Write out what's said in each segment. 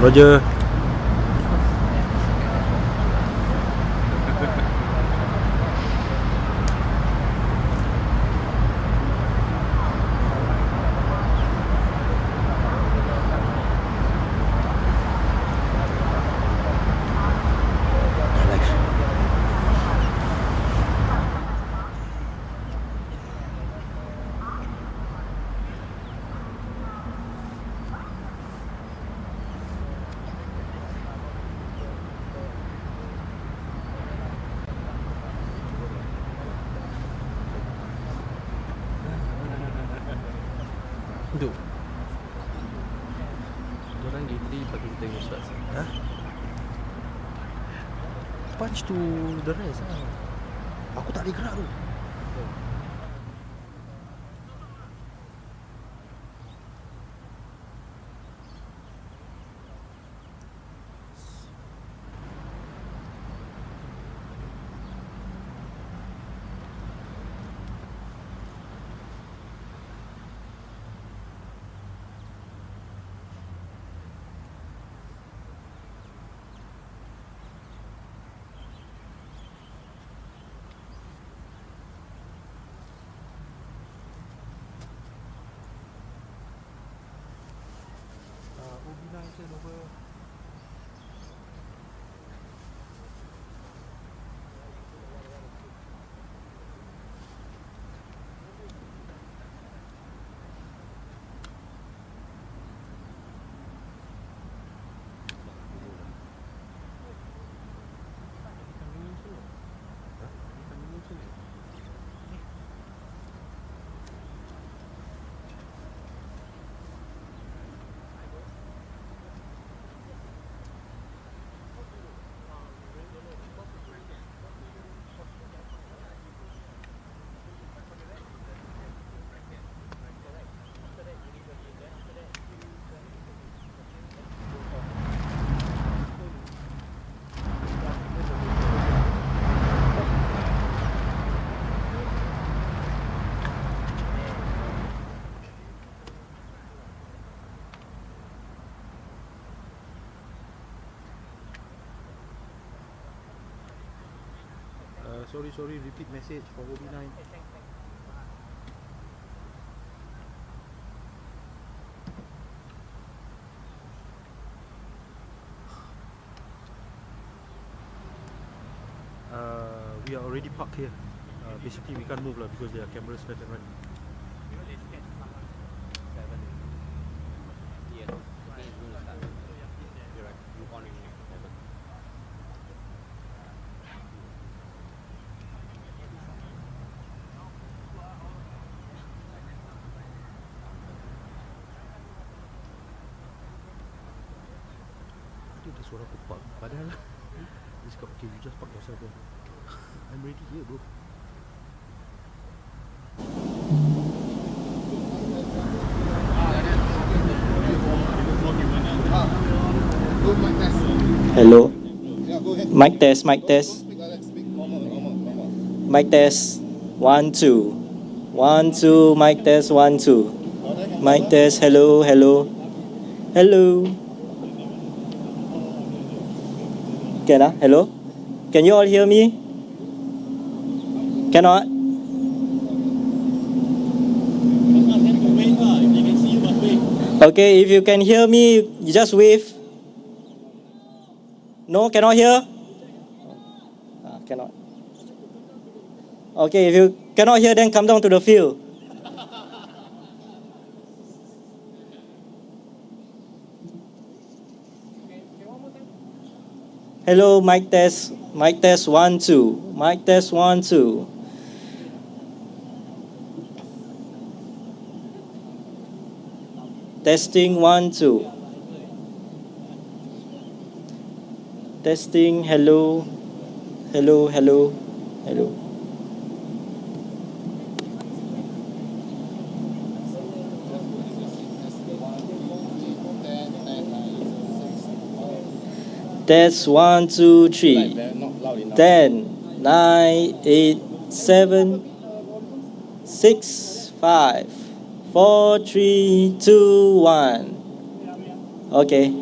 Roger. Duk. Diorang gili bagi kita yang suat. Ha? Punch to the rest lah. Aku tak boleh gerak tu. Sorry, repeat message for OB9. We are already parked here. Basically we can't move lah because there are cameras left and right. Ada suara aku park. Padahal dia cakap okay, you just park yourself there. I'm ready here bro. Hello. Mic test, mic test. Mic test. 1 2. 1 2, mic test 1 2. Mic test, hello, hello. Hello. Hello? Can you all hear me? Cannot? Okay, if you can hear me, you just wave. No, cannot hear? Cannot. Okay, if you cannot hear, then come down to the field. Hello, mic test 1 2. Mic test 1 2. Testing 1 2. Testing, hello. Hello. Test 1 2 3. 10 9 8 7 6 5 4 3 2 1. Okay.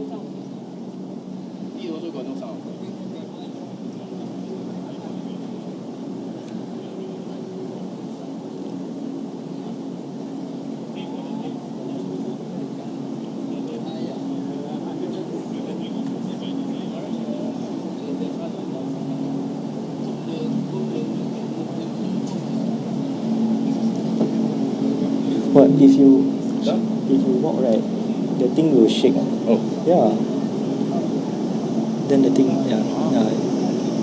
What if you walk right, the thing will shake. Oh. Yeah. Then the thing,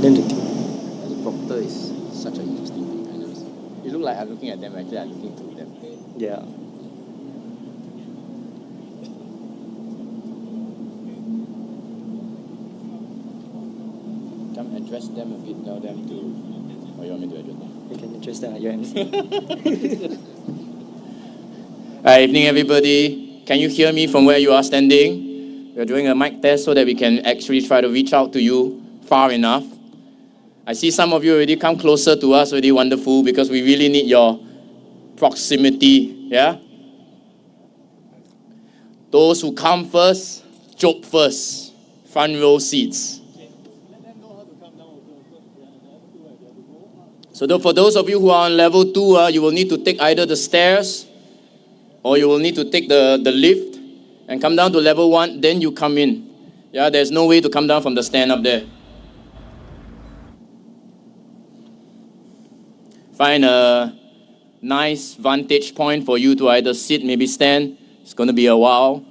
then the thing. The prompter is such an interesting thing. I noticed. It looks like I'm looking at them, actually I'm looking through them. Yeah. Come address them a bit, tell them to... Or you want me to address them? You can address them at your MC. Hi, evening everybody. Can you hear me from where you are standing? We're doing a mic test so that we can actually try to reach out to you far enough. I see some of you already come closer to us, really wonderful, because we really need your proximity, yeah? Those who come first, joke first. Front row seats. So for those of you who are on level 2, you will need to take either the stairs or you will need to take the lift and come down to level 1, then you come in. Yeah, there's no way to come down from the stand up there. Find a nice vantage point for you to either sit, maybe stand. It's going to be a while.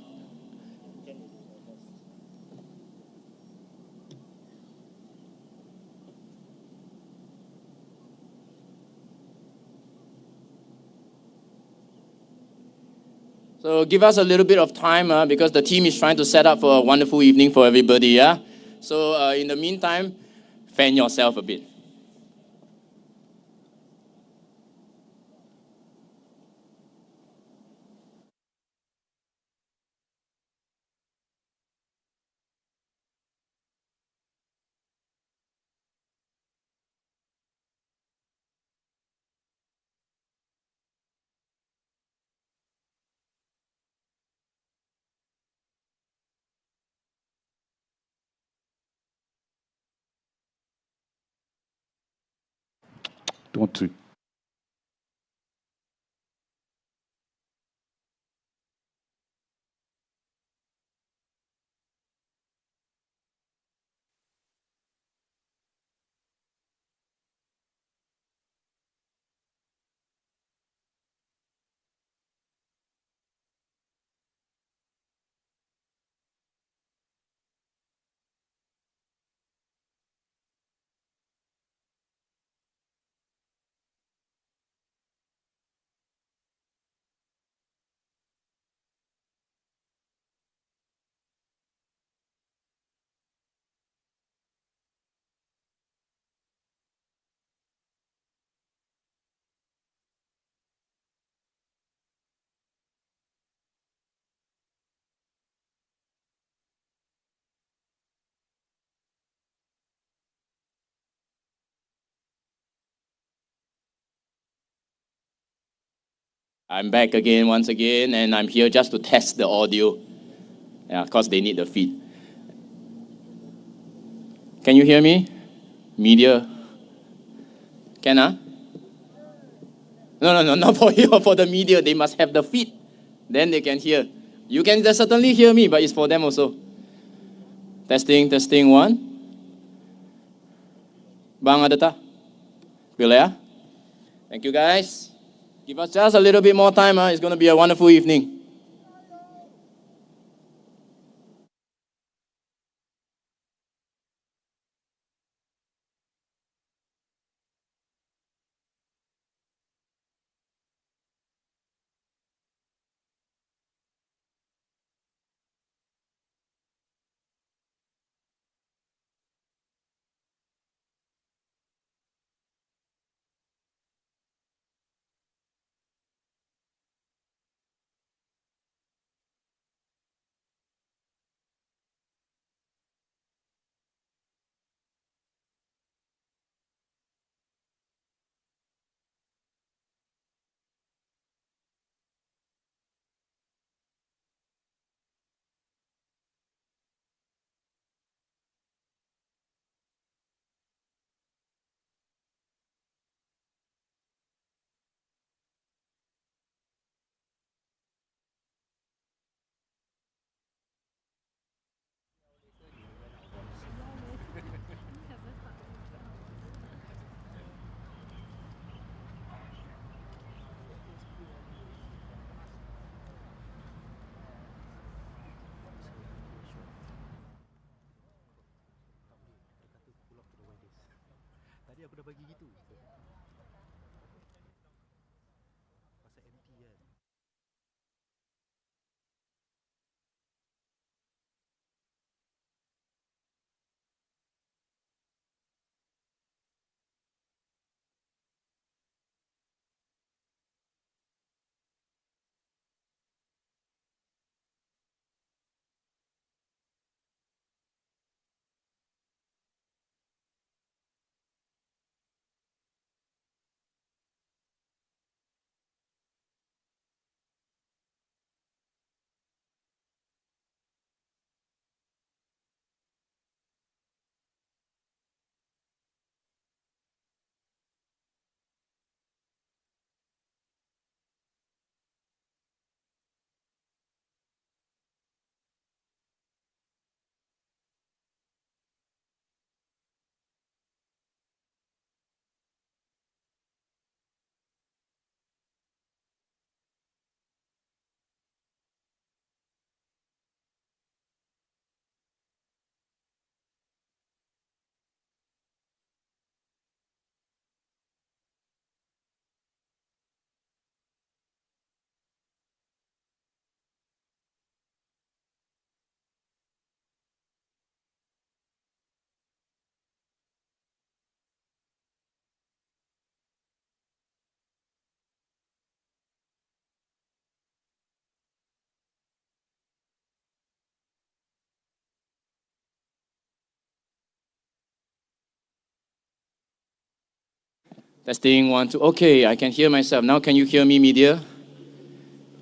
So give us a little bit of time because the team is trying to set up for a wonderful evening for everybody, yeah? So in the meantime, fan yourself a bit. Don't you? I'm back again, once again, and I'm here just to test the audio. Yeah, of course they need the feed. Can you hear me? Media? Can No, not for you, for the media. They must have the feed. Then they can hear. You can certainly hear me, but it's for them also. Testing, 1. Bang ada tak? Bila ya? Thank you guys. Give us just a little bit more time. It's going to be a wonderful evening. aku dah bagi gitu. Pasal empty kan. Testing 1, 2. Okay, I can hear myself. Now can you hear me, media?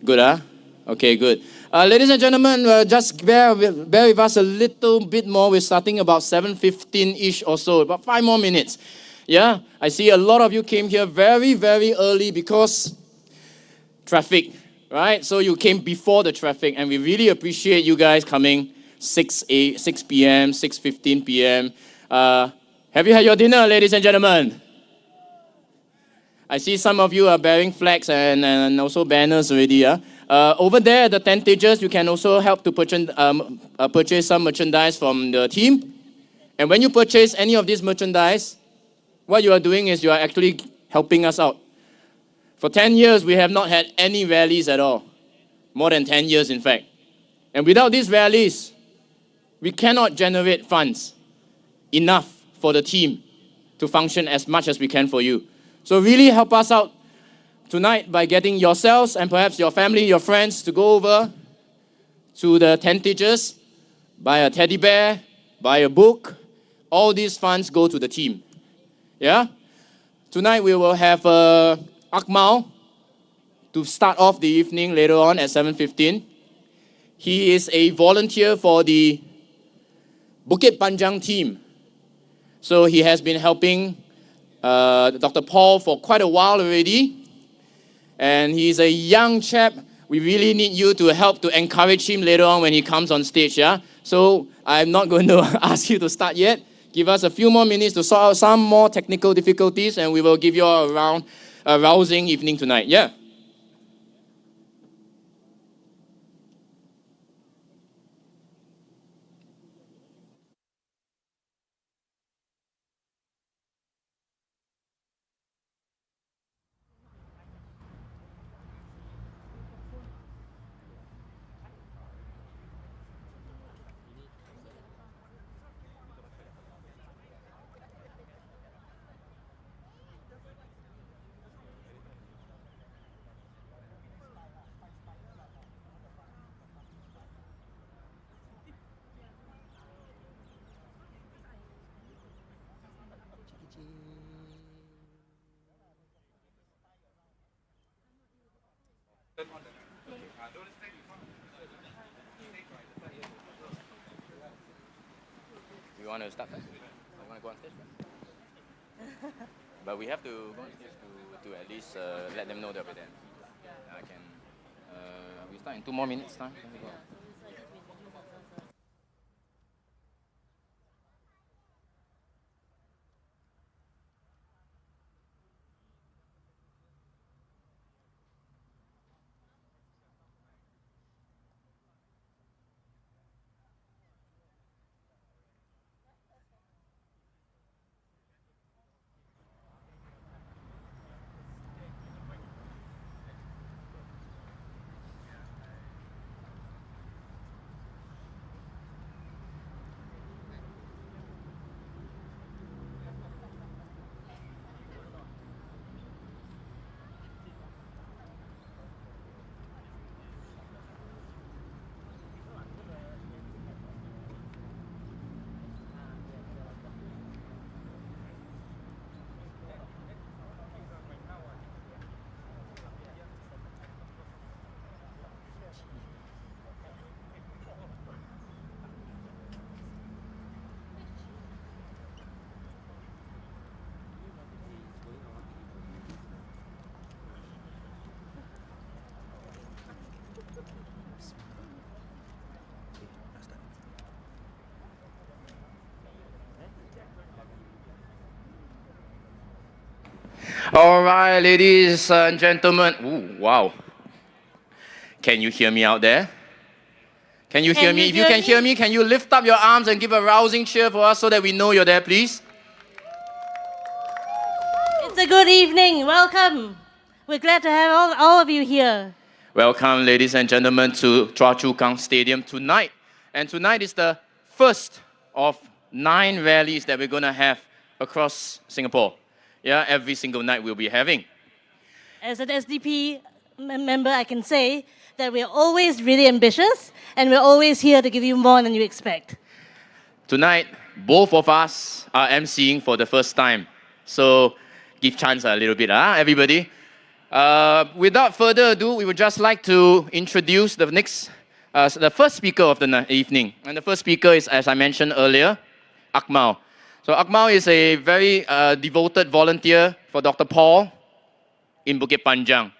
Good, huh? Okay, good. Ladies and gentlemen, just bear with us a little bit more. We're starting about 7:15-ish or so, about 5 more minutes. Yeah, I see a lot of you came here very, very early because traffic, right? So you came before the traffic, and we really appreciate you guys coming 6 p.m., 6:15 p.m. Have you had your dinner, ladies and gentlemen? I see some of you are bearing flags and also banners already. Over there at the tentages, you can also help to purchase some merchandise from the team. And when you purchase any of this merchandise, what you are doing is you are actually helping us out. For 10 years, we have not had any rallies at all. More than 10 years, in fact. And without these rallies, we cannot generate funds enough for the team to function as much as we can for you. So really help us out tonight by getting yourselves and perhaps your family, your friends to go over to the tentages, buy a teddy bear, buy a book. All these funds go to the team. Yeah? Tonight we will have Akmal to start off the evening later on at 7:15. He is a volunteer for the Bukit Panjang team. So he has been helping Dr. Paul for quite a while already. And he's a young chap. We really need you to help to encourage him later on when he comes on stage, yeah? So I'm not going to ask you to start yet. Give us a few more minutes to sort out some more technical difficulties, and we will give you a rousing evening tonight, yeah? You want to start first? You want to go on stage first? But we have to go on stage to at least let them know that we're there. We start in 2 more minutes time. All right, ladies and gentlemen. Ooh, wow. Can you hear me out there? Can you hear me? If you can hear me, can you lift up your arms and give a rousing cheer for us so that we know you're there, please? It's a good evening. Welcome. We're glad to have all of you here. Welcome, ladies and gentlemen, to Choa Chu Kang Stadium tonight. And tonight is the first of 9 rallies that we're going to have across Singapore. Yeah, every single night we'll be having. As an SDP member, I can say that we're always really ambitious and we're always here to give you more than you expect. Tonight, both of us are emceeing for the first time. So give chance a little bit, everybody. Without further ado, we would just like to introduce the first speaker of the evening. And the first speaker is, as I mentioned earlier, Akmal. So Akmal is a very devoted volunteer for Dr. Paul in Bukit Panjang.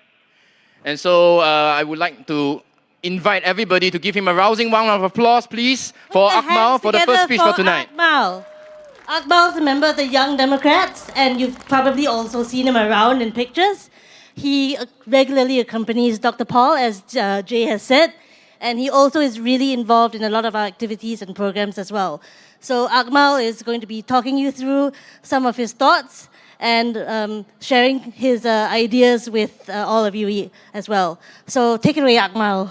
And so I would like to invite everybody to give him a rousing round of applause, please, for Akmal for the first speech for tonight. Akmal's a member of the Young Democrats, and you've probably also seen him around in pictures. He regularly accompanies Dr. Paul, as Jay has said, and he also is really involved in a lot of our activities and programs as well. So Akmal is going to be talking you through some of his thoughts and sharing his ideas with all of you as well. So take it away, Akmal.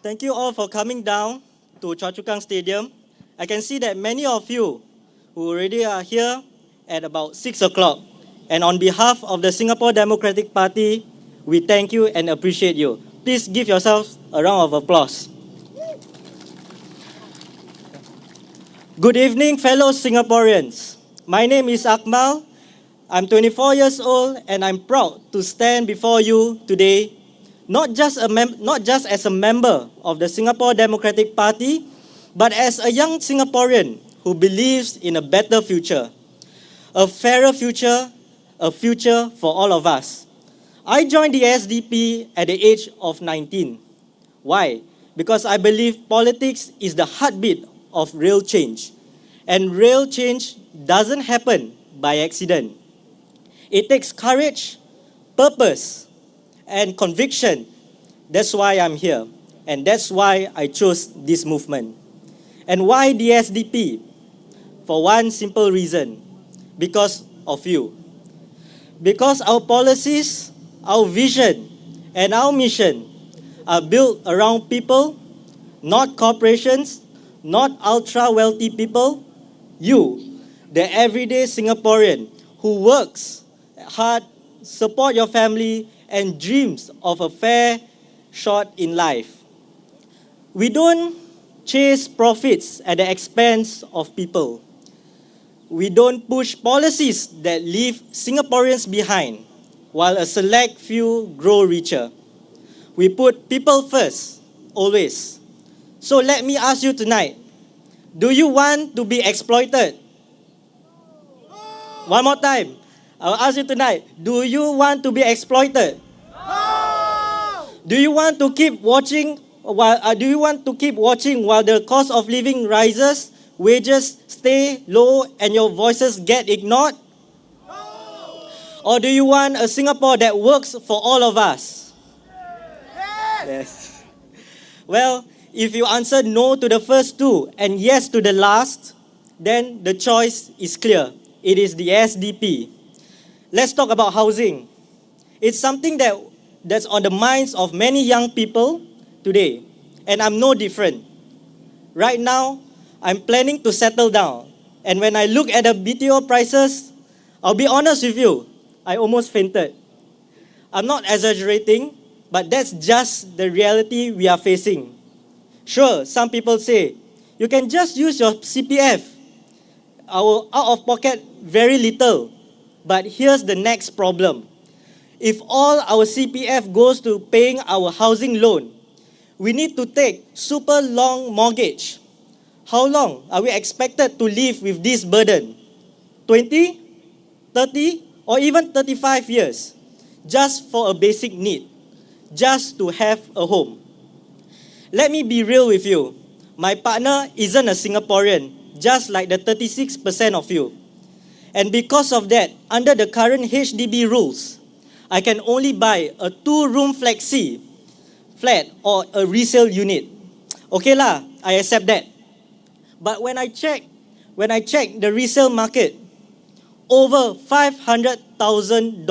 Thank you all for coming down to Choa Chu Kang Stadium. I can see that many of you who already are here at about 6 o'clock. And on behalf of the Singapore Democratic Party, we thank you and appreciate you. Please give yourselves a round of applause. Good evening, fellow Singaporeans. My name is Akmal. I'm 24 years old and I'm proud to stand before you today, not just as a member of the Singapore Democratic Party, but as a young Singaporean who believes in a better future, a fairer future, a future for all of us. I joined the SDP at the age of 19. Why? Because I believe politics is the heartbeat of real change. And real change doesn't happen by accident. It takes courage, purpose, and conviction. That's why I'm here. And that's why I chose this movement. And why the SDP? For one simple reason. Because of you. Because our policies, our vision, and our mission are built around people, not corporations, not ultra-wealthy people. You, the everyday Singaporean who works hard, support your family, and dreams of a fair shot in life. We don't chase profits at the expense of people. We don't push policies that leave Singaporeans behind, while a select few grow richer. We put people first, always. So let me ask you tonight, do you want to be exploited? One more time. I'll ask you tonight, do you want to be exploited? Do you want to keep watching while the cost of living rises, wages stay low, and your voices get ignored? Or do you want a Singapore that works for all of us? Yes. Well, if you answer no to the first two and yes to the last, then the choice is clear. It is the SDP. Let's talk about housing. It's something that's on the minds of many young people today, and I'm no different. Right now, I'm planning to settle down, and when I look at the BTO prices, I'll be honest with you, I almost fainted. I'm not exaggerating, but that's just the reality we are facing. Sure, some people say, you can just use your CPF. Our out of pocket, very little. But here's the next problem. If all our CPF goes to paying our housing loan, we need to take super long mortgage. How long are we expected to live with this burden? 20, 30, or even 35 years, just for a basic need, just to have a home. Let me be real with you. My partner isn't a Singaporean, just like the 36% of you. And because of that, under the current HDB rules, I can only buy a 2-room flexi flat or a resale unit. Okay lah, I accept that. But when I check the resale market, over $500,000,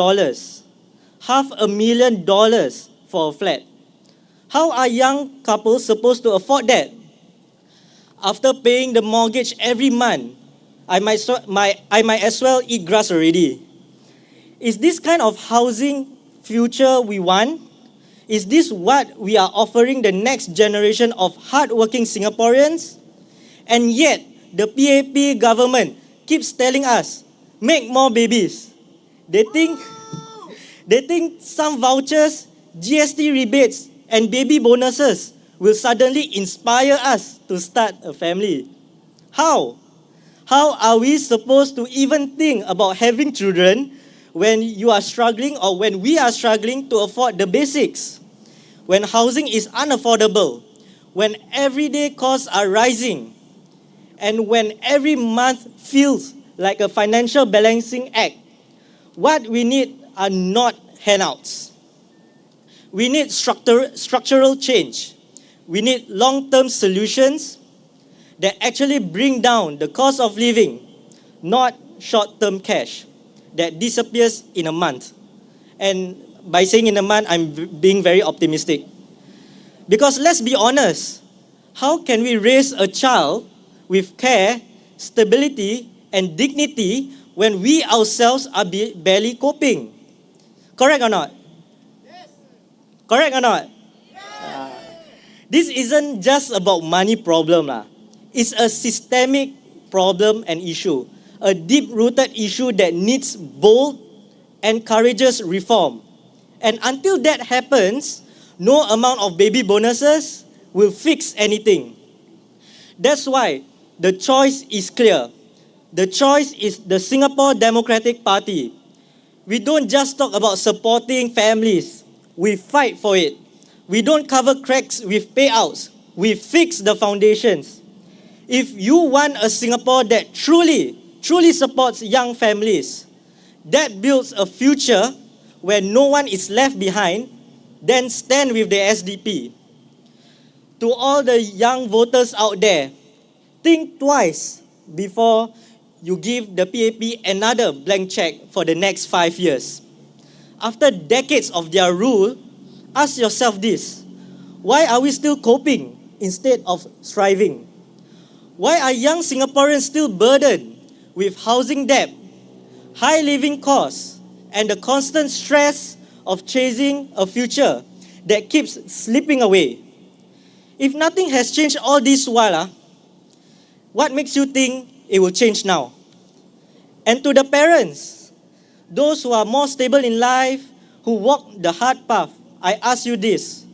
$500,000 for a flat. How are young couples supposed to afford that? After paying the mortgage every month, I might as well eat grass already. Is this kind of housing future we want? Is this what we are offering the next generation of hardworking Singaporeans? And yet, the PAP government keeps telling us, make more babies. They think some vouchers, GST rebates, and baby bonuses will suddenly inspire us to start a family. How? How are we supposed to even think about having children when you are struggling or when we are struggling to afford the basics? When housing is unaffordable, when everyday costs are rising, and when every month feels like a financial balancing act, what we need are not handouts. We need structural change. We need long-term solutions that actually bring down the cost of living, not short-term cash that disappears in a month. And by saying in a month, I'm being very optimistic. Because let's be honest, how can we raise a child with care, stability, and dignity when we ourselves are barely coping? Correct or not? Yes. Correct or not? Yes. This isn't just about money problem lah. It's a systemic problem and issue, a deep-rooted issue that needs bold and courageous reform. And until that happens, no amount of baby bonuses will fix anything. That's why the choice is clear. The choice is the Singapore Democratic Party. We don't just talk about supporting families. We fight for it. We don't cover cracks with payouts. We fix the foundations. If you want a Singapore that truly supports young families, that builds a future where no one is left behind, then stand with the SDP. To all the young voters out there, think twice before you give the PAP another blank check for the next 5 years. After decades of their rule, ask yourself this: why are we still coping instead of striving? Why are young Singaporeans still burdened with housing debt, high living costs, and the constant stress of chasing a future that keeps slipping away? If nothing has changed all this while, what makes you think it will change now? And to the parents, those who are more stable in life, who walk the hard path, I ask you this: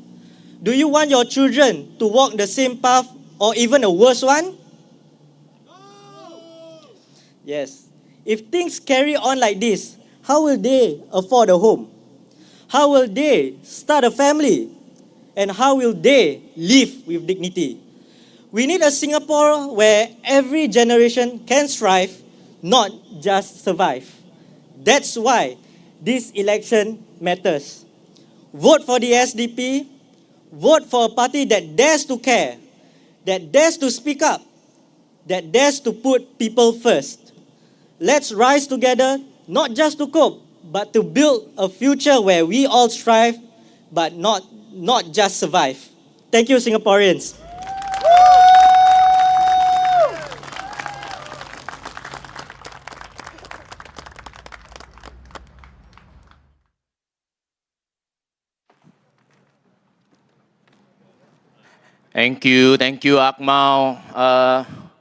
do you want your children to walk the same path or even a worse one? Yes. If things carry on like this, how will they afford a home? How will they start a family? And how will they live with dignity? We need a Singapore where every generation can strive, not just survive. That's why this election matters. Vote for the SDP. Vote for a party that dares to care, that dares to speak up, that dares to put people first. Let's rise together, not just to cope, but to build a future where we all strive, but not just survive. Thank you, Singaporeans. Thank you, Akmal.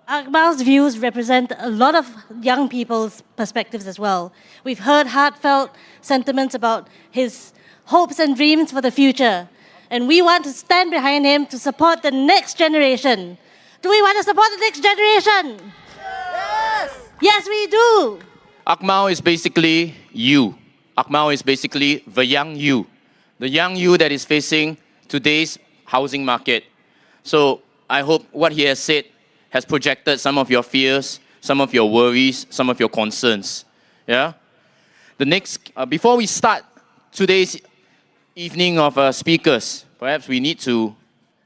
Akmal's views represent a lot of young people's perspectives as well. We've heard heartfelt sentiments about his hopes and dreams for the future. And we want to stand behind him to support the next generation. Do we want to support the next generation? Yes! Yes, we do! Akmal is basically you. Akmal is basically the young you. The young you that is facing today's housing market. So I hope what he has said has projected some of your fears, some of your worries, some of your concerns. Yeah? Before we start today's evening of speakers, perhaps we need to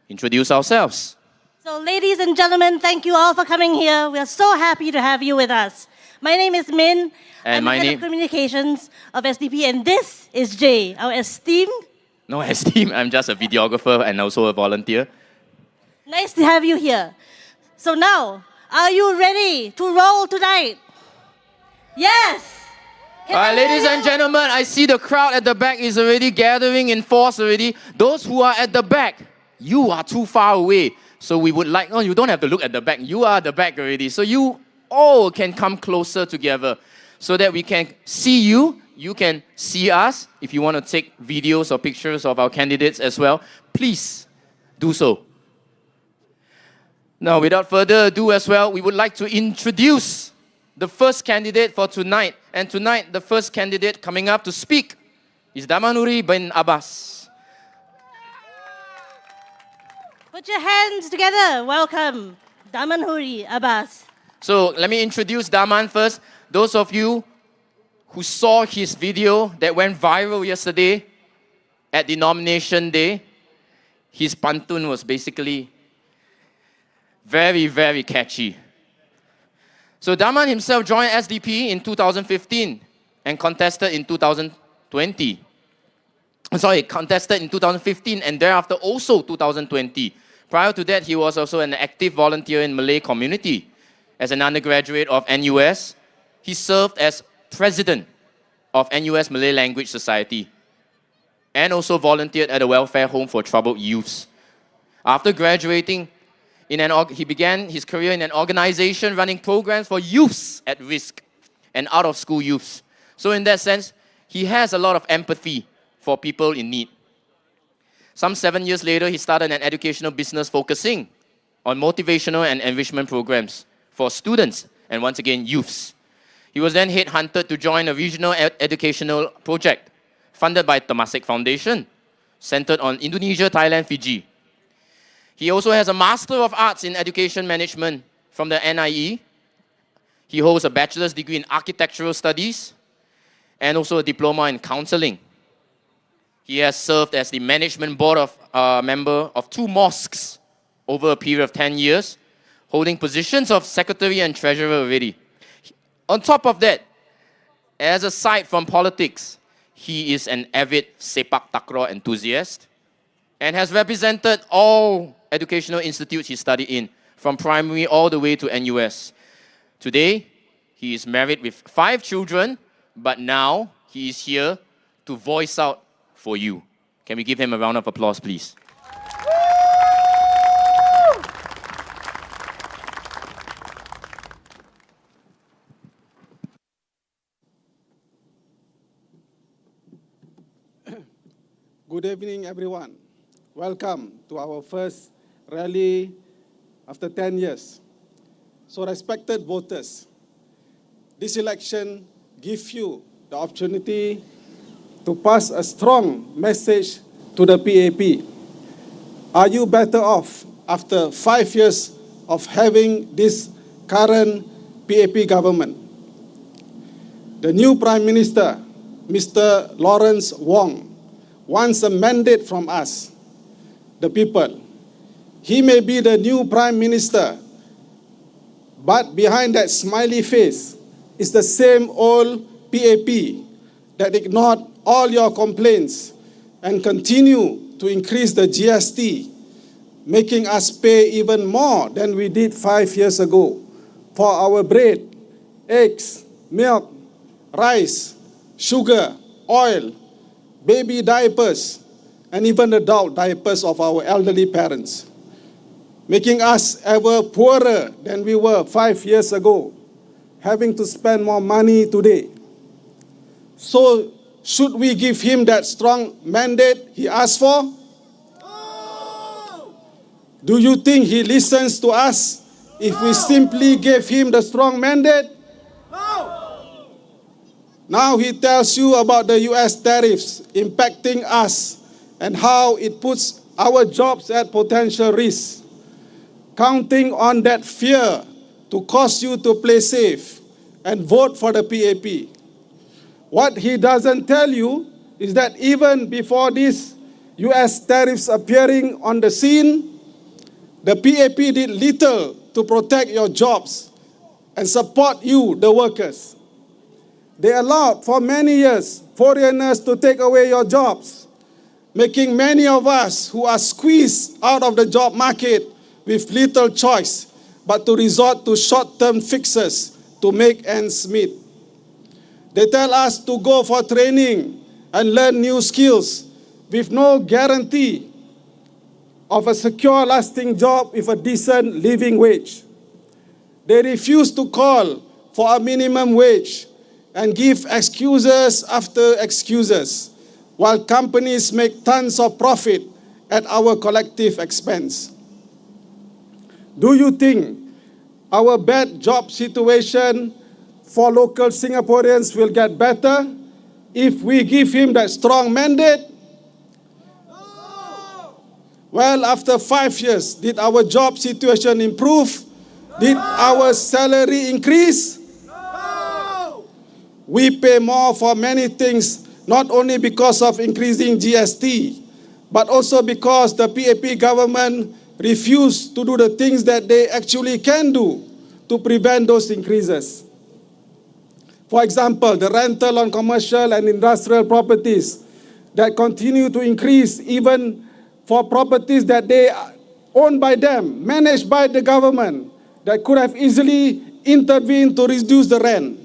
introduce ourselves. So, ladies and gentlemen, thank you all for coming here. We are so happy to have you with us. My name is Min. And I'm my the head name- of communications of SDP, and this is Jay, our esteemed. No esteem, I'm just a videographer and also a volunteer. Nice to have you here. So now, are you ready to roll tonight? Yes. Can I hear Ladies and you? gentlemen, I see the crowd at the back is already gathering in force already. Those who are at the back, you are too far away. So we would like, no, you don't have to look at the back. You are at the back already. So you all can come closer together so that we can see you. You can see us. If you want to take videos or pictures of our candidates as well, please do so. Now, without further ado as well, we would like to introduce the first candidate for tonight. And tonight, the first candidate coming up to speak is Damanhuri Bin Abas. Put your hands together. Welcome, Damanhuri Abbas. So let me introduce Daman first. Those of you who saw his video that went viral yesterday at the nomination day, his pantun was basically very, very catchy. So Daman himself joined SDP in 2015 and contested in 2020. Contested in 2015 and thereafter also 2020. Prior to that, he was also an active volunteer in Malay community. As an undergraduate of NUS, he served as president of NUS Malay Language Society and also volunteered at a welfare home for troubled youths. After graduating, he began his career in an organization running programs for youths at risk and out-of-school youths. So in that sense, he has a lot of empathy for people in need. Some 7 years later, he started an educational business focusing on motivational and enrichment programs for students and once again youths. He was then headhunted to join a regional educational project funded by Temasek Foundation, centered on Indonesia, Thailand, Fiji. He also has a Master of Arts in Education Management from the NIE. He holds a bachelor's degree in Architectural Studies and also a diploma in counseling. He has served as the management board member of 2 mosques over a period of 10 years, holding positions of secretary and treasurer already. On top of that, as a side from politics, he is an avid sepak takraw enthusiast and has represented all educational institutes he studied in, from primary all the way to NUS. Today, he is married with 5 children, but now he is here to voice out for you. Can we give him a round of applause, please? Good evening, everyone. Welcome to our first rally after 10 years. So, respected voters, this election gives you the opportunity to pass a strong message to the PAP. Are you better off after 5 years of having this current PAP government? The new Prime Minister, Mr. Lawrence Wong, wants a mandate from us, the people. He may be the new Prime Minister, but behind that smiley face is the same old PAP that ignored all your complaints and continue to increase the GST, making us pay even more than we did 5 years ago for our bread, eggs, milk, rice, sugar, oil, baby diapers, and even adult diapers of our elderly parents, making us ever poorer than we were 5 years ago, having to spend more money today. So, should we give him that strong mandate he asked for? No. Do you think he listens to us if we simply gave him the strong mandate? No. Now he tells you about the US tariffs impacting us and how it puts our jobs at potential risk. Counting on that fear to cause you to play safe and vote for the PAP. What he doesn't tell you is that even before these US tariffs appearing on the scene, the PAP did little to protect your jobs and support you, the workers. They allowed for many years foreigners to take away your jobs, making many of us who are squeezed out of the job market with little choice but to resort to short-term fixes to make ends meet. They tell us to go for training and learn new skills with no guarantee of a secure, lasting job with a decent living wage. They refuse to call for a minimum wage and give excuses after excuses, while companies make tons of profit at our collective expense. Do you think our bad job situation for local Singaporeans will get better if we give him that strong mandate? Well, after 5 years, did our job situation improve? Did our salary increase? We pay more for many things, not only because of increasing GST, but also because the PAP government refused to do the things that they actually can do to prevent those increases. For example, the rental on commercial and industrial properties that continue to increase even for properties that they owned by them, managed by the government, that could have easily intervened to reduce the rent.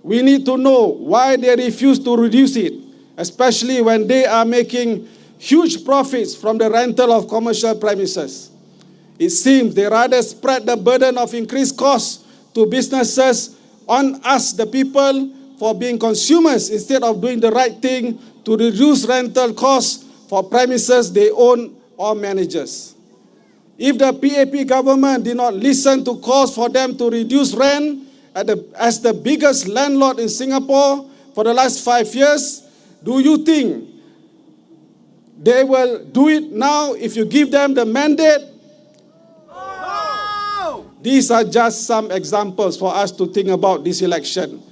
We need to know why they refuse to reduce it, especially when they are making huge profits from the rental of commercial premises. It seems they rather spread the burden of increased costs to businesses on us, the people, for being consumers instead of doing the right thing to reduce rental costs for premises they own or manages. If the PAP government did not listen to calls for them to reduce rent as the biggest landlord in Singapore for the last 5 years, do you think they will do it now if you give them the mandate? No! These are just some examples for us to think about this election.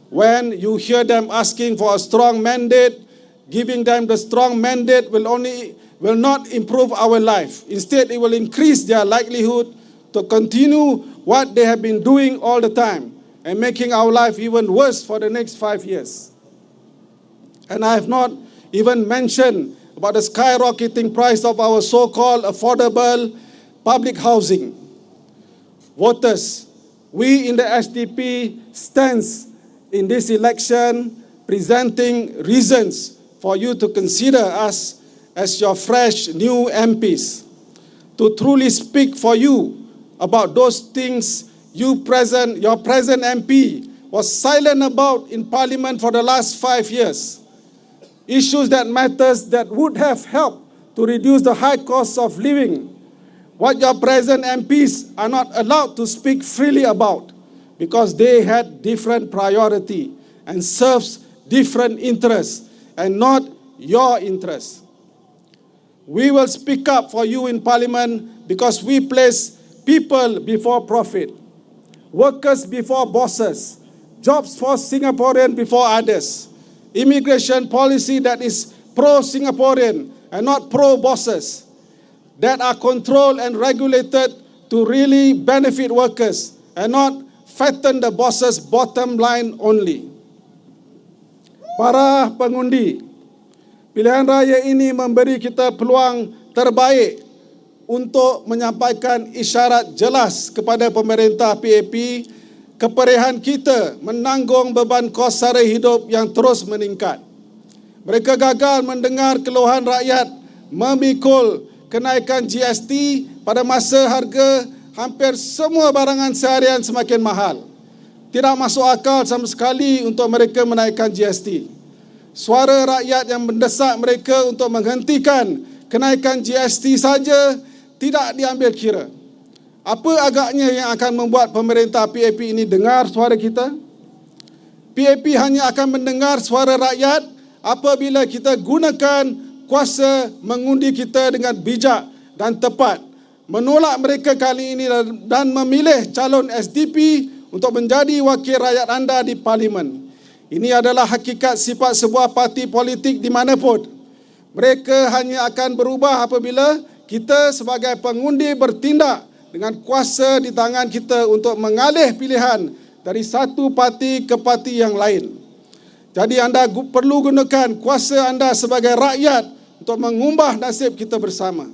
When you hear them asking for a strong mandate, giving them the strong mandate will not improve our life. Instead, it will increase their likelihood to continue what they have been doing all the time and making our life even worse for the next 5 years. And I have not even mentioned about the skyrocketing price of our so-called affordable public housing. Voters, we in the SDP stands in this election presenting reasons for you to consider us as your fresh new MPs, to truly speak for you about those things your present MP was silent about in Parliament for the last 5 years. Issues that matters that would have helped to reduce the high cost of living. What your present MPs are not allowed to speak freely about because they had different priority and serves different interests and not your interests. We will speak up for you in Parliament because we place people before profit, workers before bosses, jobs for Singaporean before others, immigration policy that is pro-Singaporean and not pro-bosses, that are controlled and regulated to really benefit workers and not fatten the boss's bottom line only. Para pengundi, pilihan raya ini memberi kita peluang terbaik untuk menyampaikan isyarat jelas kepada pemerintah PAP keperihan kita menanggung beban kos sara hidup yang terus meningkat. Mereka gagal mendengar keluhan rakyat memikul kenaikan GST pada masa harga hampir semua barangan seharian semakin mahal. Tidak masuk akal sama sekali untuk mereka menaikkan GST. Suara rakyat yang mendesak mereka untuk menghentikan kenaikan GST saja tidak diambil kira. Apa agaknya yang akan membuat pemerintah PAP ini dengar suara kita? PAP hanya akan mendengar suara rakyat apabila kita gunakan kuasa mengundi kita dengan bijak dan tepat menolak mereka kali ini dan memilih calon SDP untuk menjadi wakil rakyat anda di Parlimen. Ini adalah hakikat sifat sebuah parti politik di manapun. Mereka hanya akan berubah apabila kita sebagai pengundi bertindak dengan kuasa di tangan kita untuk mengalih pilihan dari satu parti ke parti yang lain. Jadi anda perlu gunakan kuasa anda sebagai rakyat untuk mengubah nasib kita bersama.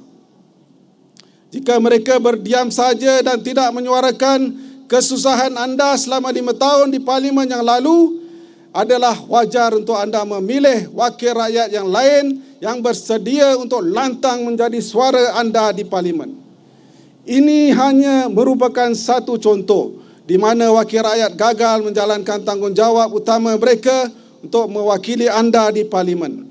Jika mereka berdiam saja dan tidak menyuarakan kesusahan anda selama 5 tahun di Parlimen yang lalu, adalah wajar untuk anda memilih wakil rakyat yang lain yang bersedia untuk lantang menjadi suara anda di Parlimen. Ini hanya merupakan satu contoh di mana wakil rakyat gagal menjalankan tanggungjawab utama mereka untuk mewakili anda di Parlimen.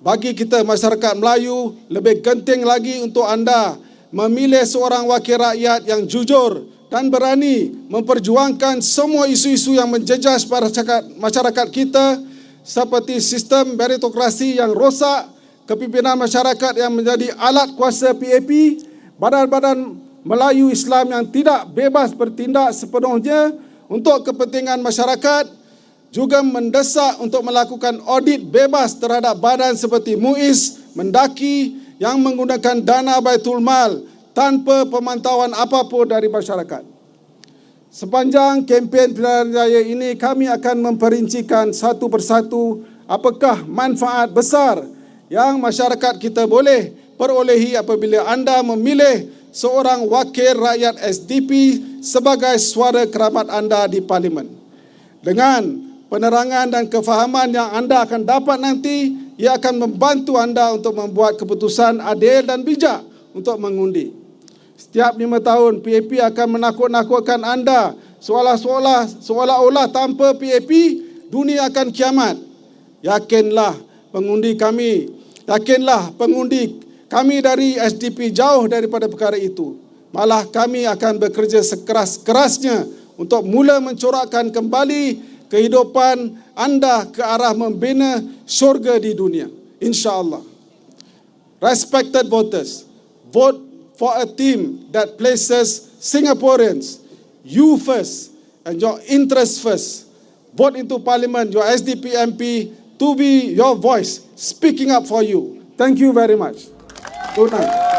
Bagi kita masyarakat Melayu, lebih penting lagi untuk anda memilih seorang wakil rakyat yang jujur dan berani memperjuangkan semua isu-isu yang menjejas masyarakat kita seperti sistem meritokrasi yang rosak, kepimpinan masyarakat yang menjadi alat kuasa PAP, badan-badan Melayu Islam yang tidak bebas bertindak sepenuhnya untuk kepentingan masyarakat, juga mendesak untuk melakukan audit bebas terhadap badan seperti MUIS, Mendaki yang menggunakan dana Baitul Mal tanpa pemantauan apapun dari masyarakat. Sepanjang kempen pilihan raya ini, kami akan memperincikan satu persatu apakah manfaat besar yang masyarakat kita boleh perolehi apabila anda memilih seorang wakil rakyat SDP sebagai suara kerabat anda di Parlimen. Dengan penerangan dan kefahaman yang anda akan dapat nanti, ia akan membantu anda untuk membuat keputusan adil dan bijak untuk mengundi. Setiap 5 tahun, PAP akan menakut-nakutkan anda seolah-olah tanpa PAP, dunia akan kiamat. Yakinlah pengundi kami dari SDP jauh daripada perkara itu. Malah kami akan bekerja sekeras-kerasnya untuk mula mencorakkan kembali kehidupan anda ke arah membina syurga di dunia, insya-Allah. Respected voters, vote for a team that places Singaporeans, you first, and your interests first. Vote into Parliament your SDP MP to be your voice, speaking up for you. Thank you very much. Good night.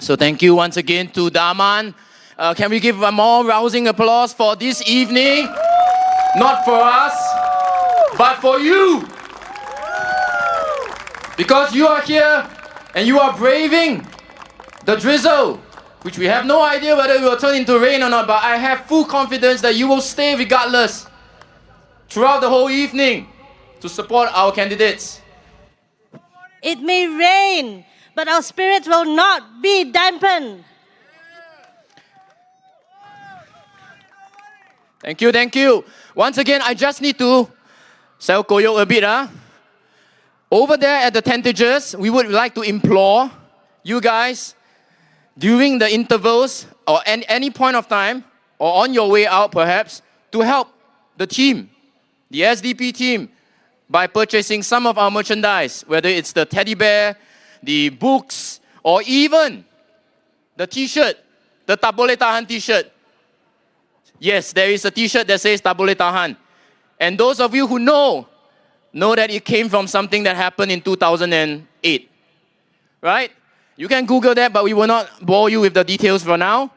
So thank you once again to Daman. Can we give a more rousing applause for this evening? Not for us, but for you. Because you are here and you are braving the drizzle, which we have no idea whether it will turn into rain or not, but I have full confidence that you will stay regardless throughout the whole evening to support our candidates. It may rain, but our spirits will not be dampened. Thank you, thank you. Once again, I just need to self-koyok a bit. Over there at the tentages, we would like to implore you guys, during the intervals or any point of time, or on your way out perhaps, to help the team, the SDP team, by purchasing some of our merchandise, whether it's the teddy bear, the books, or even the t-shirt, the Tak Boleh Tahan t-shirt. Yes, there is a t-shirt that says Tak Boleh Tahan. And those of you who know that it came from something that happened in 2008. Right? You can Google that, but we will not bore you with the details for now.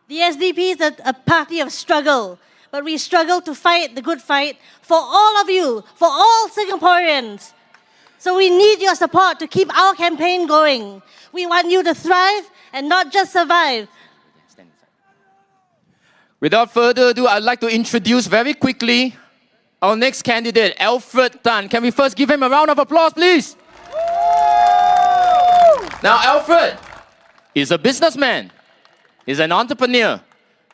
The SDP is a party of struggle, but we struggle to fight the good fight for all of you, for all Singaporeans. So we need your support to keep our campaign going. We want you to thrive and not just survive. Without further ado, I'd like to introduce very quickly our next candidate, Alfred Tan. Can we first give him a round of applause, please? Now, Alfred is a businessman. He's an entrepreneur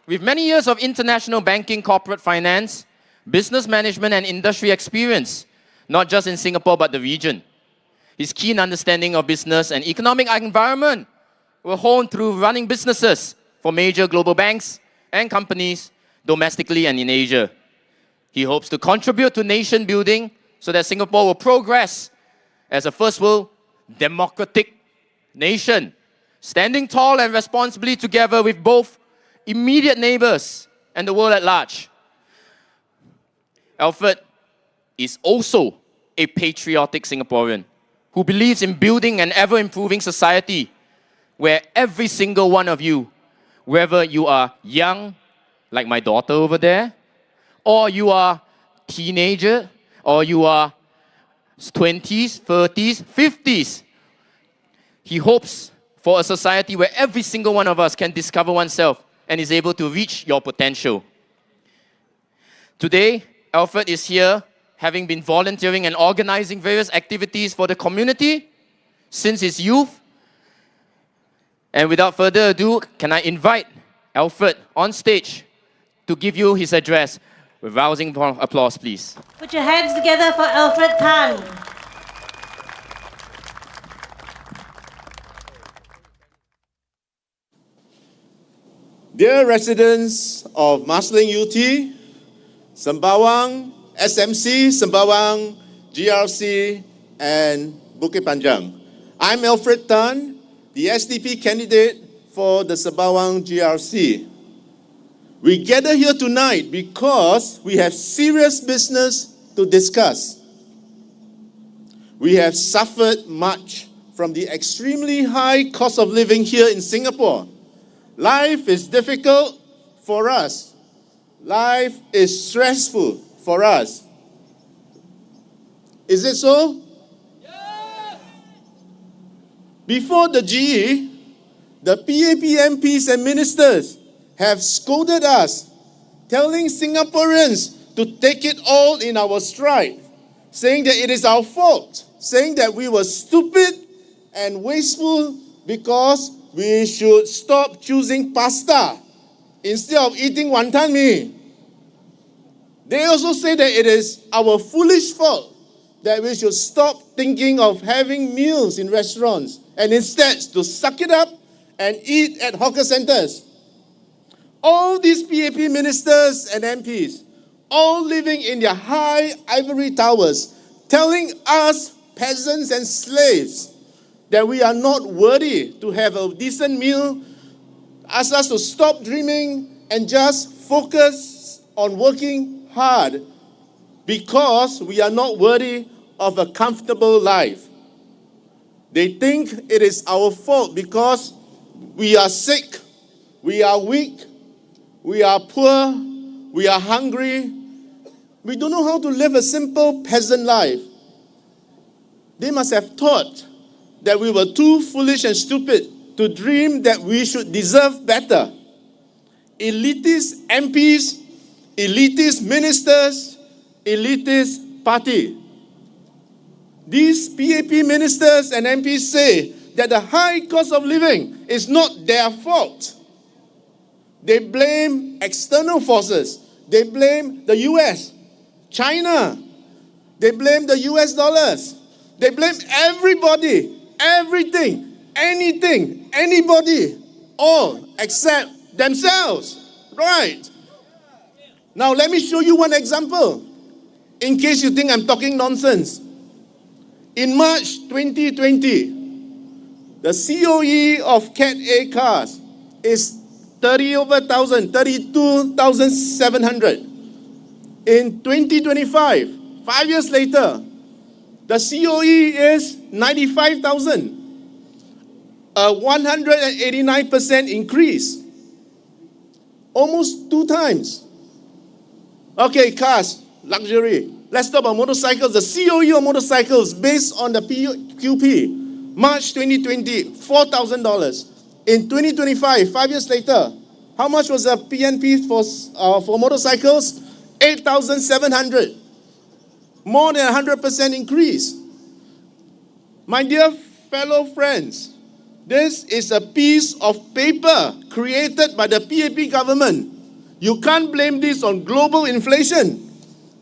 with many years of international banking, corporate finance, business management and industry experience, not just in Singapore but the region. His keen understanding of business and economic environment were honed through running businesses for major global banks and companies domestically and in Asia. He hopes to contribute to nation building so that Singapore will progress as a first world democratic nation, standing tall and responsibly together with both immediate neighbors and the world at large. Alfred is also a patriotic Singaporean who believes in building an ever-improving society where every single one of you, whether you are young, like my daughter over there, or you are teenager, or you are 20s, 30s, 50s, he hopes for a society where every single one of us can discover oneself and is able to reach your potential. Today, Alfred is here having been volunteering and organizing various activities for the community since his youth. And without further ado, can I invite Alfred on stage to give you his address. With rousing applause, please. Put your hands together for Alfred Tan. Dear residents of Marsiling-Yew, Sembawang, SMC, Sembawang, GRC, and Bukit Panjang. I'm Alfred Tan, the SDP candidate for the Sembawang GRC. We gather here tonight because we have serious business to discuss. We have suffered much from the extremely high cost of living here in Singapore. Life is difficult for us. Life is stressful for us. Is it so? Yes! Before the GE, the PAP MPs and ministers have scolded us, telling Singaporeans to take it all in our stride, saying that it is our fault, saying that we were stupid and wasteful because we should stop choosing pasta instead of eating wonton mee. They also say that it is our foolish fault that we should stop thinking of having meals in restaurants and instead to suck it up and eat at hawker centers. All these PAP ministers and MPs, all living in their high ivory towers, telling us peasants and slaves that we are not worthy to have a decent meal, ask us to stop dreaming and just focus on working hard because we are not worthy of a comfortable life. They think it is our fault because we are sick, we are weak, we are poor, we are hungry. We don't know how to live a simple peasant life. They must have thought that we were too foolish and stupid to dream that we should deserve better. Elitist MPs, elitist ministers, elitist party. These PAP ministers and MPs say that the high cost of living is not their fault. They blame external forces. They blame the US, China. They blame the US dollars. They blame everybody, everything, anything, anybody, all except themselves. Right. Now let me show you one example in case you think I'm talking nonsense. In March 2020, the COE of Cat A cars is 32,700. In 2025, 5 years later, the COE is 95,000. A 189% increase. Almost 2 times. Okay, cars, luxury. Let's talk about motorcycles. The COE of motorcycles based on the QP, March 2020, $4,000. In 2025, 5 years later, how much was the PNP for motorcycles? 8,700. More than 100% increase. My dear fellow friends, this is a piece of paper created by the PAP government. You can't blame this on global inflation.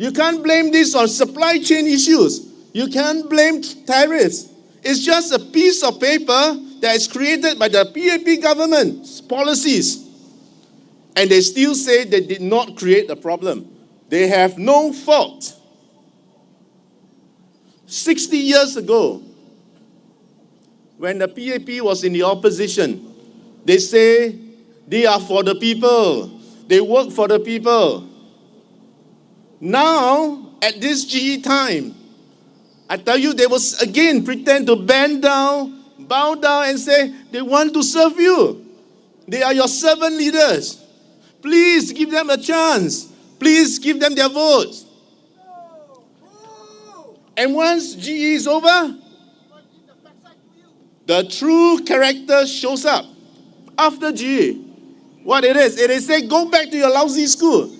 You can't blame this on supply chain issues. You can't blame tariffs. It's just a piece of paper that is created by the PAP government's policies. And they still say they did not create the problem. They have no fault. 60 years ago, when the PAP was in the opposition, they say they are for the people. They work for the people. Now, at this GE time, I tell you, they will again pretend to bend down, bow down and say they want to serve you. They are your servant leaders. Please give them a chance. Please give them their votes. And once GE is over, the true character shows up. After GE, what it is say, go back to your lousy school.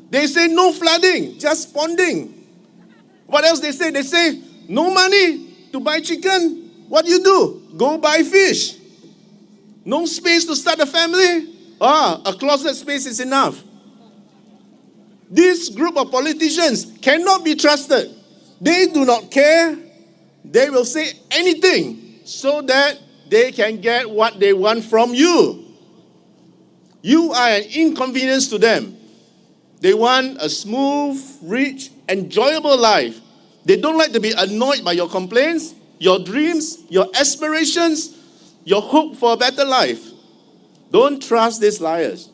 They say no flooding, just ponding. What else they say? They say no money to buy chicken. What do? Go buy fish. No space to start a family? A closet space is enough. This group of politicians cannot be trusted. They do not care. They will say anything so that they can get what they want from you. You are an inconvenience to them. They want a smooth, rich, enjoyable life. They don't like to be annoyed by your complaints, your dreams, your aspirations, your hope for a better life. Don't trust these liars.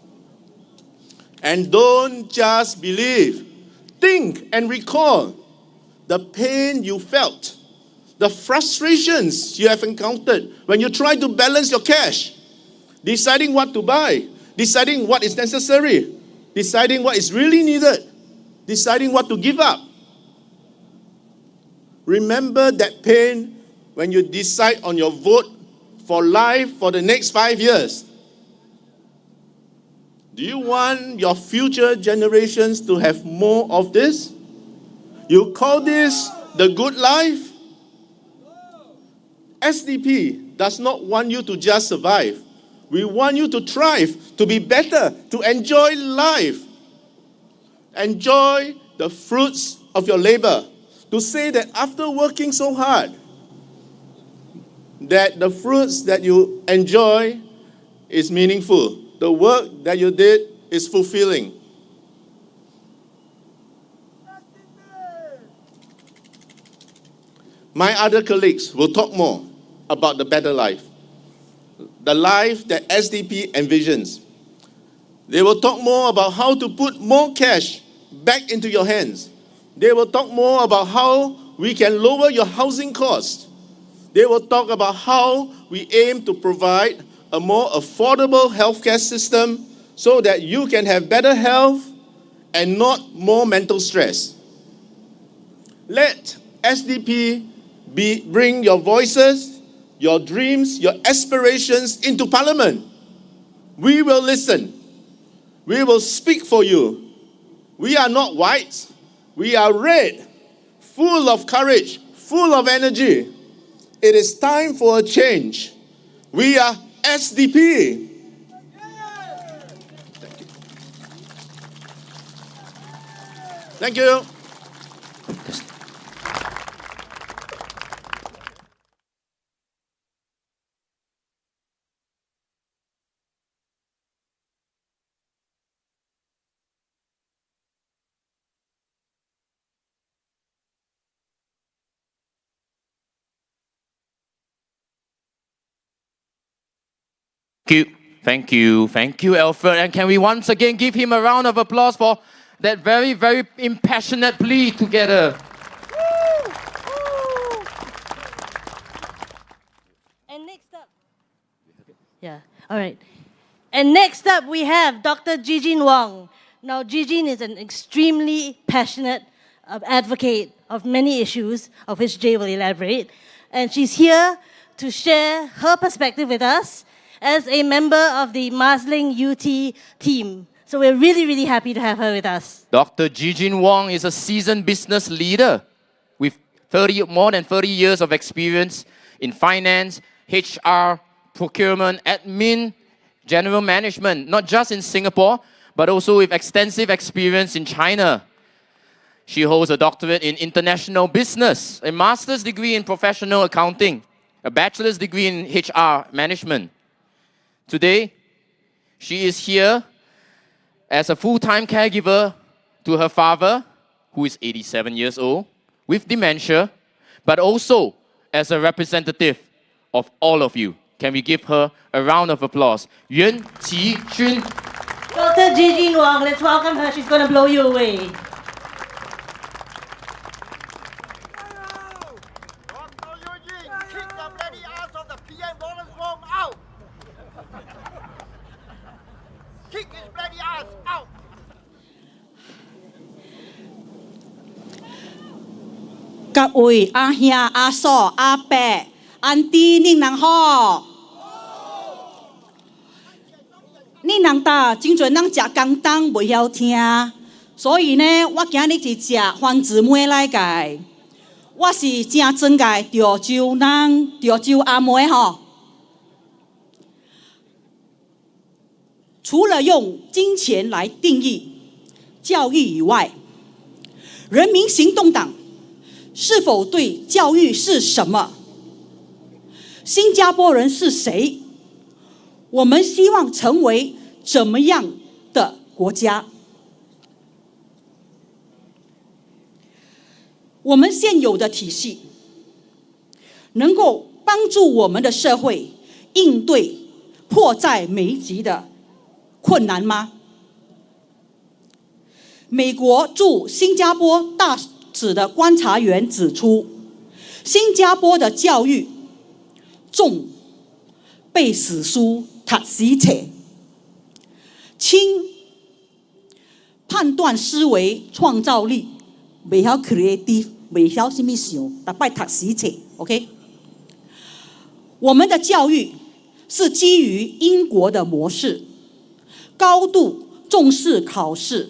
And don't just believe. Think and recall the pain you felt, the frustrations you have encountered when you try to balance your cash, deciding what to buy, deciding what is necessary, deciding what is really needed, deciding what to give up. Remember that pain when you decide on your vote for life for the next 5 years. Do you want your future generations to have more of this? You call this the good life? SDP does not want you to just survive. We want you to thrive, to be better, to enjoy life. Enjoy the fruits of your labor. To say that after working so hard, that the fruits that you enjoy is meaningful. The work that you did is fulfilling. My other colleagues will talk more about the better life. The life that SDP envisions. They will talk more about how to put more cash back into your hands. They will talk more about how we can lower your housing costs. They will talk about how we aim to provide a more affordable healthcare system so that you can have better health and not more mental stress. Let SDP bring your voices, your dreams, your aspirations into Parliament. We will listen. We will speak for you. We are not white. We are red, full of courage, full of energy. It is time for a change. We are SDP. Thank you. Thank you, Alfred. And can we once again give him a round of applause for that very, very impassionate plea together? And next up, all right. And next up, we have Dr. Gigene Wong. Now, Gigene is an extremely passionate advocate of many issues, of which Jay will elaborate. And she's here to share her perspective with us as a member of the Marsiling-Yew team. So we're really, really happy to have her with us. Dr. Gigene Wong is a seasoned business leader with more than 30 years of experience in finance, HR, procurement, admin, general management, not just in Singapore, but also with extensive experience in China. She holds a doctorate in international business, a master's degree in professional accounting, a bachelor's degree in HR management. Today, she is here as a full-time caregiver to her father, who is 87 years old, with dementia, but also as a representative of all of you. Can we give her a round of applause? Yuan Qi Jun. Dr. Gigene Wong, let's welcome her. She's going to blow you away. Các vị阿兄、阿嫂、阿伯、安弟，恁人好？恁人大，真侪人食公当袂晓听，所以呢，我今日是食番薯糜来解。我是正真爱潮州人，潮州阿妹吼。除了用金钱来定义教育以外，人民行动党是否对教育是什么？新加坡人是谁？我们希望成为怎么样的国家？我们现有的体系能够帮助我们的社会应对迫在眉睫的困难吗？美国驻新加坡大使的观察员指出，新加坡的教育重背史书、读死册，轻判断思维、创造力，袂晓 creative， 袂晓什么想，逐摆读死册 ，OK？ 我们的教育是基于英国的模式，高度重视考试，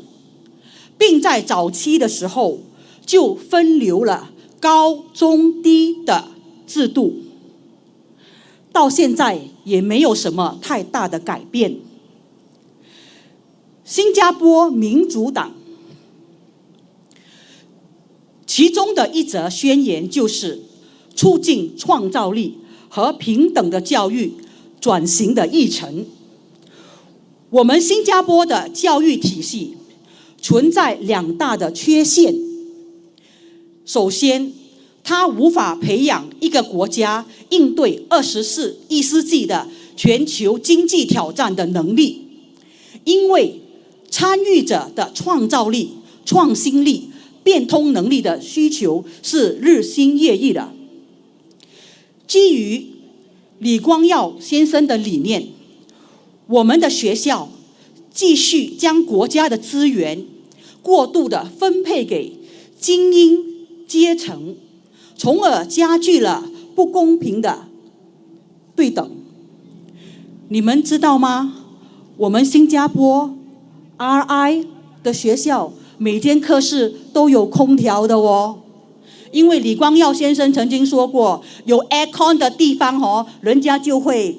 并在早期的时候就分流了高、中、低的制度，到现在也没有什么太大的改变。新加坡民主党其中的一则宣言就是促进创造力和平等的教育转型的议程。我们新加坡的教育体系存在两大的缺陷。首先，它无法培养一个国家应对21世纪的全球经济挑战的能力，因为参与者的创造力、创新力、变通能力的需求是日新月异的。基于李光耀先生的理念，我们的学校继续将国家的资源过度的分配给精英阶层，从而加剧了不公平的对等。你们知道吗？我们新加坡 RI 的学校每间课室都有空调的哦。因为李光耀先生曾经说过，有 aircon 的地方人家就会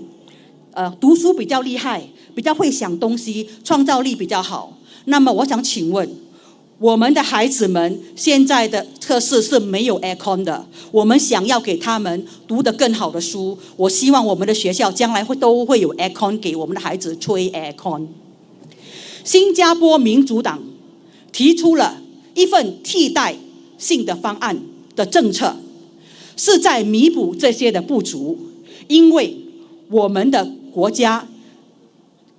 读书比较厉害，比较会想东西，创造力比较好。那么我想请问，我们的孩子们现在的课室是没有 aircon 的，我们想要给他们读得更好的书，我希望我们的学校将来都会有 aircon 给我们的孩子吹 aircon。新加坡民主党提出了一份替代性的方案的政策，是在弥补这些的不足，因为我们的国家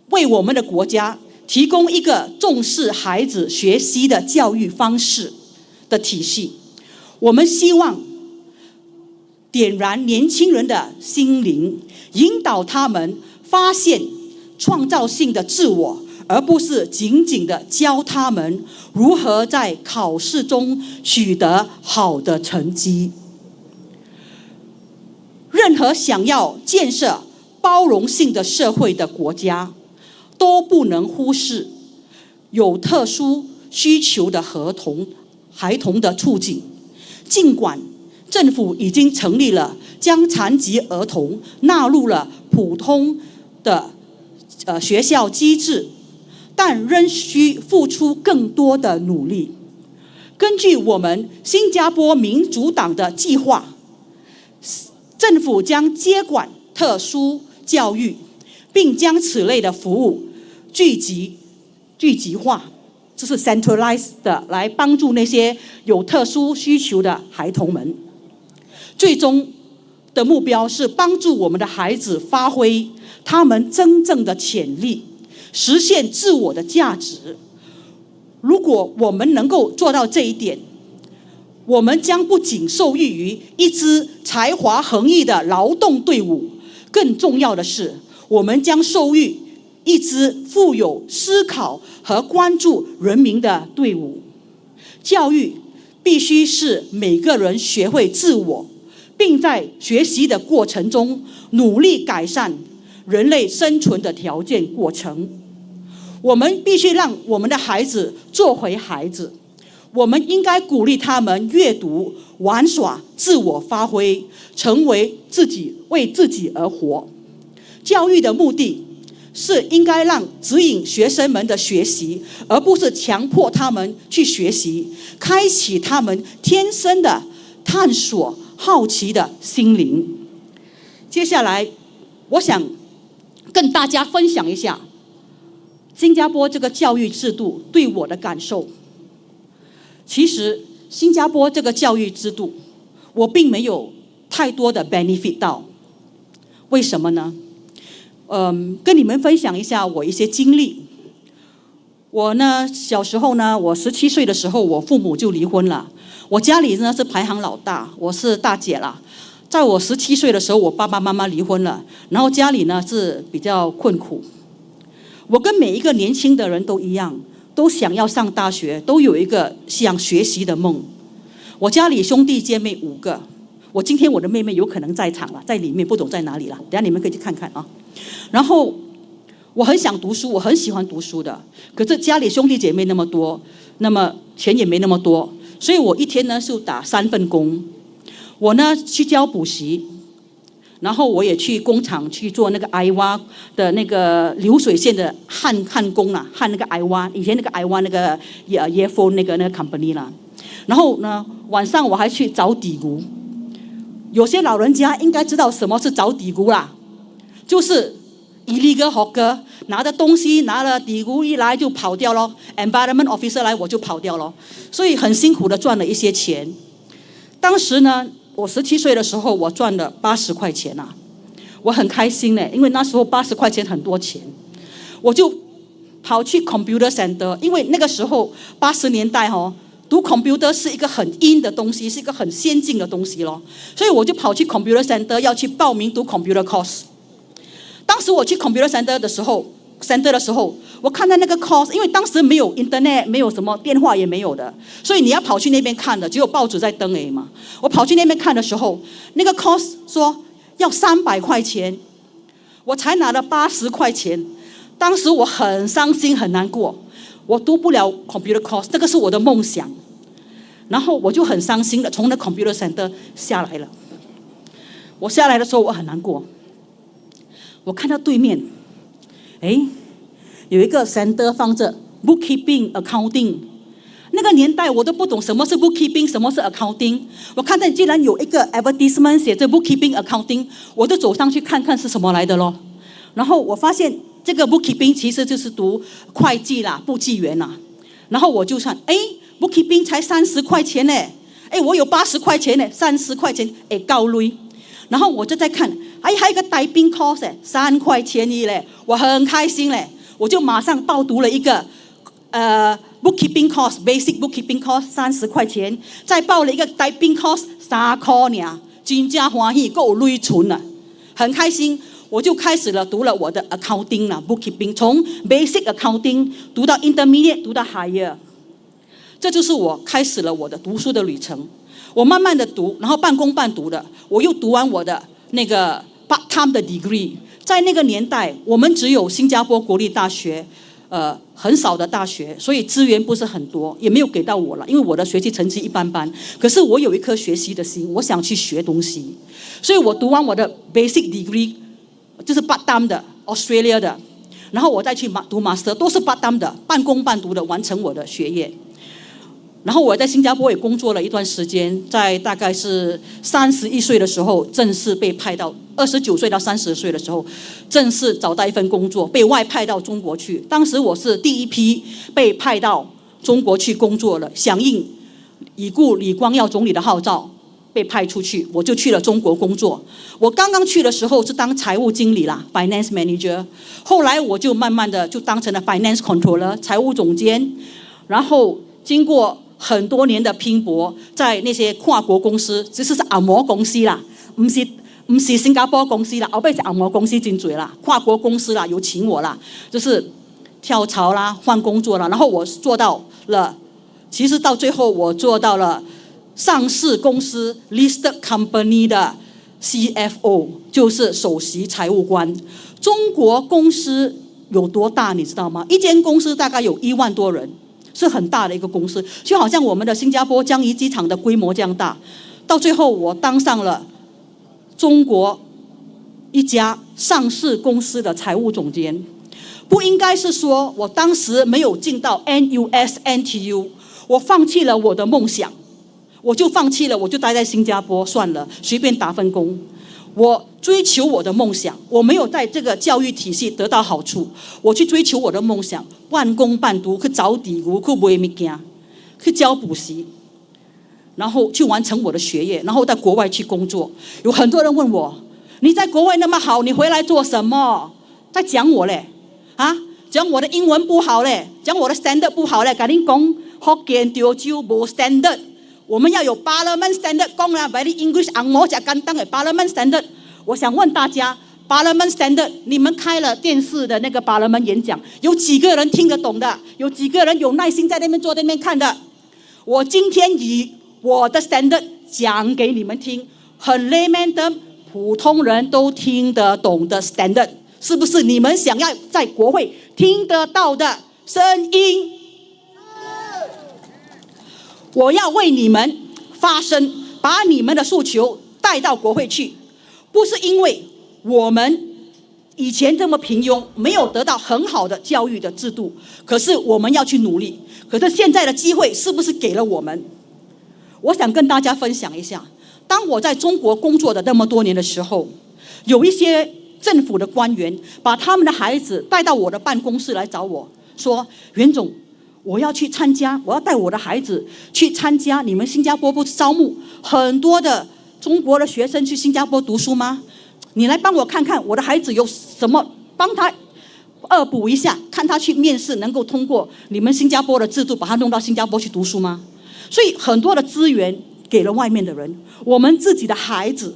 为我们的国家提供一个重视孩子学习的教育方式的体系。我们希望点燃年轻人的心灵，引导他们发现创造性的自我，而不是仅仅的教他们如何在考试中取得好的成绩。任何想要建设包容性的社会的国家，都不能忽视有特殊需求的孩童的处境。尽管政府已经成立了将残疾儿童纳入了普通的学校机制，但仍需付出更多的努力。根据我们新加坡民主党的计划，政府将接管特殊教育，并将此类的服务聚集化，这是 centralized 的，来帮助那些有特殊需求的孩童们。最终的目标是帮助我们的孩子发挥他们真正的潜力，实现自我的价值。如果我们能够做到这一点，我们将不仅受益于一支才华横溢的劳动队伍，更重要的是，我们将受益一支富有思考和关注人民的队伍。教育必须是每个人学会自我，并在学习的过程中努力改善人类生存的条件过程。我们必须让我们的孩子做回孩子，我们应该鼓励他们阅读、玩耍、自我发挥，成为为自己而活。教育的目的是应该让指引学生们的学习，而不是强迫他们去学习，开启他们天生的探索、好奇的心灵。接下来，我想跟大家分享一下新加坡这个教育制度对我的感受。其实，新加坡这个教育制度，我并没有太多的 benefit 到。为什么呢？跟你们分享一下我一些经历。我呢，小时候呢，我17岁的时候，我父母就离婚了。我家里呢是排行老大，我是大姐啦。在我17岁的时候，我爸爸妈妈离婚了，然后家里呢是比较困苦。我跟每一个年轻的人都一样，都想要上大学，都有一个想学习的梦。我家里兄弟姐妹5个，今天我的妹妹有可能在场了，在里面，不懂在哪里了，等下你们可以去看看啊。然后我很想读书，我很喜欢读书的，可是家里兄弟姐妹那么多，那么钱也没那么多，所以我一天呢就打3份工。我呢去教补习，然后我也去工厂去做那个矮蛙的那个流水线的焊工啊，焊那个矮蛙，以前那个矮蛙那个earphone那个 company 啦。然后呢，晚上我还去找底菇。有些老人家应该知道什么是找底菇啦，就是 illegal hawker 拿着东西拿了底菇一来就跑掉咯 ，environment officer 来我就跑掉咯，所以很辛苦的赚了一些钱。当时呢，我17岁的时候，我赚了80块钱啊，我很开心呢，因为那时候80块钱很多钱，我就跑去 computer center， 因为那个时候80年代读 computer 是一个很 in 的东西，是一个很先进的东西咯，所以我就跑去 computer center 要去报名读 computer course。当时我去 computer center 的时候，我看到那个 course， 因为当时没有 internet， 没有什么电话也没有的，所以你要跑去那边看的，只有报纸在登而已嘛。我跑去那边看的时候，那个 course 说要300块钱，我才拿了80块钱。当时我很伤心很难过，我读不了 computer course， 这个是我的梦想。然后我就很伤心的从那 computer center 下来了。我下来的时候我很难过，我看到对面，有一个 center 放着 bookkeeping accounting。那个年代我都不懂什么是 bookkeeping， 什么是 accounting。我看到竟然有一个 advertisement 写着 bookkeeping accounting， 我就走上去看看是什么来的咯。然后我发现这个 bookkeeping 其实就是读会计啦、簿记员啦。然后我就看，bookkeeping 才30块钱呢，我有80块钱呢，30块钱够累。然后我就在看，还有一个带兵 course 3块钱一嘞，我很开心嘞，我就马上报读了一个bookkeeping course， basic bookkeeping course 30块钱，再报了一个带兵 course 3块尔，真正欢喜，够累存了，很开心。我就开始了读了我的 accounting 啦 bookkeeping， 从 basic accounting 读到 intermediate， 读到 higher， 这就是我开始了我的读书的旅程。我慢慢的读，然后半工半读的，我又读完我的那个 part-time 的 degree。在那个年代，我们只有新加坡国立大学，很少的大学，所以资源不是很多，也没有给到我了，因为我的学习成绩一般般。可是我有一颗学习的心，我想去学东西，所以我读完我的 basic degree， 就是 part-time 的 Australia 的，然后我再去读 master， 都是 part-time 的，半工半读的完成我的学业。然后我在新加坡也工作了一段时间，在大概是31岁的时候，正式被派到29岁到30岁的时候，正式找到一份工作，被外派到中国去。当时我是第一批被派到中国去工作了，响应已故李光耀总理的号召，被派出去，我就去了中国工作。我刚刚去的时候是当财务经理啦 ，finance manager。后来我就慢慢的就当成了 finance controller 财务总监，然后经过很多年的拼搏，在那些跨国公司，其实是按摩公司啦，不是新加坡公司啦，后背是按摩公司真多啦，跨国公司啦有请我啦，就是跳槽啦、换工作啦，然后我做到了，其实到最后我做到了上市公司 listed company 的 CFO， 就是首席财务官。中国公司有多大你知道吗？一间公司大概有1万多人。是很大的一个公司，就好像我们的新加坡樟宜机场的规模这样大。到最后我当上了中国一家上市公司的财务总监。不应该是说我当时没有进到 NUS、NTU， 我放弃了我的梦想，我就待在新加坡算了，随便打份工。我追求我的梦想，我没有在这个教育体系得到好处，我去追求我的梦想，半工半读，去找底股，去卖物件，去教补习，然后去完成我的学业，然后在国外去工作。有很多人问我，你在国外那么好，你回来做什么？在讲我嘞，讲我的英文不好嘞，讲我的 standard 不好嘞，跟你讲福建潮州没 standard。我们要有 Parliament Standard， 讲啦 ，very English， 按摩才简单的 Parliament Standard。我想问大家 ，Parliament Standard， 你们开了电视的那个 Parliament 演讲，有几个人听得懂的？有几个人有耐心在那边坐在那边看的？我今天以我的 Standard 讲给你们听，很 layman 的普通人都听得懂的 Standard， 是不是你们想要在国会听得到的声音？我要为你们发声，把你们的诉求带到国会去，不是因为我们以前这么平庸，没有得到很好的教育的制度，可是我们要去努力。可是现在的机会是不是给了我们？我想跟大家分享一下，当我在中国工作的那么多年的时候，有一些政府的官员把他们的孩子带到我的办公室来找我说，袁总，我要去参加，我要带我的孩子去参加你们新加坡不招募很多的中国的学生去新加坡读书吗？你来帮我看看我的孩子有什么，帮他恶补一下，看他去面试能够通过你们新加坡的制度，把他弄到新加坡去读书吗？所以很多的资源给了外面的人，我们自己的孩子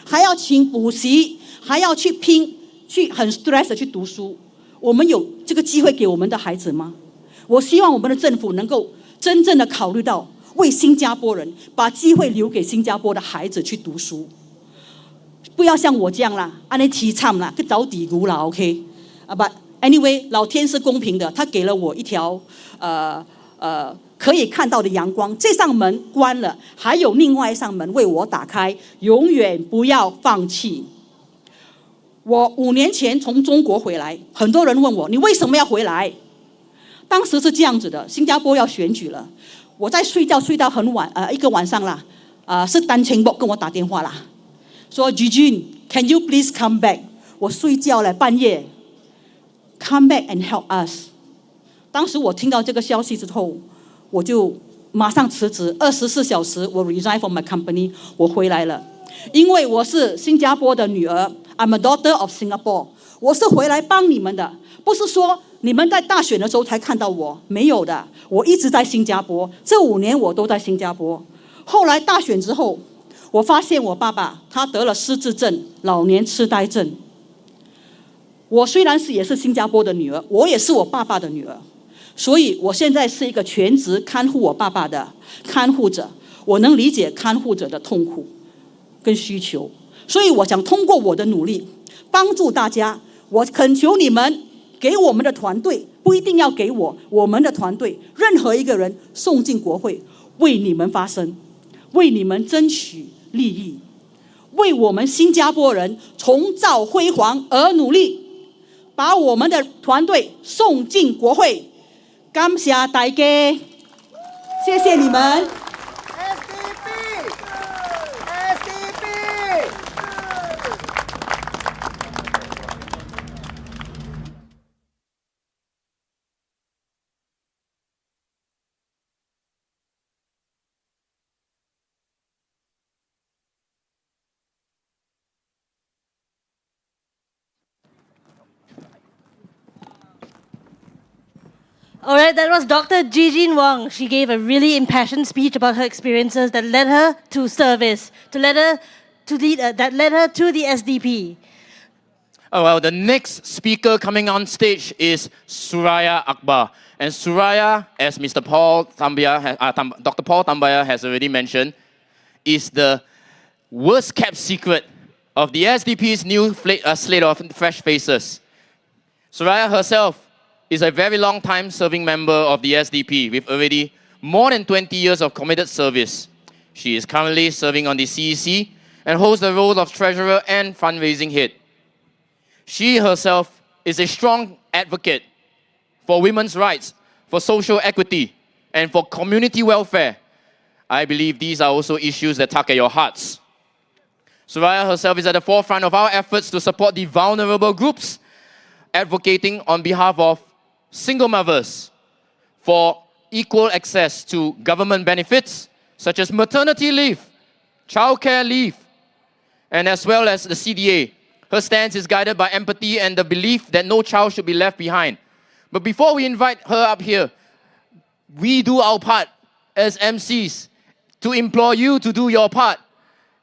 还要请补习，还要去拼，去很 stress 的去读书。我们有这个机会给我们的孩子吗？我希望我们的政府能够真正的考虑到为新加坡人，把机会留给新加坡的孩子去读书，不要像我这样啦，安尼凄惨啦，去找底股啦 ，OK？ But anyway， 老天是公平的，他给了我一条可以看到的阳光，这扇门关了，还有另外一扇门为我打开，永远不要放弃。我5年前从中国回来，很多人问我，你为什么要回来？当时是这样子的，新加坡要选举了，我在睡觉睡到很晚，一个晚上啦，是单亲伯跟我打电话啦，说 Gigene can you please come back？ 我睡觉了，半夜 come back and help us。 当时我听到这个消息之后，我就马上辞职，24小时我 resign from my company， 我回来了。因为我是新加坡的女儿， I'm a daughter of Singapore， 我是回来帮你们的，不是说你们在大选的时候才看到我，没有的，我一直在新加坡，这5年我都在新加坡。后来大选之后，我发现我爸爸他得了失智症，老年痴呆症。我虽然也是新加坡的女儿，我也是我爸爸的女儿，所以我现在是一个全职看护我爸爸的看护者，我能理解看护者的痛苦跟需求，所以我想通过我的努力帮助大家。我恳求你们给我们的团队，不一定要给我们的团队任何一个人送进国会，为你们发声，为你们争取利益，为我们新加坡人重造辉煌而努力，把我们的团队送进国会。感谢大家。谢谢你们。 All right, that was Dr. Gigene Wong. She gave a really impassioned speech about her experiences that led her to service, that led her to the SDP. Oh, well, the next speaker coming on stage is Suraya Akbar. And Suraya, as Mr. Dr. Paul Tambyah has already mentioned, is the worst-kept secret of the SDP's new slate of fresh faces. Suraya herself is a very long-time serving member of the SDP with already more than 20 years of committed service. She is currently serving on the CEC and holds the role of treasurer and fundraising head. She herself is a strong advocate for women's rights, for social equity, and for community welfare. I believe these are also issues that tug at your hearts. Suraya herself is at the forefront of our efforts to support the vulnerable groups, advocating on behalf of single mothers for equal access to government benefits such as maternity leave, childcare leave, and as well as the CDA. Her stance is guided by empathy and the belief that no child should be left behind. But before we invite her up here, we do our part as MCs to implore you to do your part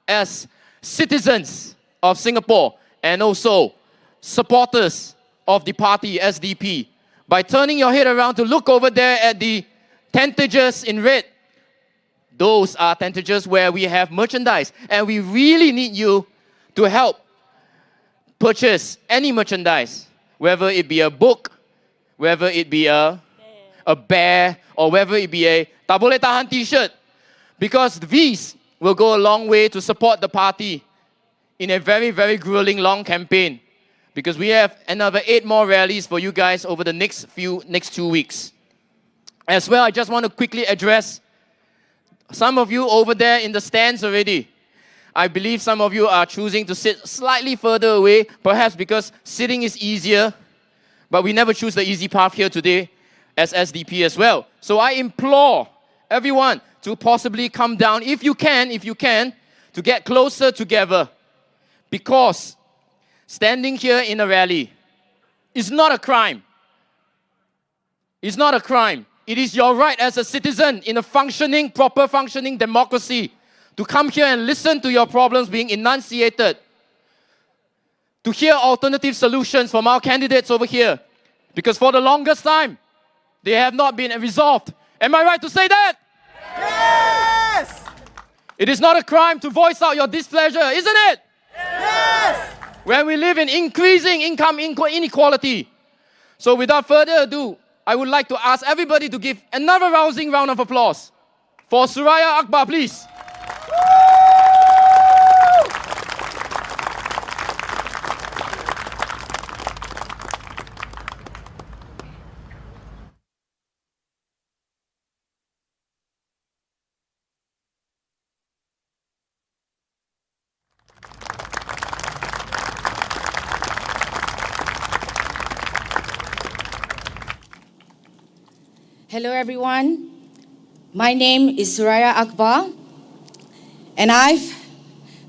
as citizens of Singapore and also supporters of the party SDP by turning your head around to look over there at the tentages in red. Those are tentages where we have merchandise, and we really need you to help purchase any merchandise, whether it be a book, whether it be a bear, or whether it be a tak boleh tahan t-shirt, because these will go a long way to support the party in a very, very grueling long campaign, because we have another 8 more rallies for you guys over the next 2 weeks. As well, I just want to quickly address some of you over there in the stands already. I believe some of you are choosing to sit slightly further away, perhaps because sitting is easier, but we never choose the easy path here today as SDP as well. So I implore everyone to possibly come down, if you can, to get closer together, because standing here in a rally is not a crime. It's not a crime. It is your right as a citizen in a proper functioning democracy to come here and listen to your problems being enunciated, to hear alternative solutions from our candidates over here. Because for the longest time, they have not been resolved. Am I right to say that? Yes! It is not a crime to voice out your displeasure, isn't it? Yes! When we live in increasing income inequality. So without further ado, I would like to ask everybody to give another rousing round of applause for Suraya Akbar, please. Hello everyone, my name is Suraya Akbar and I've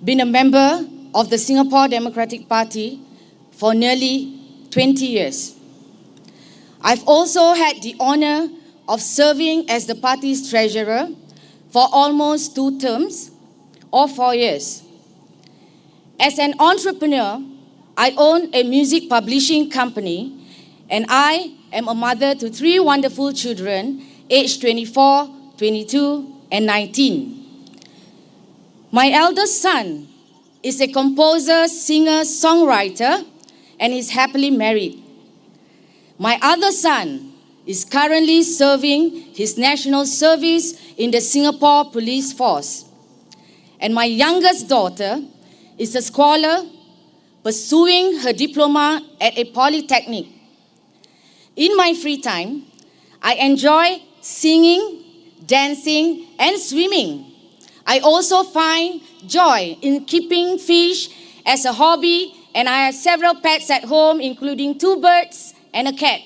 been a member of the Singapore Democratic Party for nearly 20 years. I've also had the honor of serving as the party's treasurer for almost 2 terms or 4 years. As an entrepreneur, I own a music publishing company and I am a mother to 3 wonderful children, aged 24, 22, and 19. My eldest son is a composer, singer, songwriter, and is happily married. My other son is currently serving his national service in the Singapore Police Force. And my youngest daughter is a scholar pursuing her diploma at a polytechnic. In my free time, I enjoy singing, dancing, and swimming. I also find joy in keeping fish as a hobby, and I have several pets at home, including 2 birds and a cat.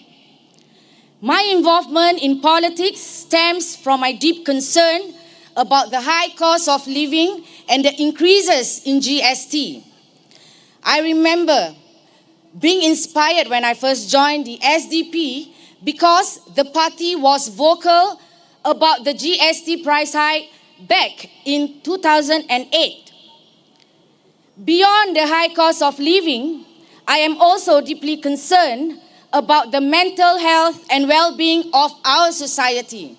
My involvement in politics stems from my deep concern about the high cost of living and the increases in GST. I remember being inspired when I first joined the SDP because the party was vocal about the GST price hike back in 2008. Beyond the high cost of living, I am also deeply concerned about the mental health and well-being of our society.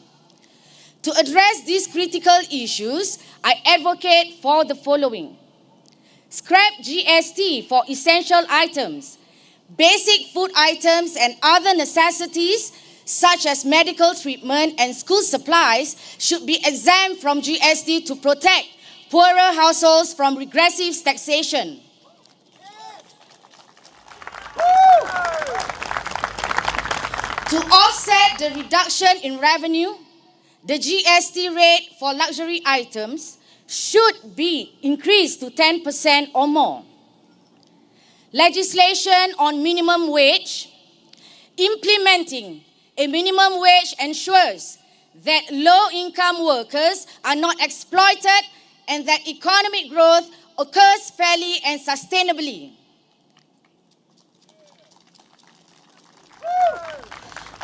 To address these critical issues, I advocate for the following. Scrap GST for essential items. Basic food items and other necessities such as medical treatment and school supplies should be exempt from GST to protect poorer households from regressive taxation. To offset the reduction in revenue, the GST rate for luxury items should be increased to 10% or more. Legislation on minimum wage. Implementing a minimum wage ensures that low-income workers are not exploited and that economic growth occurs fairly and sustainably.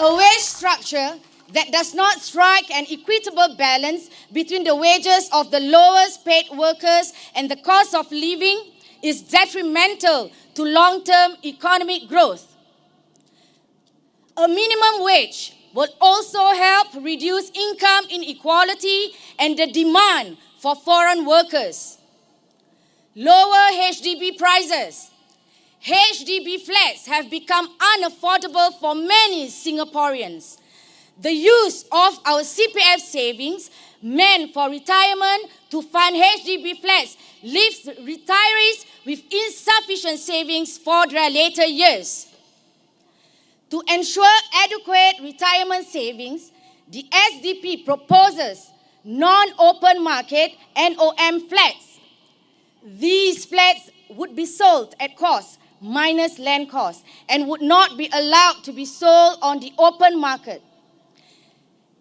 A wage structure that does not strike an equitable balance between the wages of the lowest paid workers and the cost of living is detrimental to long-term economic growth. A minimum wage will also help reduce income inequality and the demand for foreign workers. Lower HDB prices. HDB flats have become unaffordable for many Singaporeans. The use of our CPF savings meant for retirement to fund HDB flats leaves retirees with insufficient savings for their later years. To ensure adequate retirement savings, the SDP proposes non-open market NOM flats. These flats would be sold at cost minus land cost and would not be allowed to be sold on the open market.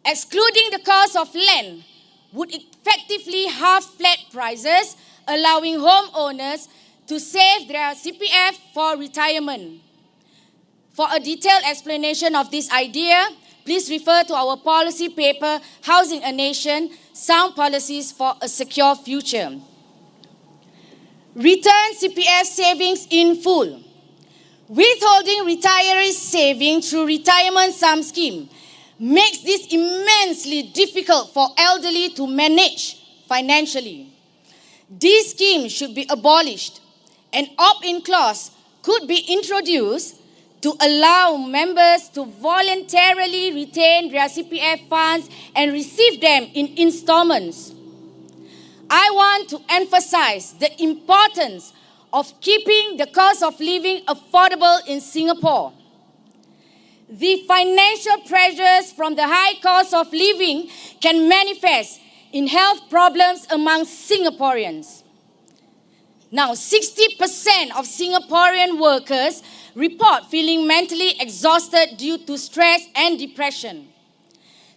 Excluding the cost of land would effectively halve flat prices, allowing homeowners to save their CPF for retirement. For a detailed explanation of this idea, please refer to our policy paper, Housing a Nation, Sound Policies for a Secure Future. Return CPF savings in full. Withholding retirees' savings through retirement sum scheme makes this immensely difficult for elderly to manage financially. This scheme should be abolished. An opt-in clause could be introduced to allow members to voluntarily retain their CPF funds and receive them in installments. I want to emphasize the importance of keeping the cost of living affordable in Singapore. The financial pressures from the high cost of living can manifest in health problems among Singaporeans. Now, 60% of Singaporean workers report feeling mentally exhausted due to stress and depression.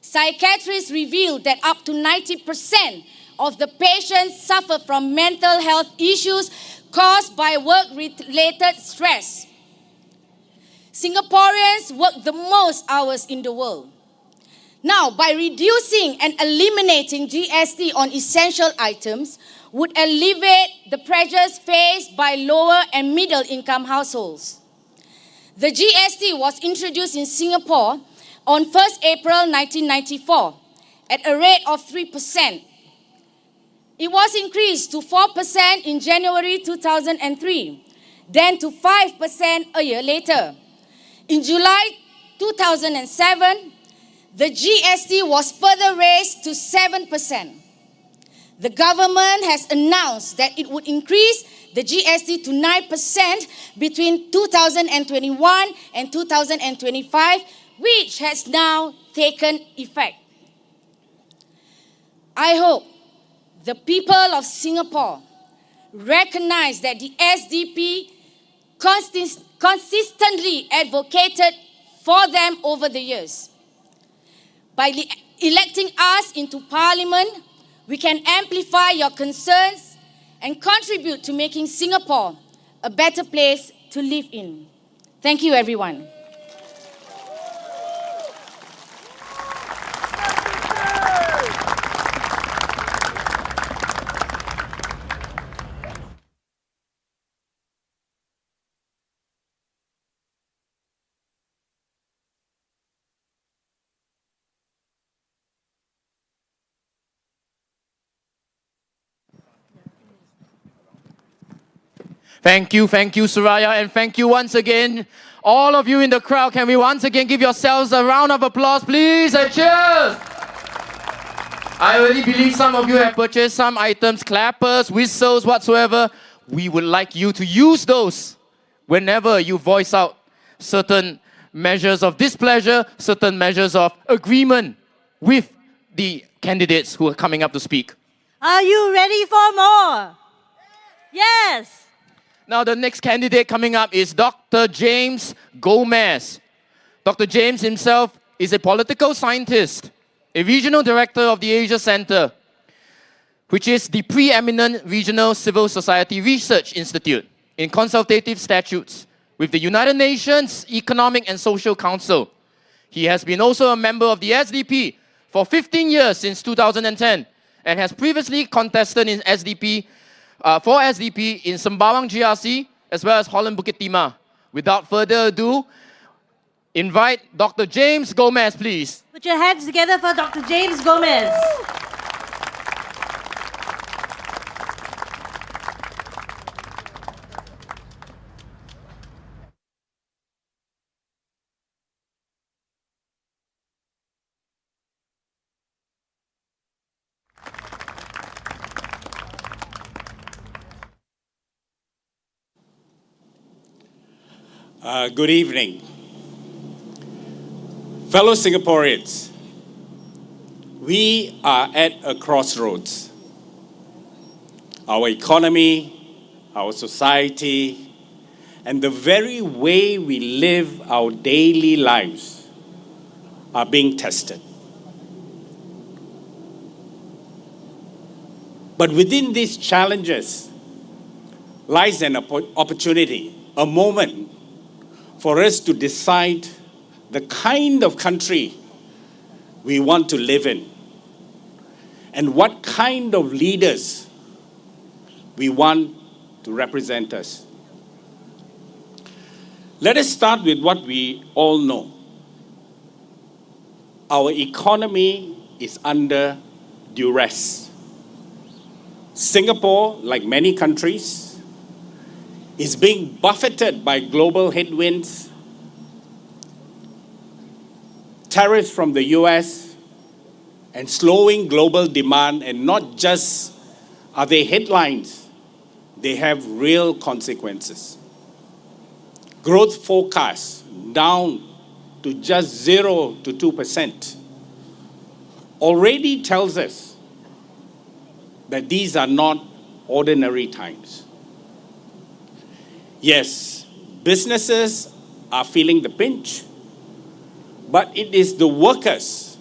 Psychiatrists reveal that up to 90% of the patients suffer from mental health issues caused by work-related stress. Singaporeans work the most hours in the world. Now, by reducing and eliminating GST on essential items would alleviate the pressures faced by lower and middle-income households. The GST was introduced in Singapore on 1st April 1994 at a rate of 3%. It was increased to 4% in January 2003, then to 5% a year later. In July 2007, the GST was further raised to 7%. The government has announced that it would increase the GST to 9% between 2021 and 2025, which has now taken effect. I hope the people of Singapore recognize that the SDP consistently advocated for them over the years. By electing us into Parliament, we can amplify your concerns and contribute to making Singapore a better place to live in. Thank you, everyone. Thank you, Suraya, and thank you once again. All of you in the crowd, can we once again give yourselves a round of applause, please, and cheers! I really believe some of you have purchased some items, clappers, whistles, whatsoever. We would like you to use those whenever you voice out certain measures of displeasure, certain measures of agreement with the candidates who are coming up to speak. Are you ready for more? Yes. Now, the next candidate coming up is Dr. James Gomez. Dr. James himself is a political scientist, a regional director of the Asia Center, which is the preeminent regional civil society research institute in consultative statutes with the United Nations Economic and Social Council. He has been also a member of the SDP for 15 years since 2010 and has previously contested in SDP for SDP in Sembawang GRC as well as Holland Bukit Timah. Without further ado, invite Dr. James Gomez, please. Put your hands together for Dr. James Gomez. Good evening. Fellow Singaporeans, we are at a crossroads. Our economy, our society, and the very way we live our daily lives are being tested. But within these challenges lies an opportunity, a moment for us to decide the kind of country we want to live in and what kind of leaders we want to represent us. Let us start with what we all know. Our economy is under duress. Singapore, like many countries, is being buffeted by global headwinds, tariffs from the US, and slowing global demand. And not just are they headlines, they have real consequences. Growth forecasts down to just 0 to 2% already tells us that these are not ordinary times. Yes, businesses are feeling the pinch, but it is the workers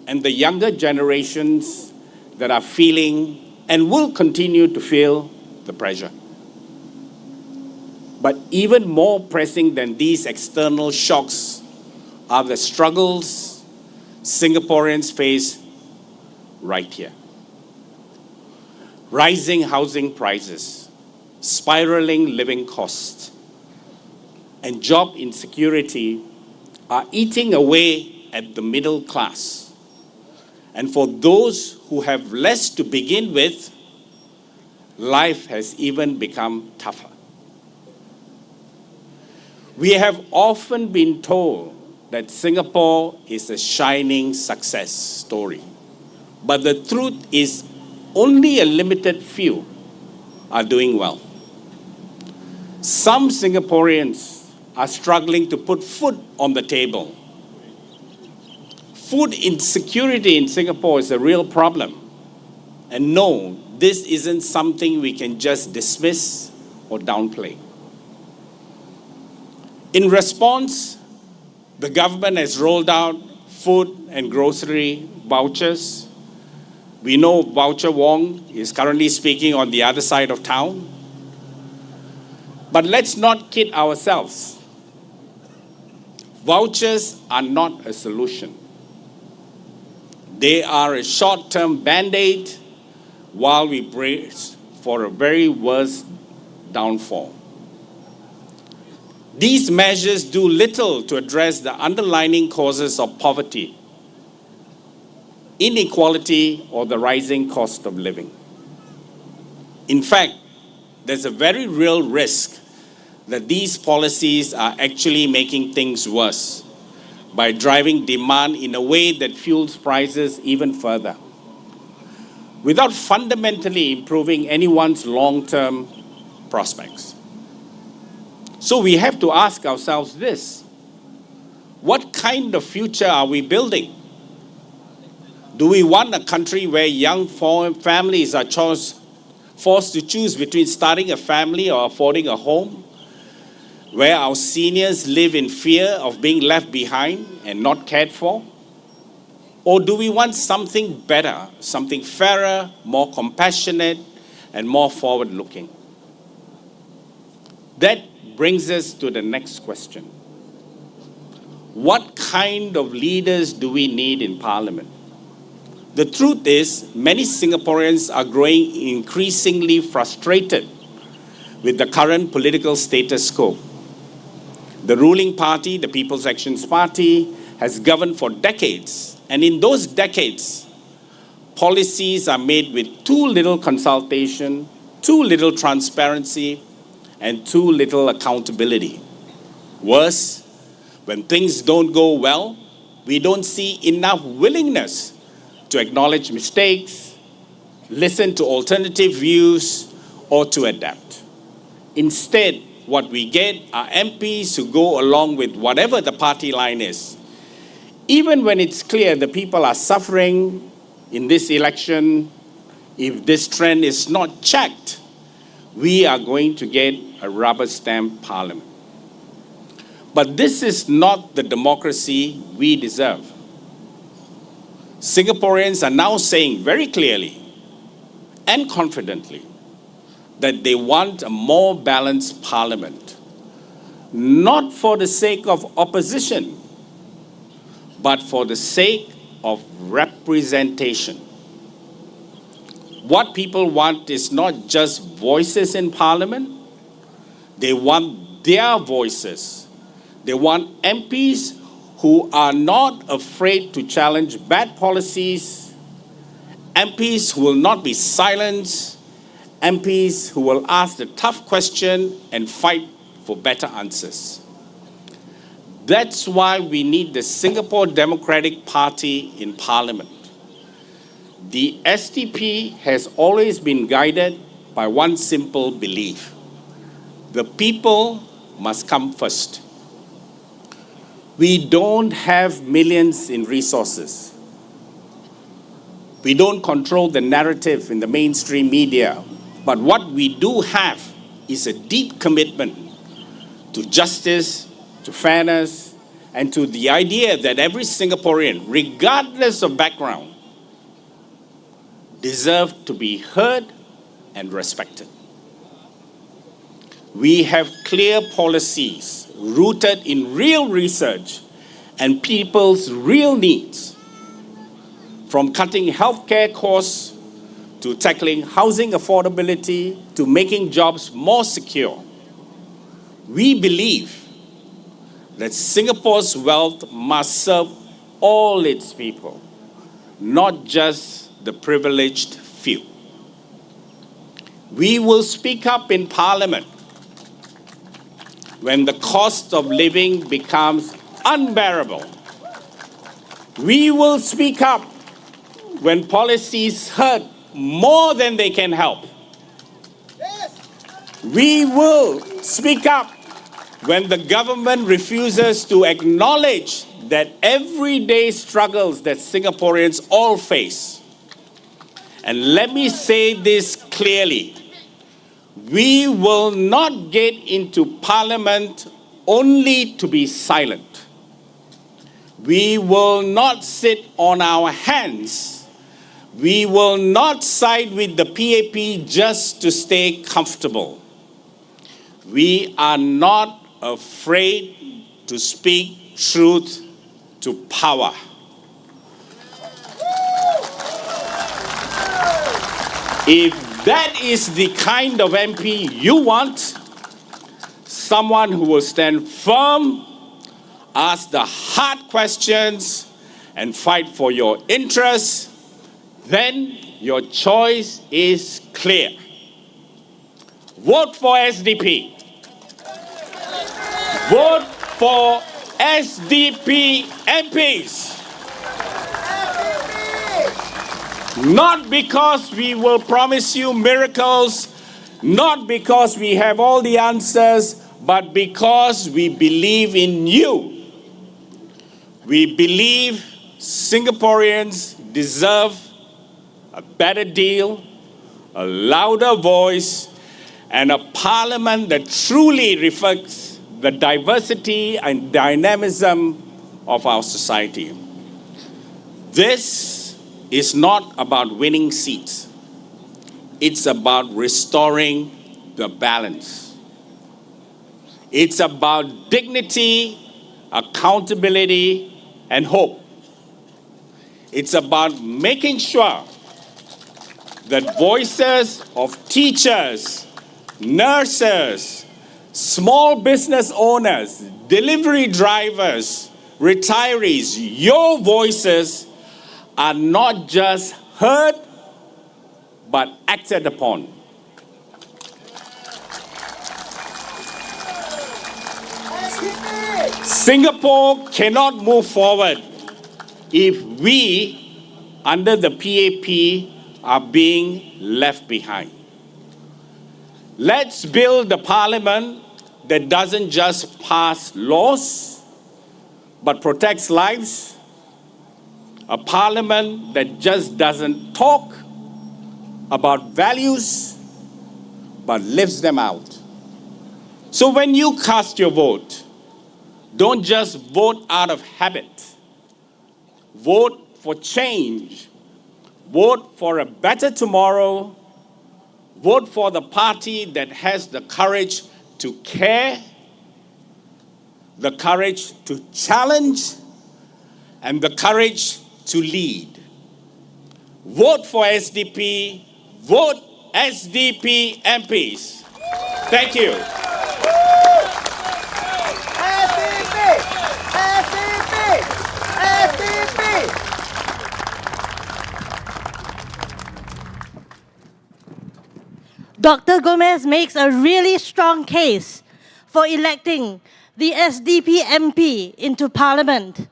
and the younger generations that are feeling and will continue to feel the pressure. But even more pressing than these external shocks are the struggles Singaporeans face right here. Rising housing prices, spiraling living costs, and job insecurity are eating away at the middle class. And for those who have less to begin with, life has even become tougher. We have often been told that Singapore is a shining success story. But the truth is only a limited few are doing well. Some Singaporeans are struggling to put food on the table. Food insecurity in Singapore is a real problem. And no, this isn't something we can just dismiss or downplay. In response, the government has rolled out food and grocery vouchers. We know Voucher Wong is currently speaking on the other side of town. But let's not kid ourselves. Vouchers are not a solution. They are a short-term band-aid while we brace for a very worse downfall. These measures do little to address the underlying causes of poverty, inequality, or the rising cost of living. In fact, there's a very real risk that these policies are actually making things worse by driving demand in a way that fuels prices even further, without fundamentally improving anyone's long-term prospects. So we have to ask ourselves this: what kind of future are we building? Do we want a country where young families are forced to choose between starting a family or affording a home, where our seniors live in fear of being left behind and not cared for? Or do we want something better, something fairer, more compassionate, and more forward-looking? That brings us to the next question. What kind of leaders do we need in Parliament? The truth is, many Singaporeans are growing increasingly frustrated with the current political status quo. The ruling party, the People's Action Party, has governed for decades. And in those decades, policies are made with too little consultation, too little transparency, and too little accountability. Worse, when things don't go well, we don't see enough willingness to acknowledge mistakes, listen to alternative views, or to adapt. Instead, what we get are MPs who go along with whatever the party line is. Even when it's clear the people are suffering in this election, if this trend is not checked, we are going to get a rubber stamp parliament. But this is not the democracy we deserve. Singaporeans are now saying very clearly and confidently that they want a more balanced parliament, not for the sake of opposition, but for the sake of representation. What people want is not just voices in Parliament. They want their voices. They want MPs who are not afraid to challenge bad policies, MPs who will not be silenced, MPs who will ask the tough question and fight for better answers. That's why we need the Singapore Democratic Party in Parliament. The SDP has always been guided by one simple belief: the people must come first. We don't have millions in resources. We don't control the narrative in the mainstream media. But what we do have is a deep commitment to justice, to fairness, and to the idea that every Singaporean, regardless of background, deserves to be heard and respected. We have clear policies rooted in real research and people's real needs, from cutting healthcare costs to tackling housing affordability to making jobs more secure. We believe that Singapore's wealth must serve all its people, not just the privileged few. We will speak up in Parliament when the cost of living becomes unbearable. We will speak up when policies hurt more than they can help. We will speak up when the government refuses to acknowledge that everyday struggles that Singaporeans all face. And let me say this clearly. We will not get into Parliament only to be silent. We will not sit on our hands. We will not side with the PAP just to stay comfortable. We are not afraid to speak truth to power. If that is the kind of MP you want, someone who will stand firm, ask the hard questions, and fight for your interests, then your choice is clear. Vote for SDP. Vote for SDP MPs. Not because we will promise you miracles, not because we have all the answers, but because we believe in you. We believe Singaporeans deserve a better deal, a louder voice, and a parliament that truly reflects the diversity and dynamism of our society. This is not about winning seats. It's about restoring the balance. It's about dignity, accountability, and hope. It's about making sure that voices of teachers, nurses, small business owners, delivery drivers, retirees, your voices are not just heard, but acted upon. Singapore cannot move forward if we, under the PAP, are being left behind. Let's build a parliament that doesn't just pass laws, but protects lives. A parliament that just doesn't talk about values, but lives them out. So when you cast your vote, don't just vote out of habit. Vote for change. Vote for a better tomorrow. Vote for the party that has the courage to care, the courage to challenge, and the courage to lead. Vote for SDP. Vote SDP MPs. Thank you. SDP! SDP! SDP! Dr. Gomez makes a really strong case for electing the SDP MP into Parliament.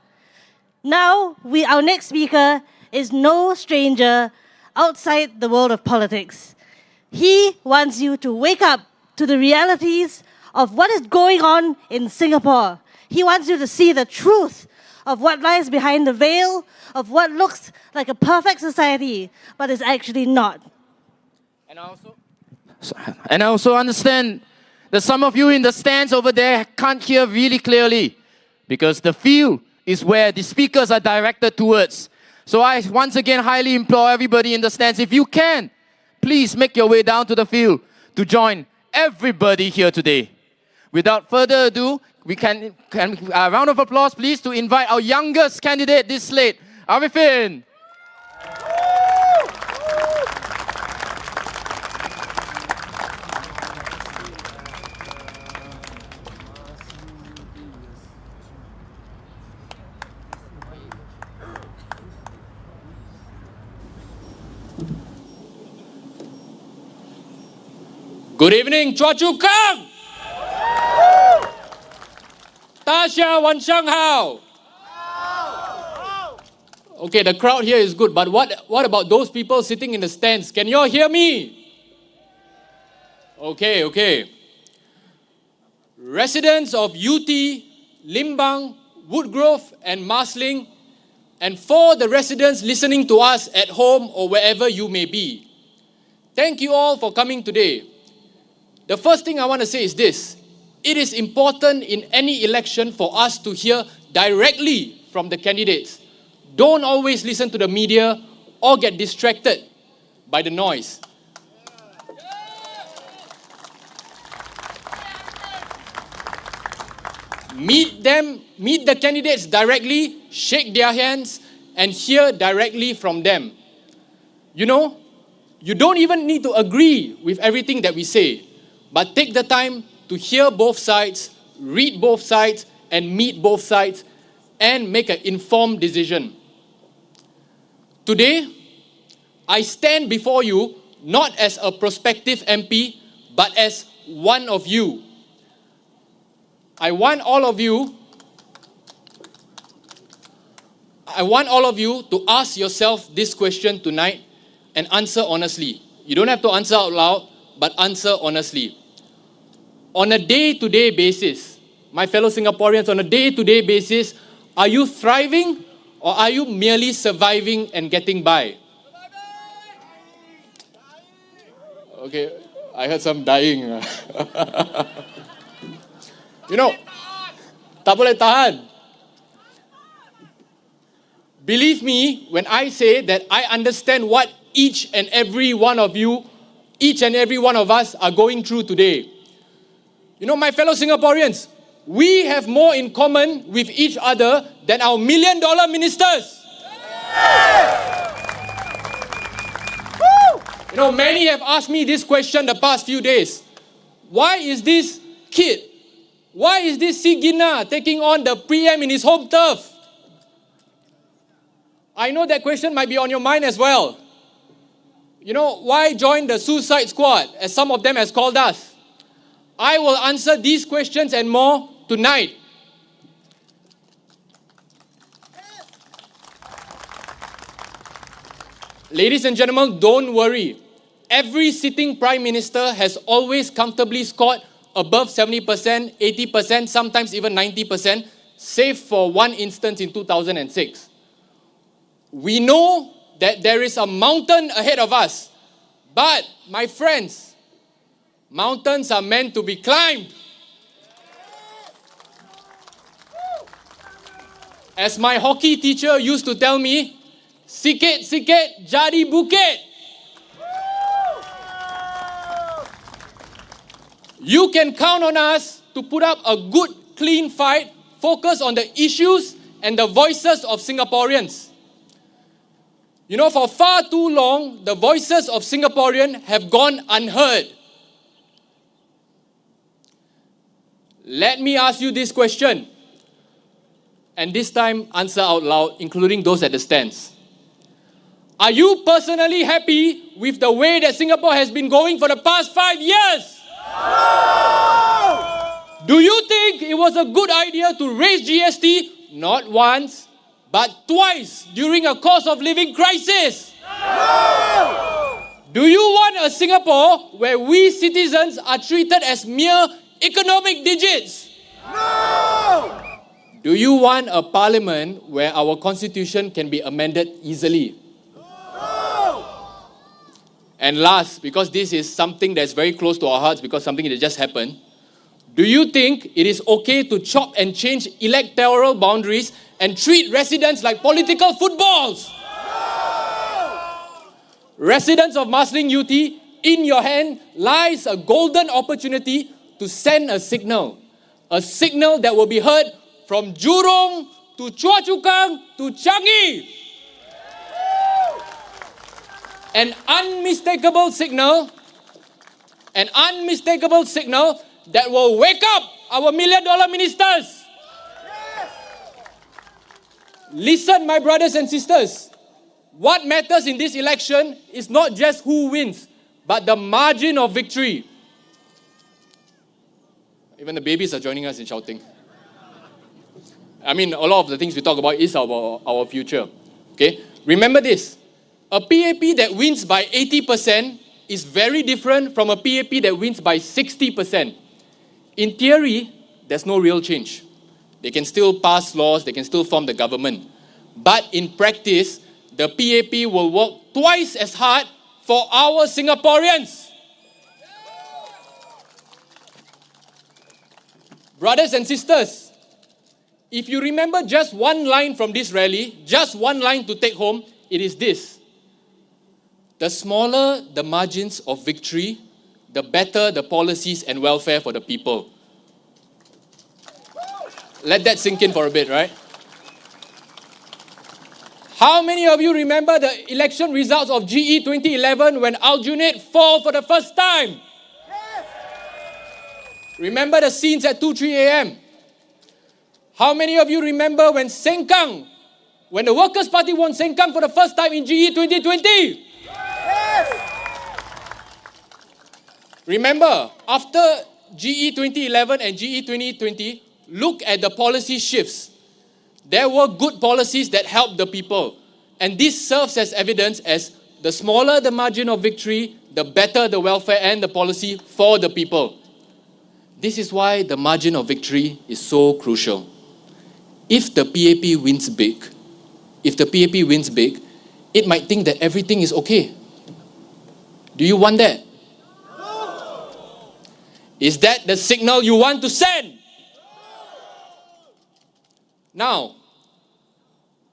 Now, our next speaker is no stranger outside the world of politics. He wants you to wake up to the realities of what is going on in Singapore. He wants you to see the truth of what lies behind the veil of what looks like a perfect society, but is actually not. And I also understand that some of you in the stands over there can't hear really clearly because the field is where the speakers are directed towards. So I once again highly implore everybody in the stands, if you can, please make your way down to the field to join everybody here today. Without further ado, we can a round of applause please to invite our youngest candidate this slate, Arifin. Good evening, Choa Chu Kang! Tasha Wan Shang Hao! Okay, the crowd here is good, but what about those people sitting in the stands? Can you all hear me? Okay. Residents of UT, Limbang, Woodgrove and Marsiling, and for the residents listening to us at home or wherever you may be. Thank you all for coming today. The first thing I want to say is this. It is important in any election for us to hear directly from the candidates. Don't always listen to the media or get distracted by the noise. Meet the candidates directly, shake their hands, and hear directly from them. You know, you don't even need to agree with everything that we say, but take the time to hear both sides, read both sides, and meet both sides, and make an informed decision. Today, I stand before you not as a prospective MP, but as one of you. I want all of you to ask yourself this question tonight and answer honestly. You don't have to answer out loud, but answer honestly. On a day-to-day basis, my fellow Singaporeans, on a day-to-day basis, are you thriving or are you merely surviving and getting by? Okay, I heard some dying. You know, tak boleh tahan. Believe me when I say that I understand what each and every one of us are going through today. You know, my fellow Singaporeans, we have more in common with each other than our million-dollar ministers. You know, many have asked me this question the past few days. Why is this kid, why is this Gigina taking on the PM in his home turf? I know that question might be on your mind as well. You know, why join the suicide squad, as some of them has called us? I will answer these questions and more tonight. Ladies and gentlemen, don't worry. Every sitting Prime Minister has always comfortably scored above 70%, 80%, sometimes even 90%, save for one instance in 2006. We know that there is a mountain ahead of us, but, my friends, mountains are meant to be climbed. As my hockey teacher used to tell me, sikit-sikit jadi bukit. You can count on us to put up a good, clean fight, focus on the issues and the voices of Singaporeans. You know, for far too long, the voices of Singaporeans have gone unheard. Let me ask you this question, and this time answer out loud, including those at the stands. Are you personally happy with the way that Singapore has been going for the past 5 years? No! Do you think it was a good idea to raise GST not once, but twice during a cost of living crisis? No! Do you want a Singapore where we citizens are treated as mere economic digits? No! Do you want a parliament where our constitution can be amended easily? And last, because this is something that's very close to our hearts, because something that just happened, do you think it is okay to chop and change electoral boundaries and treat residents like political footballs? No! Residents of Marsiling-Yew, in your hand lies a golden opportunity to send a signal that will be heard from Jurong to Choa Chu Kang to Changi. An unmistakable signal that will wake up our million-dollar ministers. Yes. Listen, my brothers and sisters. What matters in this election is not just who wins, but the margin of victory. Even the babies are joining us in shouting. I mean, a lot of the things we talk about is our future. Okay? Remember this. A PAP that wins by 80% is very different from a PAP that wins by 60%. In theory, there's no real change. They can still pass laws, they can still form the government. But in practice, the PAP will work twice as hard for our Singaporeans. Brothers and sisters, if you remember just one line from this rally, just one line to take home, it is this. The smaller the margins of victory, the better the policies and welfare for the people. Let that sink in for a bit, right? How many of you remember the election results of GE 2011 when Aljunied fall for the first time? Yes. Remember the scenes at 2-3 a.m.? How many of you remember when Sengkang, when the Workers' Party won Sengkang for the first time in GE 2020? Yes. Remember, after GE 2011 and GE 2020, look at the policy shifts. There were good policies that helped the people. And this serves as evidence as the smaller the margin of victory, the better the welfare and the policy for the people. This is why the margin of victory is so crucial. If the PAP wins big, it might think that everything is okay. Do you want that? No. Is that the signal you want to send? Now,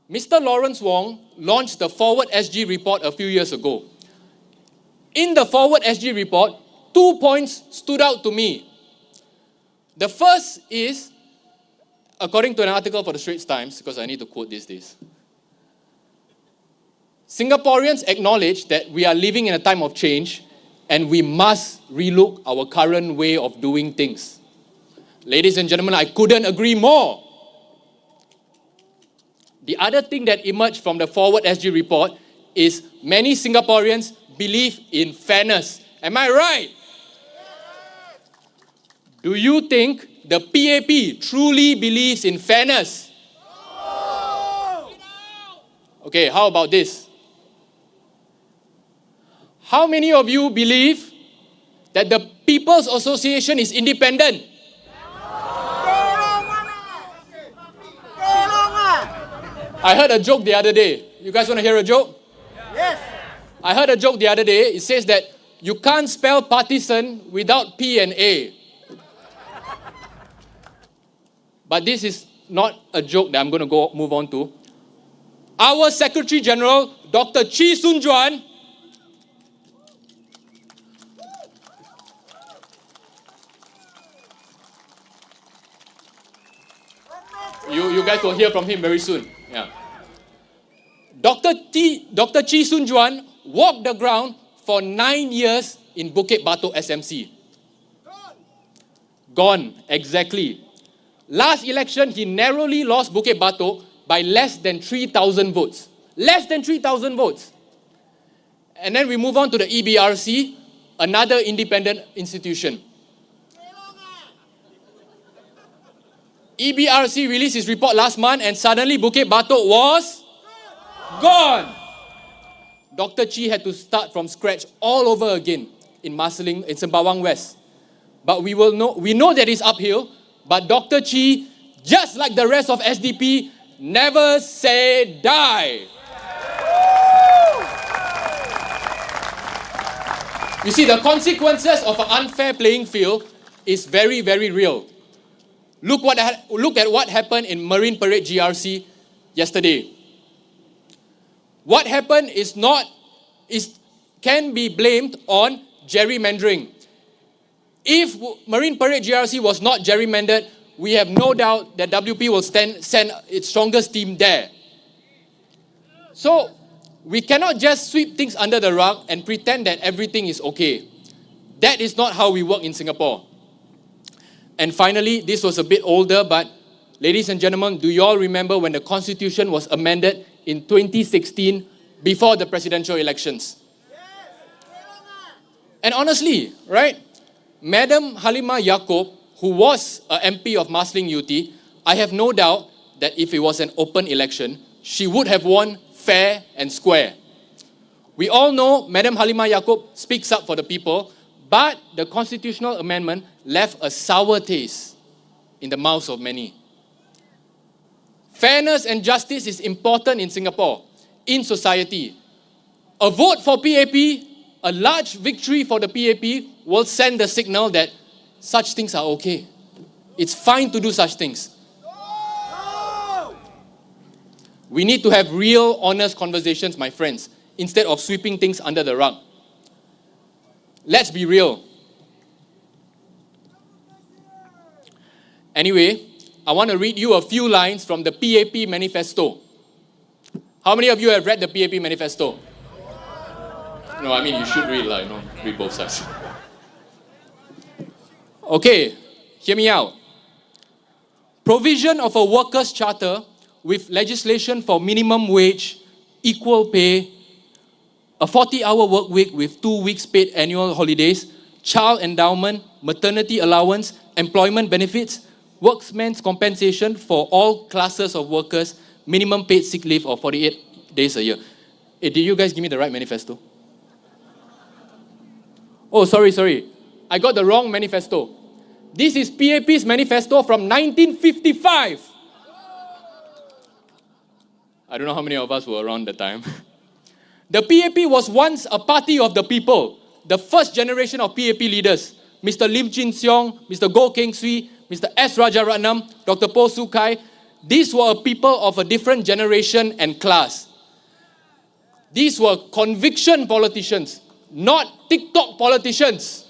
Mr. Lawrence Wong launched the Forward SG report a few years ago. In the Forward SG report, 2 points stood out to me. The first is, according to an article for the Straits Times, because I need to quote these days, Singaporeans acknowledge that we are living in a time of change and we must relook our current way of doing things. Ladies and gentlemen, I couldn't agree more. The other thing that emerged from the Forward SG report is many Singaporeans believe in fairness. Am I right? Do you think the PAP truly believes in fairness? Okay, how about this? How many of you believe that the People's Association is independent? I heard a joke the other day. You guys want to hear a joke? Yes. I heard a joke the other day. It says that you can't spell partisan without P and A. But this is not a joke that I'm going to move on to. Our Secretary General, Dr. Chee Juan, you guys will hear from him very soon. Yeah. Dr. Chee Juan walked the ground for 9 years in Bukit Batok SMC. Gone, exactly. Last election, he narrowly lost Bukit Batok by less than 3,000 votes. Less than 3,000 votes. And then we move on to the EBRC, another independent institution. EBRC released his report last month and suddenly Bukit Batok was gone. Dr. Chee had to start from scratch all over again in Marsiling, in Sembawang West. But we know that it's uphill, but Dr. Chee, just like the rest of SDP, never say die. You see, the consequences of an unfair playing field is very, very real. Look at what happened in Marine Parade GRC yesterday. What happened can be blamed on gerrymandering. If Marine Parade GRC was not gerrymandered, we have no doubt that WP will send its strongest team there. So, we cannot just sweep things under the rug and pretend that everything is okay. That is not how we work in Singapore. And finally, this was a bit older, but ladies and gentlemen, do you all remember when the Constitution was amended in 2016 before the presidential elections? And honestly, right, Madam Halimah Yacob, who was an MP of Marsiling-Yew, I have no doubt that if it was an open election, she would have won fair and square. We all know Madam Halimah Yacob speaks up for the people, but the constitutional amendment left a sour taste in the mouths of many. Fairness and justice is important in Singapore, in society. A vote for PAP, a large victory for the PAP, will send the signal that such things are okay. It's fine to do such things. We need to have real, honest conversations, my friends, instead of sweeping things under the rug. Let's be real. Anyway, I want to read you a few lines from the PAP manifesto. How many of you have read the PAP manifesto? No, I mean you should read, read both sides. Okay, hear me out. Provision of a workers' charter with legislation for minimum wage, equal pay, a 40-hour work week with 2 weeks paid annual holidays, child endowment, maternity allowance, employment benefits, workmen's compensation for all classes of workers, minimum paid sick leave of 48 days a year. Hey, did you guys give me the right manifesto? Oh, sorry. I got the wrong manifesto. This is PAP's manifesto from 1955. I don't know how many of us were around the time. The PAP was once a party of the people, the first generation of PAP leaders, Mr. Lim Chin Siong, Mr. Goh Keng Swee, Mr. S. Rajaratnam, Dr. Po Su Kai. These were a people of a different generation and class. These were conviction politicians, not TikTok politicians.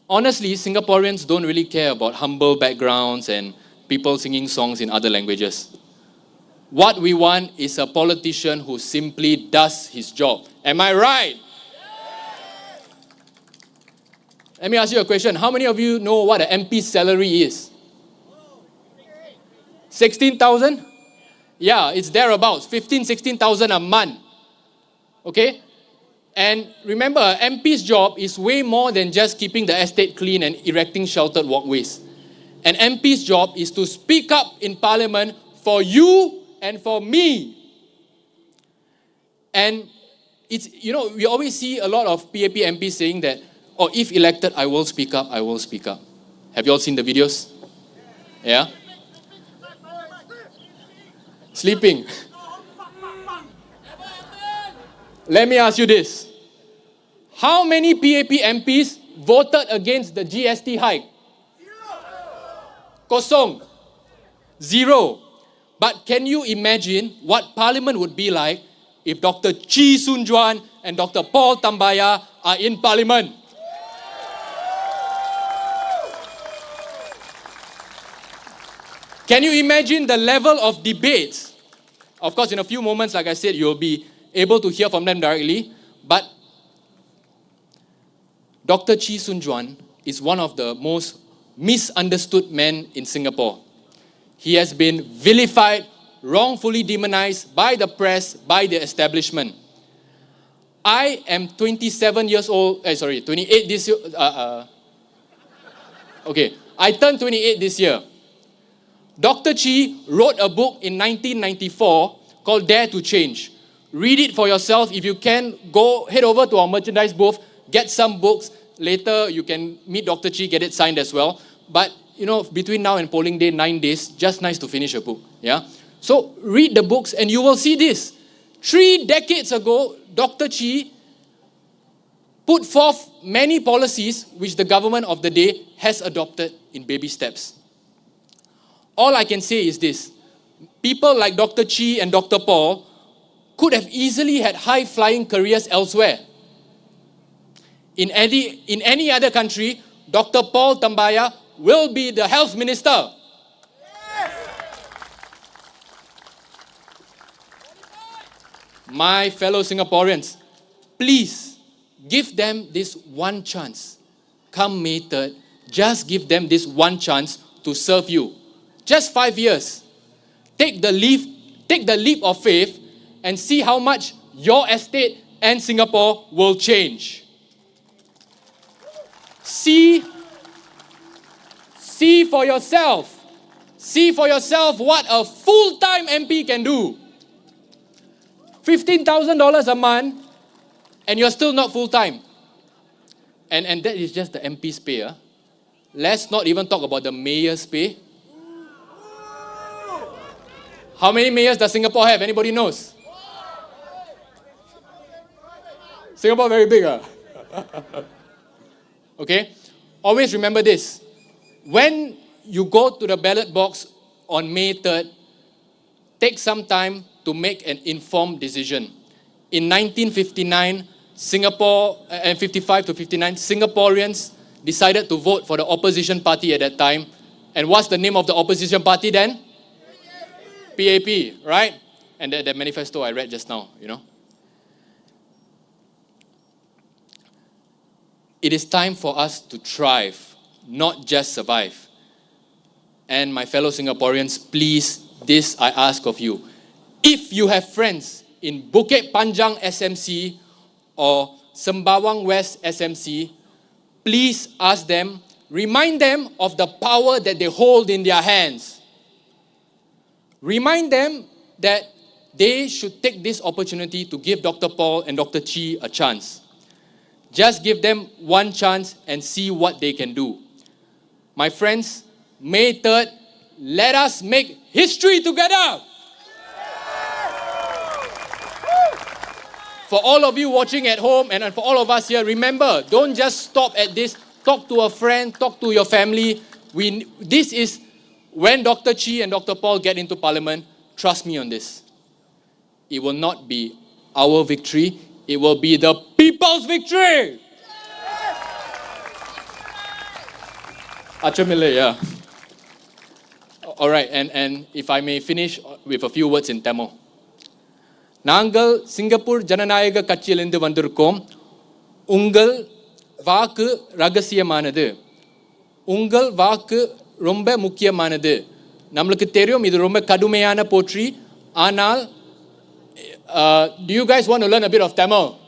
Honestly, Singaporeans don't really care about humble backgrounds and people singing songs in other languages. What we want is a politician who simply does his job. Am I right? Let me ask you a question. How many of you know what an MP's salary is? 16,000? Yeah, it's thereabouts. 15,000, 16,000 a month. Okay? And remember, an MP's job is way more than just keeping the estate clean and erecting sheltered walkways. An MP's job is to speak up in Parliament for you and for me. And it's, we always see a lot of PAP MPs saying that, oh, if elected, I will speak up, I will speak up. Have you all seen the videos? Yeah? Sleeping. Let me ask you this. How many PAP MPs voted against the GST hike? Kosong. Zero. But can you imagine what Parliament would be like if Dr. Chee Juan and Dr. Paul Tambyah are in Parliament? Can you imagine the level of debates? Of course, in a few moments, like I said, you'll be able to hear from them directly. But Dr. Chee Juan is one of the most misunderstood men in Singapore. He has been vilified, wrongfully demonized by the press, by the establishment. I am 27 years old, 28 this year. I turned 28 this year. Dr. Chee wrote a book in 1994 called Dare to Change. Read it for yourself. If you can, head over to our merchandise booth, get some books. Later, you can meet Dr. Chee, get it signed as well. But, between now and polling day, 9 days, just nice to finish a book. Yeah? So, read the books and you will see this. 3 decades ago, Dr. Chee put forth many policies which the government of the day has adopted in baby steps. All I can say is this. People like Dr. Chee and Dr. Paul could have easily had high-flying careers elsewhere. In any other country, Dr. Paul Tambyah will be the health minister. My fellow Singaporeans, please give them this one chance. Come May 3rd, just give them this one chance to serve you. Just 5 years. Take the leap of faith and see how much your estate and Singapore will change. See for yourself. See for yourself what a full-time MP can do. $15,000 a month and you're still not full-time. And that is just the MP's pay. let's not even talk about the mayor's pay. How many mayors does Singapore have? Anybody knows? Singapore very big, Okay? Always remember this. When you go to the ballot box on May 3rd, take some time to make an informed decision. In 1959, Singapore, and 55 to 59, Singaporeans decided to vote for the opposition party at that time. And what's the name of the opposition party then? PAP, right? And the manifesto I read just now, It is time for us to thrive, not just survive. And my fellow Singaporeans, please, this I ask of you. If you have friends in Bukit Panjang SMC or Sembawang West SMC, please ask them, remind them of the power that they hold in their hands. Remind them that they should take this opportunity to give Dr. Paul and Dr. Chee a chance. Just give them one chance and see what they can do. My friends, May 3rd, let us make history together. For all of you watching at home and for all of us here, remember, don't just stop at this. Talk to a friend, talk to your family. This is when Dr. Chee and Dr. Paul get into Parliament, trust me on this. It will not be our victory. It will be the people's victory. Achamile, yeah. All right, and if I may finish with a few words in Tamil. நாங்கள் Singapore ஜனநாயக கட்சியிலிருந்து வந்திருக்கோம். உங்கள் வாக்கு ரகசியமானது. உங்கள் வாக்கு ரொம்ப முக்கியமானது. நம்மளுக்கு தெரியும் இது ரொம்ப கடுமையான போற்றி. ஆனால் do you guys want to learn a bit of Tamil?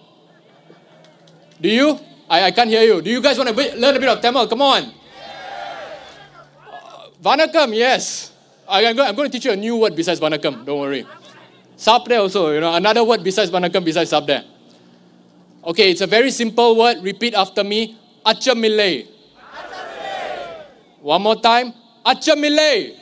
Do you? I can't hear you. Do you guys want to learn a bit of Tamil? Come on. Vanakkam, yes. I'm going to teach you a new word besides Vanakkam. Don't worry. Sabde also, another word besides Vanakkam, besides Sabde. Okay, it's a very simple word. Repeat after me. Achamile. One more time. Achamile.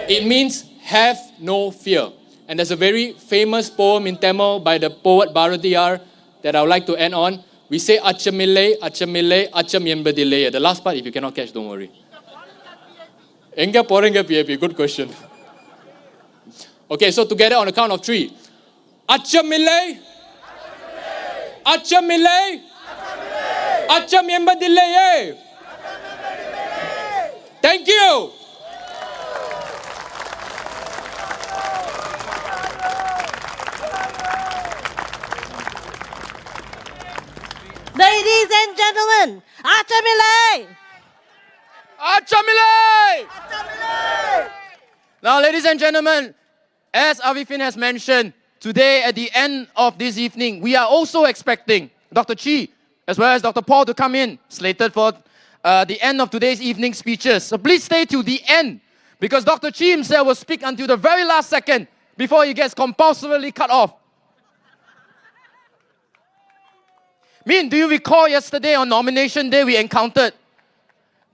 It means have no fear. And there's a very famous poem in Tamil by the poet Bharatiyar that I would like to end on. We say Achamile, Achamile, Acham Yembadile. The last part, if you cannot catch, don't worry. Enga porenga PAP? Good question. Okay, so together on the count of 3. Achamile, Achamile, Acham Yembadile. Thank you. Ladies and gentlemen, Achamile! Achamile! Now, ladies and gentlemen, as Arifin has mentioned, today at the end of this evening, we are also expecting Dr. Chee as well as Dr. Paul to come in, slated for the end of today's evening speeches. So please stay till the end, because Dr. Chee himself will speak until the very last second before he gets compulsorily cut off. Min, do you recall yesterday on nomination day we encountered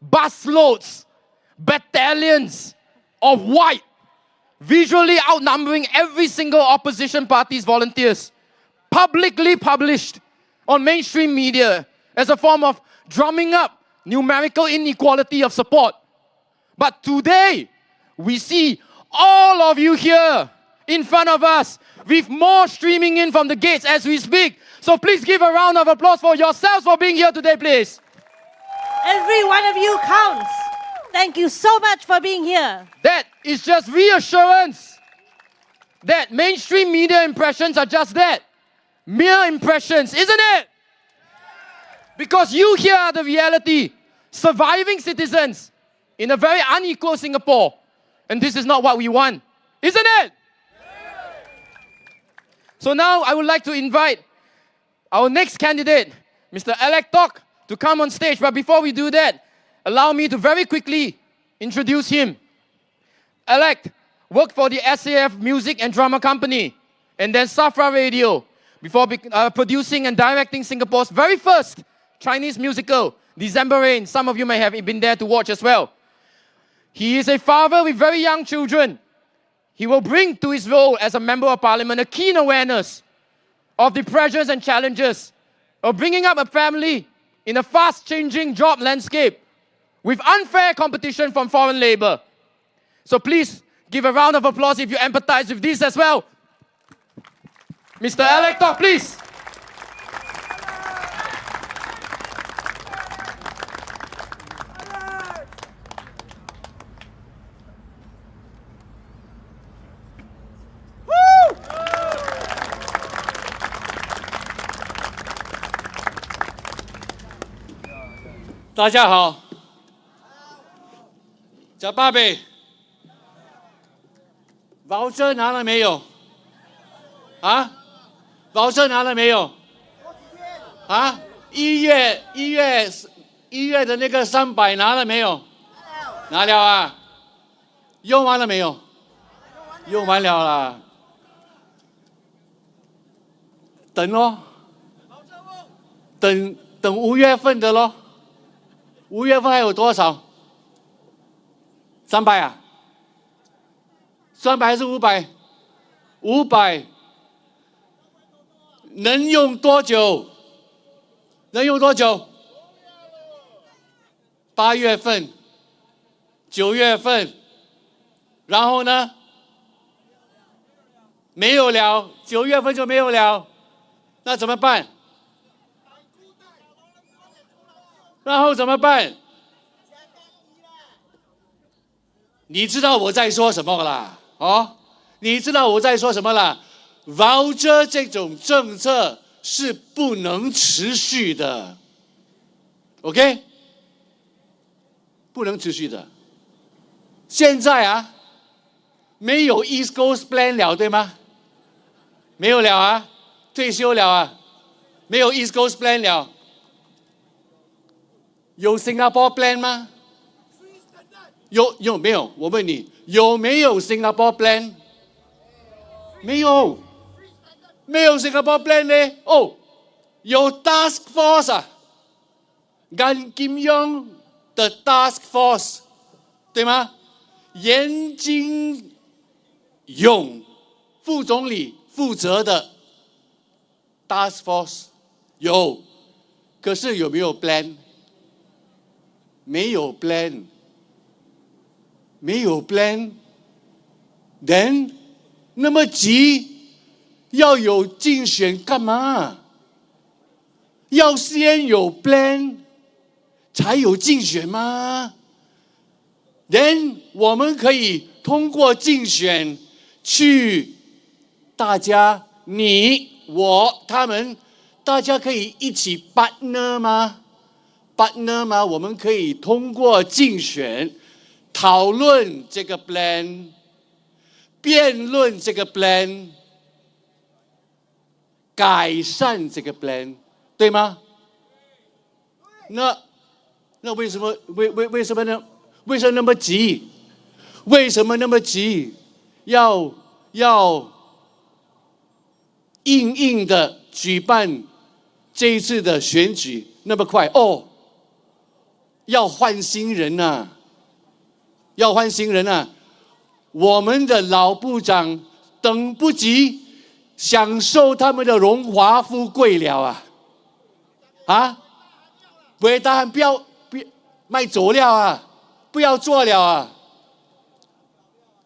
busloads, battalions of white, visually outnumbering every single opposition party's volunteers, publicly published on mainstream media as a form of drumming up numerical inequality of support. But today, we see all of you here in front of us, with more streaming in from the gates as we speak. So please give a round of applause for yourselves for being here today, please. Every one of you counts. Thank you so much for being here. That is just reassurance that mainstream media impressions are just that. Mere impressions, isn't it? Because you here are the reality, surviving citizens in a very unequal Singapore. And this is not what we want, isn't it? So now I would like to invite our next candidate, Mr. Alec, to come on stage. But before we do that, allow me to very quickly introduce him. Alec worked for the SAF Music and Drama Company and then Safra Radio before producing and directing Singapore's very first Chinese musical, December rain, some of you may have been there to watch as well. He is a father with very young children. He will bring to his role as a member of parliament a keen awareness of the pressures and challenges of bringing up a family in a fast-changing job landscape with unfair competition from foreign labor. So please give a round of applause if you empathize with this as well. Mr. Alec, talk please.大家好，小爸贝，voucher拿了没有？啊 ？voucher拿了没有？啊？一月的那个300拿了没有？拿了啊。用完了没有？用完了啦。等咯，等5月份的咯。5月份还有多少？300啊？300还是500？500能用多久？能用多久？8月份、9月份，然后呢？没有了，9月份就没有了，那怎么办？然后怎么办？你知道我在说什么啦？哦，你知道我在说什么啦 ？voucher 这种政策是不能持续的 ，OK？ 不能持续的。现在啊，没有 East Coast Plan 了，对吗？没有了啊，退休了啊，没有 East Coast Plan 了。有 Singapore Plan 吗？有没有？我问你，有没有 Singapore Plan？ 没有，没有 Singapore Plan 呢？哦，有 Task Force 啊，Gan Kim Yong 的 Task Force， 对吗？严金勇副总理负责的 Task Force 有，可是有没有 Plan？没有 plan， 没有 plan，then 那么急要有竞选干嘛？要先有 plan 才有竞选吗？ then 我们可以通过竞选去，大家你我他们，大家可以一起 partner 吗？partner 吗？我们可以通过竞选讨论这个 plan， 辩论这个 plan， 改善这个 plan， 对吗？那为什么呢？为什么那么急？为什么那么急？要硬的举办这一次的选举那么快哦？要换新人呐，要换新人呐！我们的老部长等不及享受他们的荣华富贵了啊！啊，不要大汉，不要卖走了啊！不要做了啊！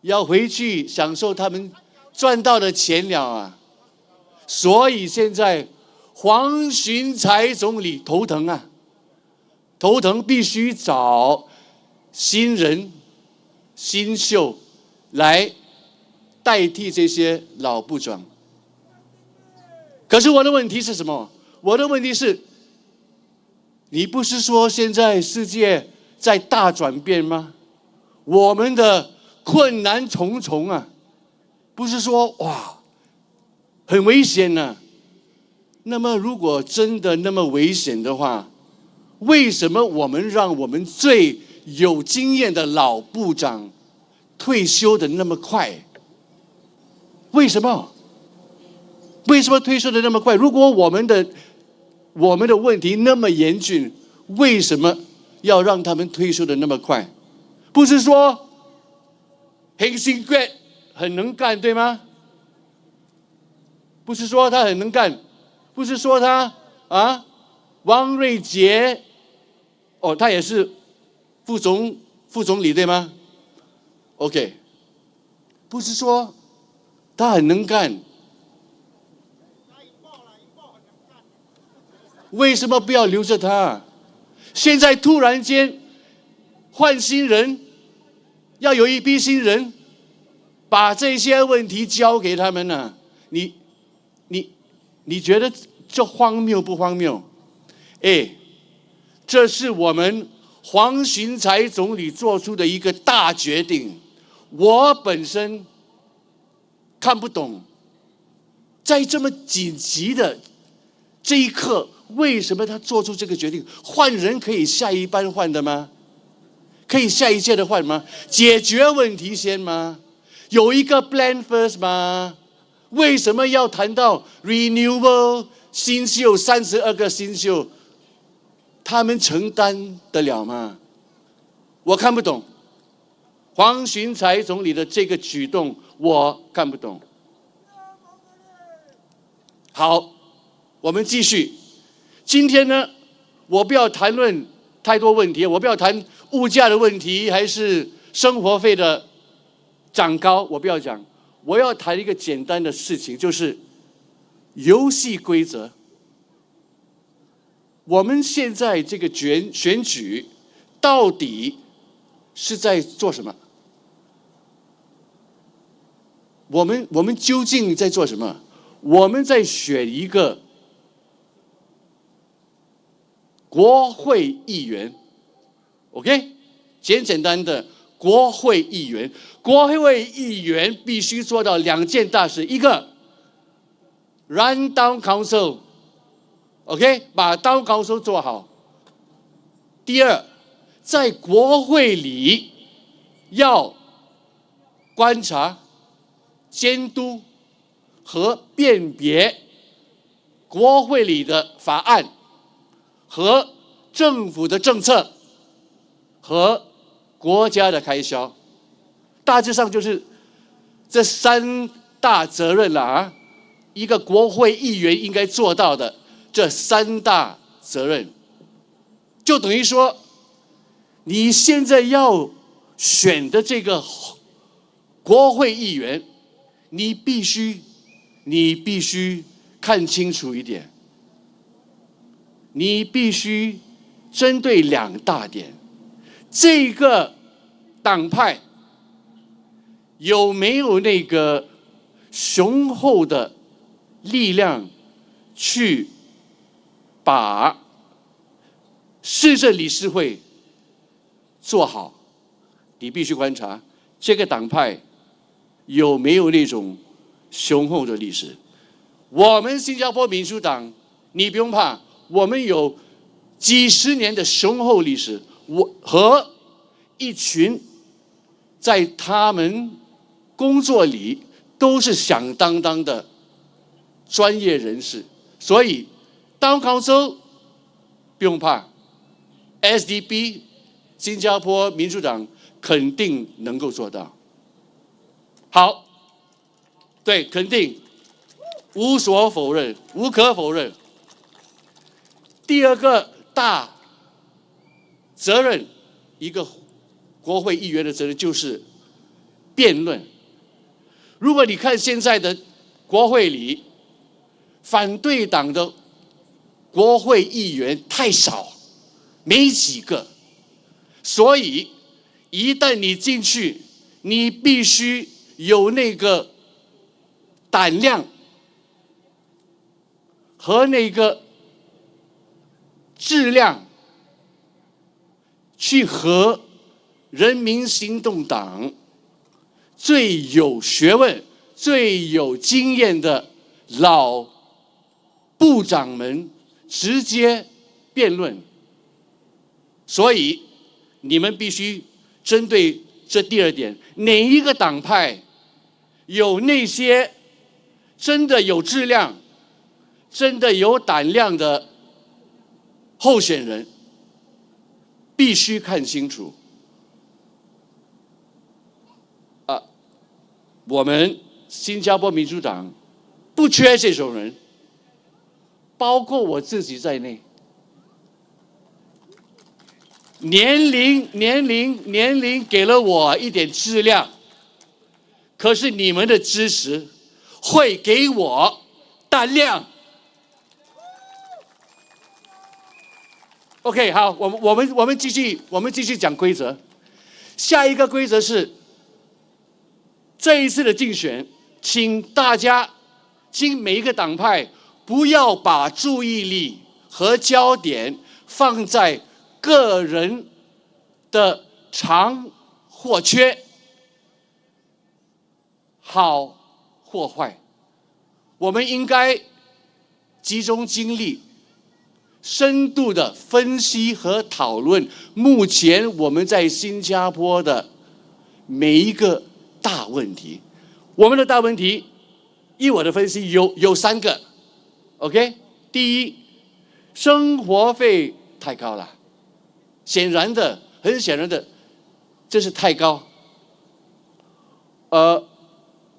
要回去享受他们赚到的钱了啊！所以现在黄循财总理头疼啊！头疼，必须找新人、新秀来代替这些老部长。可是我的问题是什么？我的问题是，你不是说现在世界在大转变吗？我们的困难重重啊，不是说哇很危险呢。那么如果真的那么危险的话，为什么我们让我们最有经验的老部长退休的那么快？为什么？为什么退休的那么快？如果我们的问题那么严峻，为什么要让他们退休的那么快？不是说黑心贵很能干，对吗？不是说他很能干，不是说他王瑞杰，他也是副总理对吗 ？OK， 不是说他很能干，为什么不要留着他？现在突然间换新人，要有一批新人把这些问题交给他们呢？你觉得这荒谬不荒谬？这是我们黄循财总理做出的一个大决定。我本身看不懂，在这么紧急的这一刻，为什么他做出这个决定？换人可以下一班换的吗？可以下一届的换吗？解决问题先吗？有一个 plan first 吗？为什么要谈到 renewable 新秀32个新秀？他们承担得了吗？我看不懂。黄循财总理的这个举动，我看不懂。好，我们继续。今天呢，我不要谈论太多问题，我不要谈物价的问题，还是生活费的涨高，我不要讲。我要谈一个简单的事情，就是游戏规则。我们现在这个选举到底是在做什么？我们究竟在做什么？我们在选一个国会议员 ，OK， 简单的国会议员。国会议员必须做到2件大事：一个 run down council。OK， 把down council做好。第二，在国会里要观察、监督和辨别国会里的法案和政府的政策和国家的开销。大致上就是这3大责任了一个国会议员应该做到的。这3大责任，就等于说，你现在要选的这个国会议员，你必须看清楚一点，你必须针对2大点，这个党派有没有那个雄厚的力量去把市政理事会做好？你必须观察这个党派有没有那种雄厚的历史。我们新加坡民主党，你不用怕，我们有几十年的雄厚历史，我和一群在他们工作里都是响当当的专业人士，所以Town Council不用怕 ，SDP 新加坡民主党肯定能够做到。好，对，肯定，无所否认，无可否认。第2个大责任，一个国会议员的责任就是辩论。如果你看现在的国会里，反对党的国会议员太少，没几个，所以一旦你进去，你必须有那个胆量和那个质量，去和人民行动党最有学问、最有经验的老部长们直接辩论。所以你们必须针对这第2点，哪一个党派有那些真的有质量、真的有胆量的候选人，必须看清楚。我们新加坡民主党不缺这种人，包括我自己在内。年龄给了我一点质量，可是你们的支持会给我胆量。OK， 好，我们继续讲规则。下一个规则是，这一次的竞选，请每一个党派不要把注意力和焦点放在个人的长或缺，好或坏。我们应该集中精力，深度的分析和讨论目前我们在新加坡的每一个大问题。我们的大问题，依我的分析有3个 ，OK？ 第一，生活费太高了，很显然的，这是太高。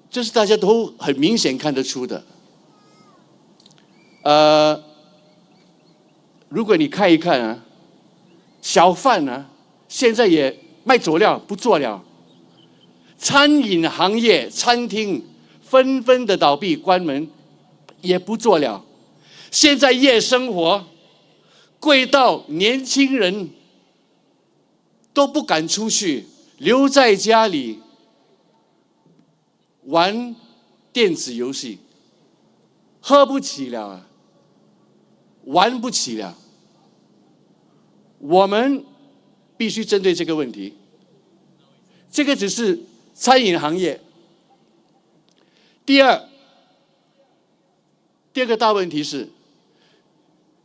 这是大家都很明显看得出的。如果你看一看啊，小贩啊，现在也卖走了，不做了。餐饮行业、餐厅纷纷的倒闭关门，也不做了。现在夜生活贵到年轻人都不敢出去，留在家里玩电子游戏，喝不起了，玩不起了。我们必须针对这个问题。这个只是餐饮行业。第二个大问题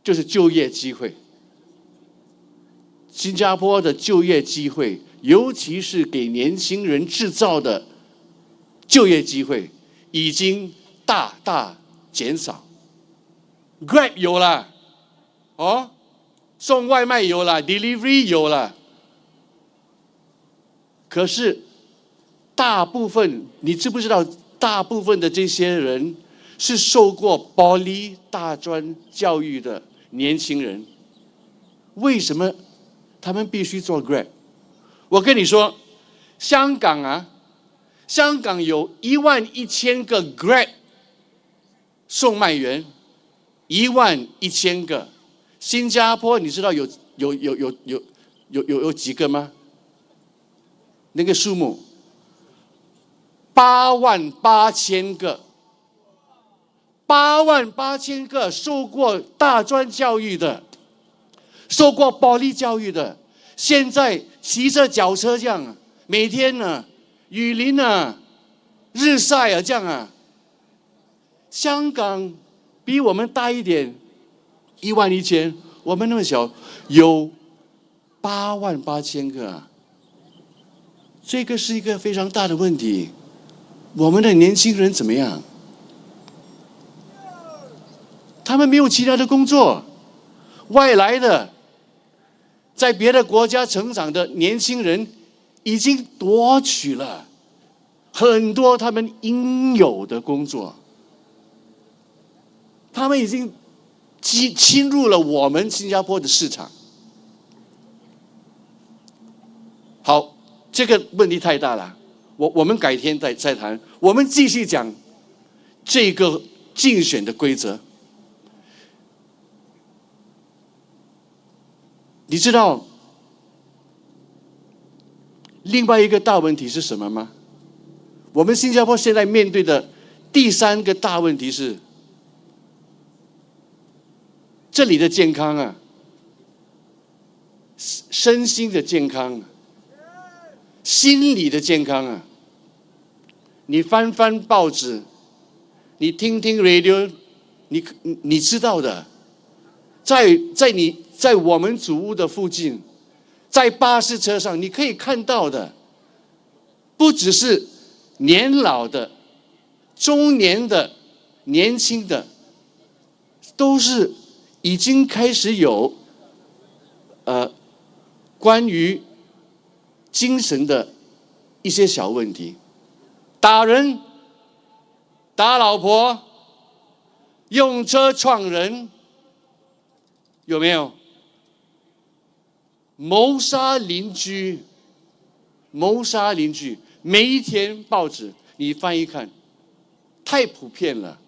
就是就业机会。新加坡的就业机会，尤其是给年轻人制造的就业机会，已经大大减少。Grab 有了，送外卖有了 ，delivery 有了，可是大部分，你知不知道？大部分的这些人是受过Poly大专教育的年轻人，为什么他们必须做 Grab？ 我跟你说，香港有11000个 Grab 送卖员，11000个。新加坡你知道有几个吗？那个数目88000个，88000个受过大专教育的，受过Poly教育的，现在骑着脚车这样，每天呢雨淋啊、日晒啊这样啊。香港比我们大一点，11000，我们那么小，有88000个啊。这个是一个非常大的问题。我们的年轻人怎么样？他们没有其他的工作，外来的，在别的国家成长的年轻人已经夺取了很多他们应有的工作，他们已经侵入了我们新加坡的市场。好，这个问题太大了，我们改天再谈。我们继续讲这个竞选的规则。你知道另外一个大问题是什么吗？我们新加坡现在面对的第3个大问题是，这里的健康啊，身心的健康，心理的健康啊。你翻翻报纸，你听听 radio， 你知道的，在我们祖屋的附近，在巴士车上，你可以看到的，不只是年老的、中年的、年轻的，都是已经开始有关于精神的一些小问题，打人、打老婆、用车撞人，有没有？谋杀邻居，谋杀邻居，每一天报纸你翻一看，太普遍了，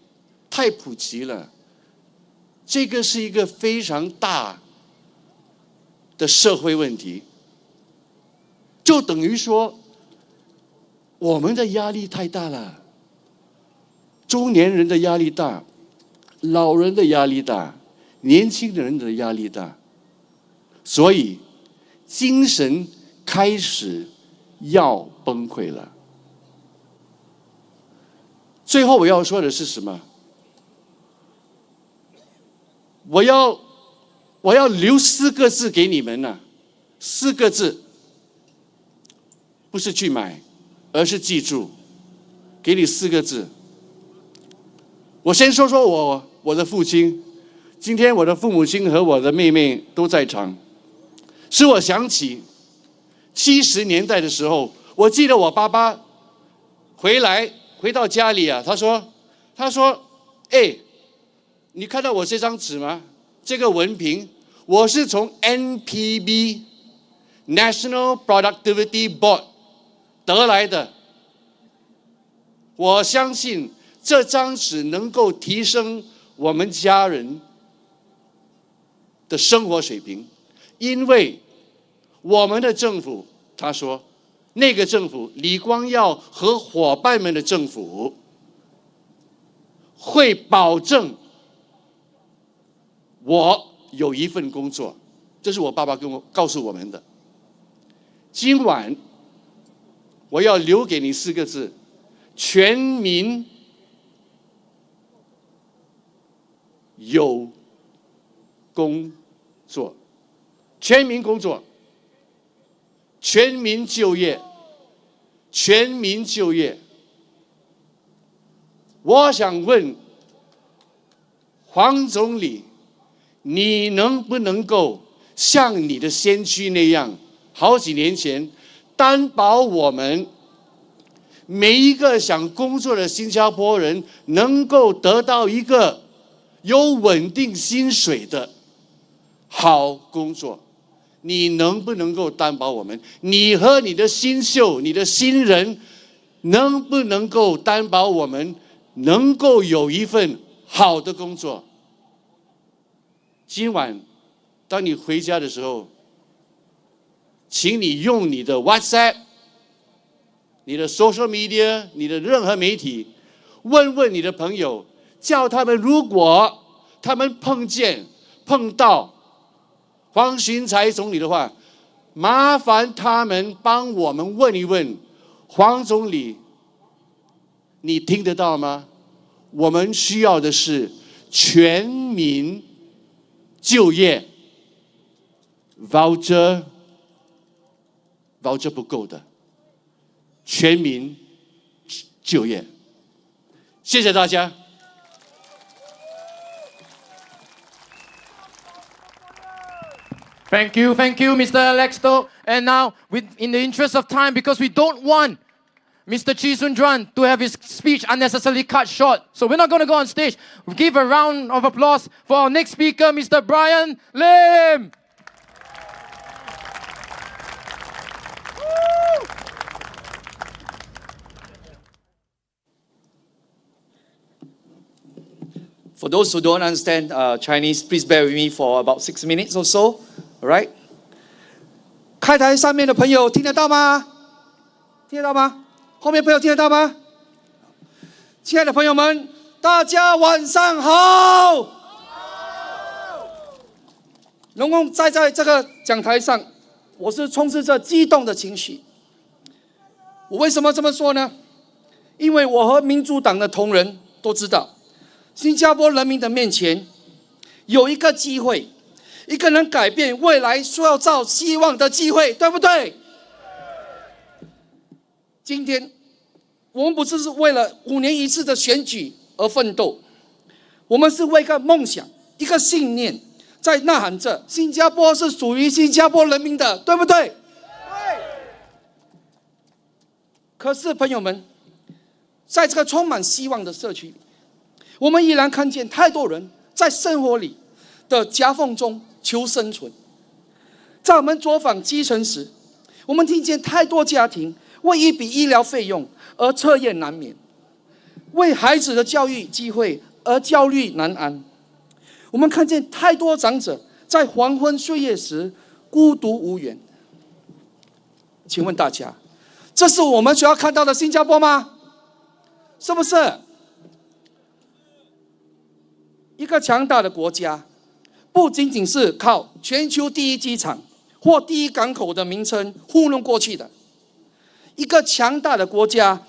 太普及了。这个是一个非常大的社会问题，就等于说我们的压力太大了，中年人的压力大，老人的压力大，年轻人的压力大，所以精神开始要崩溃了。最后我要说的是什么？我要留4个字给你们4个字，不是去买，而是记住，给你4个字。我先说说我的父亲，今天我的父母亲和我的妹妹都在场，使我想起70年代的时候，我记得我爸爸回到家里啊，他说，哎，你看到我这张纸吗？这个文凭，我是从 NPB National Productivity Board 得来的。我相信这张纸能够提升我们家人的生活水平，因为我们的政府，他说，那个政府李光耀和伙伴们的政府会保证我有一份工作，这是我爸爸告诉我们的。今晚我要留给你4个字：全民有工作，全民工作，全民就业，全民就业。我想问黄总理，你能不能够像你的先驱那样，好几年前担保我们每一个想工作的新加坡人能够得到一个有稳定薪水的好工作？你能不能够担保我们？你和你的新秀、你的新人，能不能够担保我们能够有一份好的工作？今晚当你回家的时候，请你用你的 WhatsApp、你的 social media、你的任何媒体，问问你的朋友，叫他们如果他们碰到黄循财总理的话，麻烦他们帮我们问一问黄总理，你听得到吗？我们需要的是全民就业 voucher 不够的，全民就业。谢谢大家。Thank you, Mr. Alexto. And now, in the interest of time, because we don't want Mr. Chee to have his speech unnecessarily cut short, so we're not going to go on stage. We'll give a round of applause for our next speaker, Mr. Brian Lim. For those who don't understand Chinese, please bear with me for about 6 minutes or so. All right? 开台上面的朋友听得到吗？听得到吗？后面朋友听得到吗？亲爱的朋友们，大家晚上好。能够站在这个讲台上，我是充斥着激动的情绪。我为什么这么说呢？因为我和民主党的同仁都知道，新加坡人民的面前有一个机会，一个能改变未来、塑造希望的机会，对不对？今天我们不是为了5年一次的选举而奋斗，我们是为一个梦想、一个信念，在呐喊着新加坡是属于新加坡人民的，对不对？对。可是朋友们，在这个充满希望的社区里，我们依然看见太多人在生活里的夹缝中求生存。在我们走访基层时，我们听见太多家庭为一笔医疗费用而彻夜难眠，为孩子的教育机会而焦虑难安。我们看见太多长者在黄昏岁月时孤独无援。请问大家，这是我们所要看到的新加坡吗？是不是？一个强大的国家，不仅仅是靠全球第一机场或第一港口的名称糊弄过去的。一个强大的国家，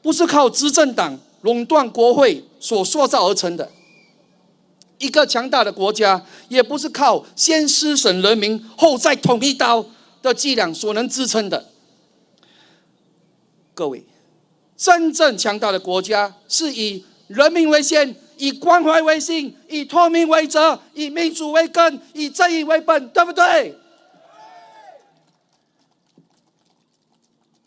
不是靠执政党垄断国会所塑造而成的。一个强大的国家，也不是靠先施舍人民后再捅一刀的伎俩所能支撑的。各位，真正强大的国家是以人民为先，以关怀为心，以透明为责，以民主为根，以正义为本，对不对？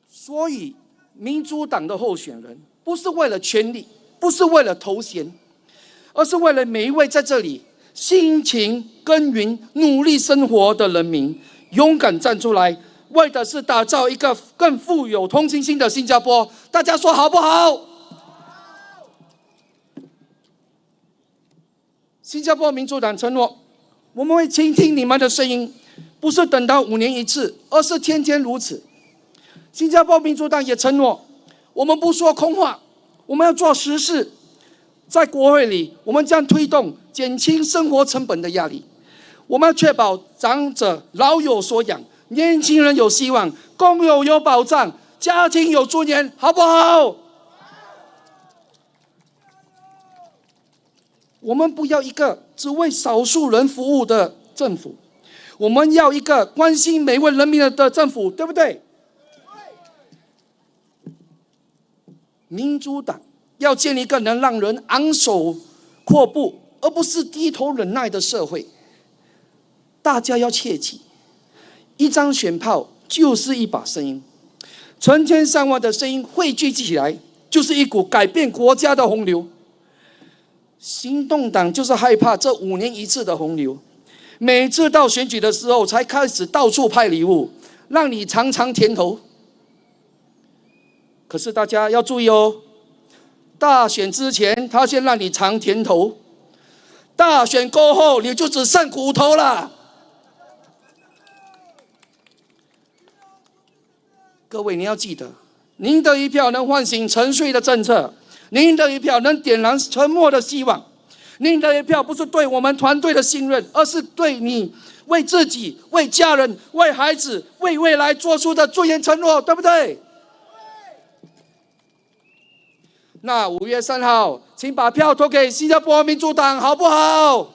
所以民主党的候选人不是为了权力，不是为了头衔，而是为了每一位在这里辛勤耕耘努力生活的人民，勇敢站出来，为的是打造一个更富有同情心的新加坡。大家说好不好？新加坡民主党承诺，我们会倾听你们的声音，不是等到5年一次，而是天天如此。新加坡民主党也承诺，我们不说空话，我们要做实事。在国会里，我们将推动减轻生活成本的压力，我们要确保长者老有所养，年轻人有希望，工友有保障，家庭有尊严，好不好？我们不要一个只为少数人服务的政府，我们要一个关心每位人民的政府，对不对？民主党要建立一个能让人昂首阔步，而不是低头忍耐的社会。大家要切记，一张选票就是一把声音，成千上万的声音汇聚起来，就是一股改变国家的洪流。行动党就是害怕这5年一次的洪流，每次到选举的时候才开始到处派礼物，让你尝尝甜头。可是大家要注意哦，大选之前他先让你尝甜头，大选过后你就只剩骨头了。各位你要记得，您的一票能唤醒沉睡的政策，您的一票能点燃沉默的希望，您的一票不是对我们团队的信任，而是对你为自己、为家人、为孩子、为未来做出的尊严承诺，对不对？那5月3号，请把票投给新加坡民主党，好不好？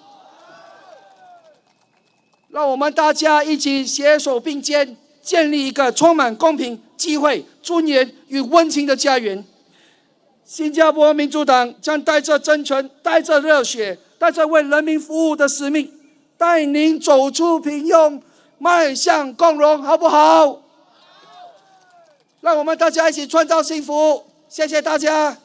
让我们大家一起携手并肩，建立一个充满公平、机会、尊严与温情的家园。新加坡民主党将带着真诚、带着热血、带着为人民服务的使命，带您走出平庸，迈向共荣，好不好？让我们大家一起创造幸福。谢谢大家。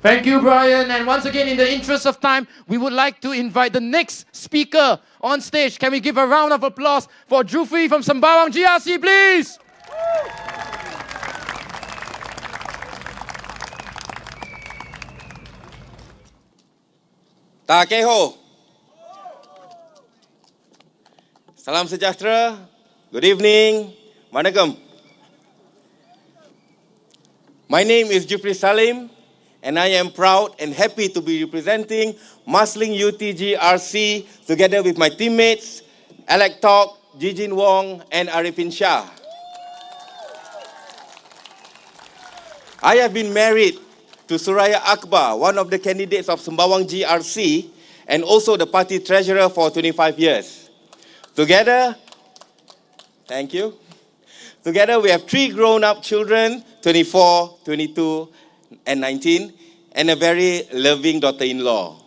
Thank you, Brian. And once again, in the interest of time, we would like to invite the next speaker on stage. Can we give a round of applause for Jufri from Sembawang GRC, please? Takeho. Salam sejahtera. Good evening. Managam. My name is Jufri Salim, and I am proud and happy to be representing Marsiling-Yew GRC together with my teammates, Alec, Gigene Wong, and Aries. I have been married to Suraya Akbar, one of the candidates of Sembawang GRC, and also the party treasurer for 25 years. Together, thank you. Together, we have 3 grown-up children, 24, 22, and 19, and a very loving daughter-in-law.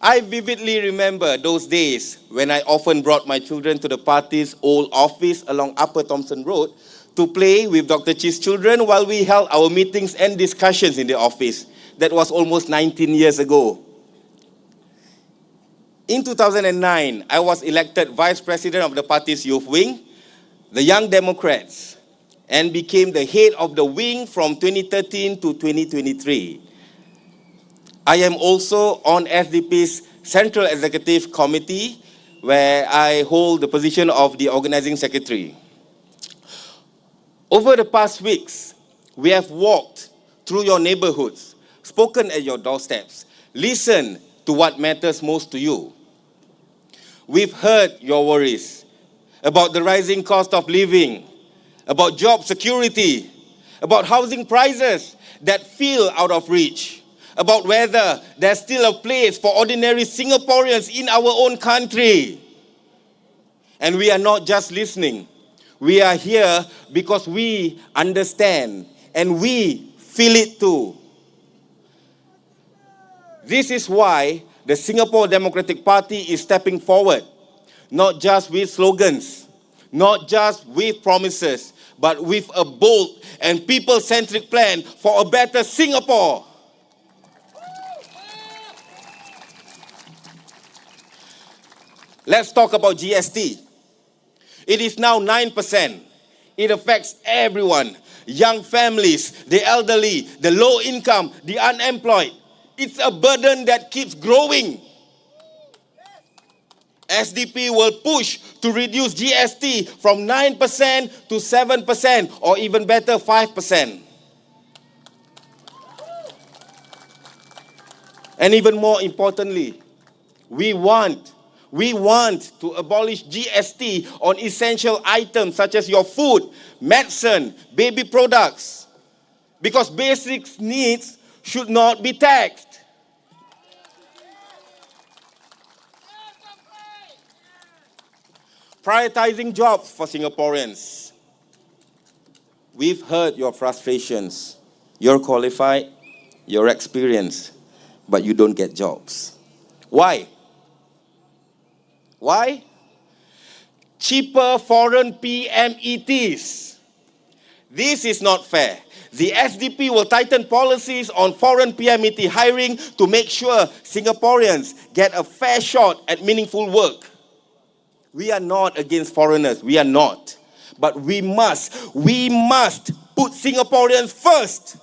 I vividly remember those days when I often brought my children to the party's old office along Upper Thompson Road to play with Dr. Chee's children while we held our meetings and discussions in the office. That was almost 19 years ago. In 2009, I was elected Vice President of the party's youth wing, the Young Democrats, and became the head of the wing from 2013 to 2023. I am also on SDP's Central Executive Committee, where I hold the position of the Organizing Secretary. Over the past weeks, we have walked through your neighborhoods, spoken at your doorsteps, listened to what matters most to you. We've heard your worries about the rising cost of living, about job security, about housing prices that feel out of reach, about whether there's still a place for ordinary Singaporeans in our own country. And we are not just listening. We are here because we understand and we feel it too. This is why the Singapore Democratic Party is stepping forward, not just with slogans, not just with promises, but with a bold and people-centric plan for a better Singapore. Let's talk about GST. It is now 9%. It affects everyone, young families, the elderly, the low income, the unemployed. It's a burden that keeps growing. SDP will push to reduce GST from 9% to 7%, or even better, 5%. And even more importantly, we want to abolish GST on essential items such as your food, medicine, baby products, because basic needs should not be taxed. Prioritizing jobs for Singaporeans. We've heard your frustrations. You're qualified, you're experienced, but you don't get jobs. Why? Why? Cheaper foreign PMETs. This is not fair. The SDP will tighten policies on foreign PMET hiring to make sure Singaporeans get a fair shot at meaningful work. We are not against foreigners, we are not. But we must put Singaporeans first.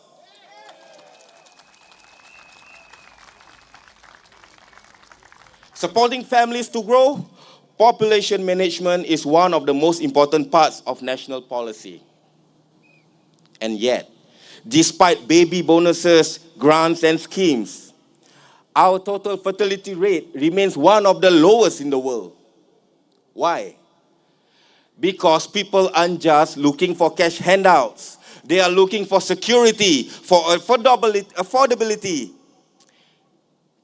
Supporting families to grow, population management is one of the most important parts of national policy. And yet, despite baby bonuses, grants, and schemes, our total fertility rate remains one of the lowest in the world. Why? Because people aren't just looking for cash handouts. They are looking for security, for affordability,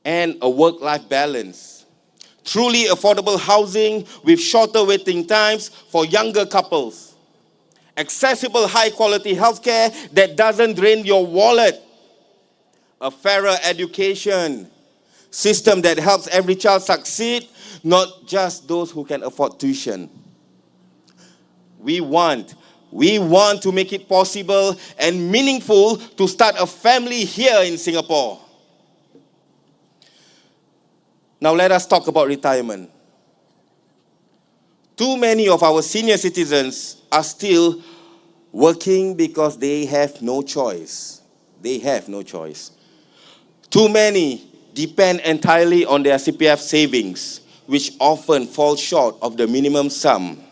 and a work-life balance. Truly affordable housing with shorter waiting times for younger couples. Accessible high-quality healthcare that doesn't drain your wallet. A fairer education system that helps every child succeed, not just those who can afford tuition. We want to make it possible and meaningful to start a family here in Singapore. Now let us talk about retirement. Too many of our senior citizens are still working because they have no choice. They have no choice. Too many depend entirely on their CPF savings, which often fall short of the minimum sum,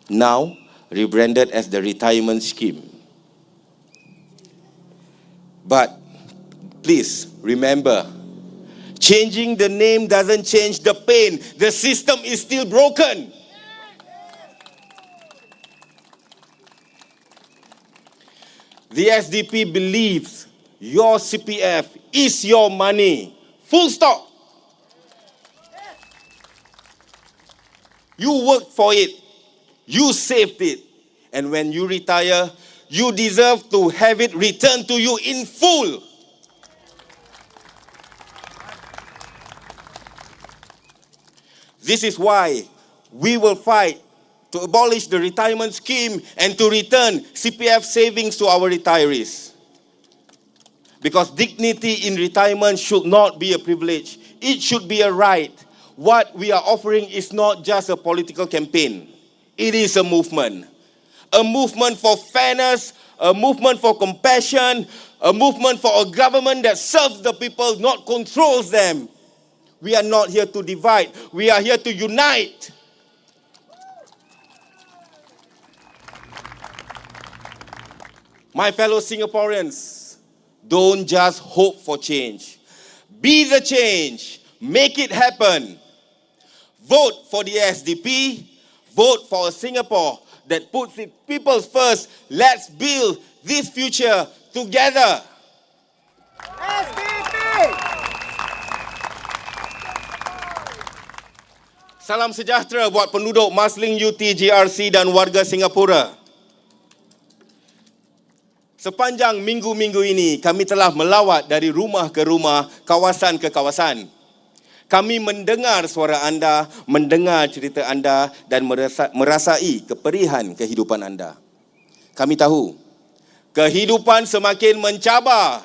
now rebranded as the retirement scheme. But please remember, changing the name doesn't change the pain. The system is still broken. The SDP believes your CPF is your money. Full stop. You worked for it. You saved it. And when you retire, you deserve to have it returned to you in full. This is why we will fight to abolish the retirement scheme and to return CPF savings to our retirees. Because dignity in retirement should not be a privilege. It should be a right. What we are offering is not just a political campaign. It is a movement. A movement for fairness, a movement for compassion, a movement for a government that serves the people, not controls them. We are not here to divide. We are here to unite. My fellow Singaporeans, don't just hope for change. Be the change. Make it happen. Vote for the SDP. Vote for a Singapore that puts its people first. Let's build this future together. SDP! Salam sejahtera buat penduduk Marsiling-Yew GRC dan warga Singapura. Sepanjang minggu-minggu ini, kami telah melawat dari rumah ke rumah, kawasan ke kawasan. Kami mendengar suara anda, mendengar cerita anda dan merasai keperihan kehidupan anda. Kami tahu, kehidupan semakin mencabar.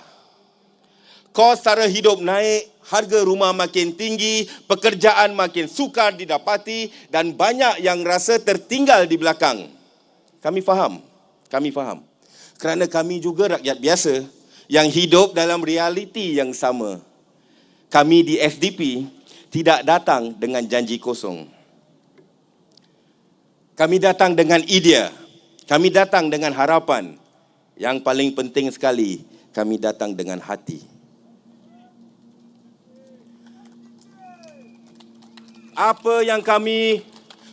Kos sara hidup naik, harga rumah makin tinggi, pekerjaan makin sukar didapati dan banyak yang rasa tertinggal di belakang. Kami faham. Kerana kami juga rakyat biasa yang hidup dalam realiti yang sama. Kami di SDP tidak datang dengan janji kosong. Kami datang dengan idea. Kami datang dengan harapan. Yang paling penting sekali, kami datang dengan hati. Apa yang kami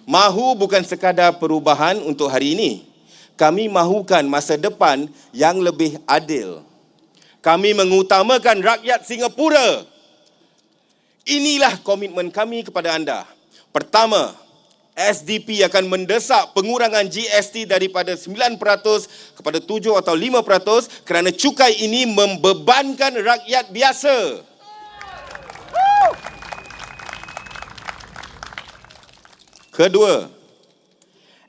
mahu bukan sekadar perubahan untuk hari ini. Kami mahukan masa depan yang lebih adil. Kami mengutamakan rakyat Singapura. Inilah komitmen kami kepada anda. Pertama, SDP akan mendesak pengurangan GST daripada 9% kepada 7 atau 5% kerana cukai ini membebankan rakyat biasa. Kedua,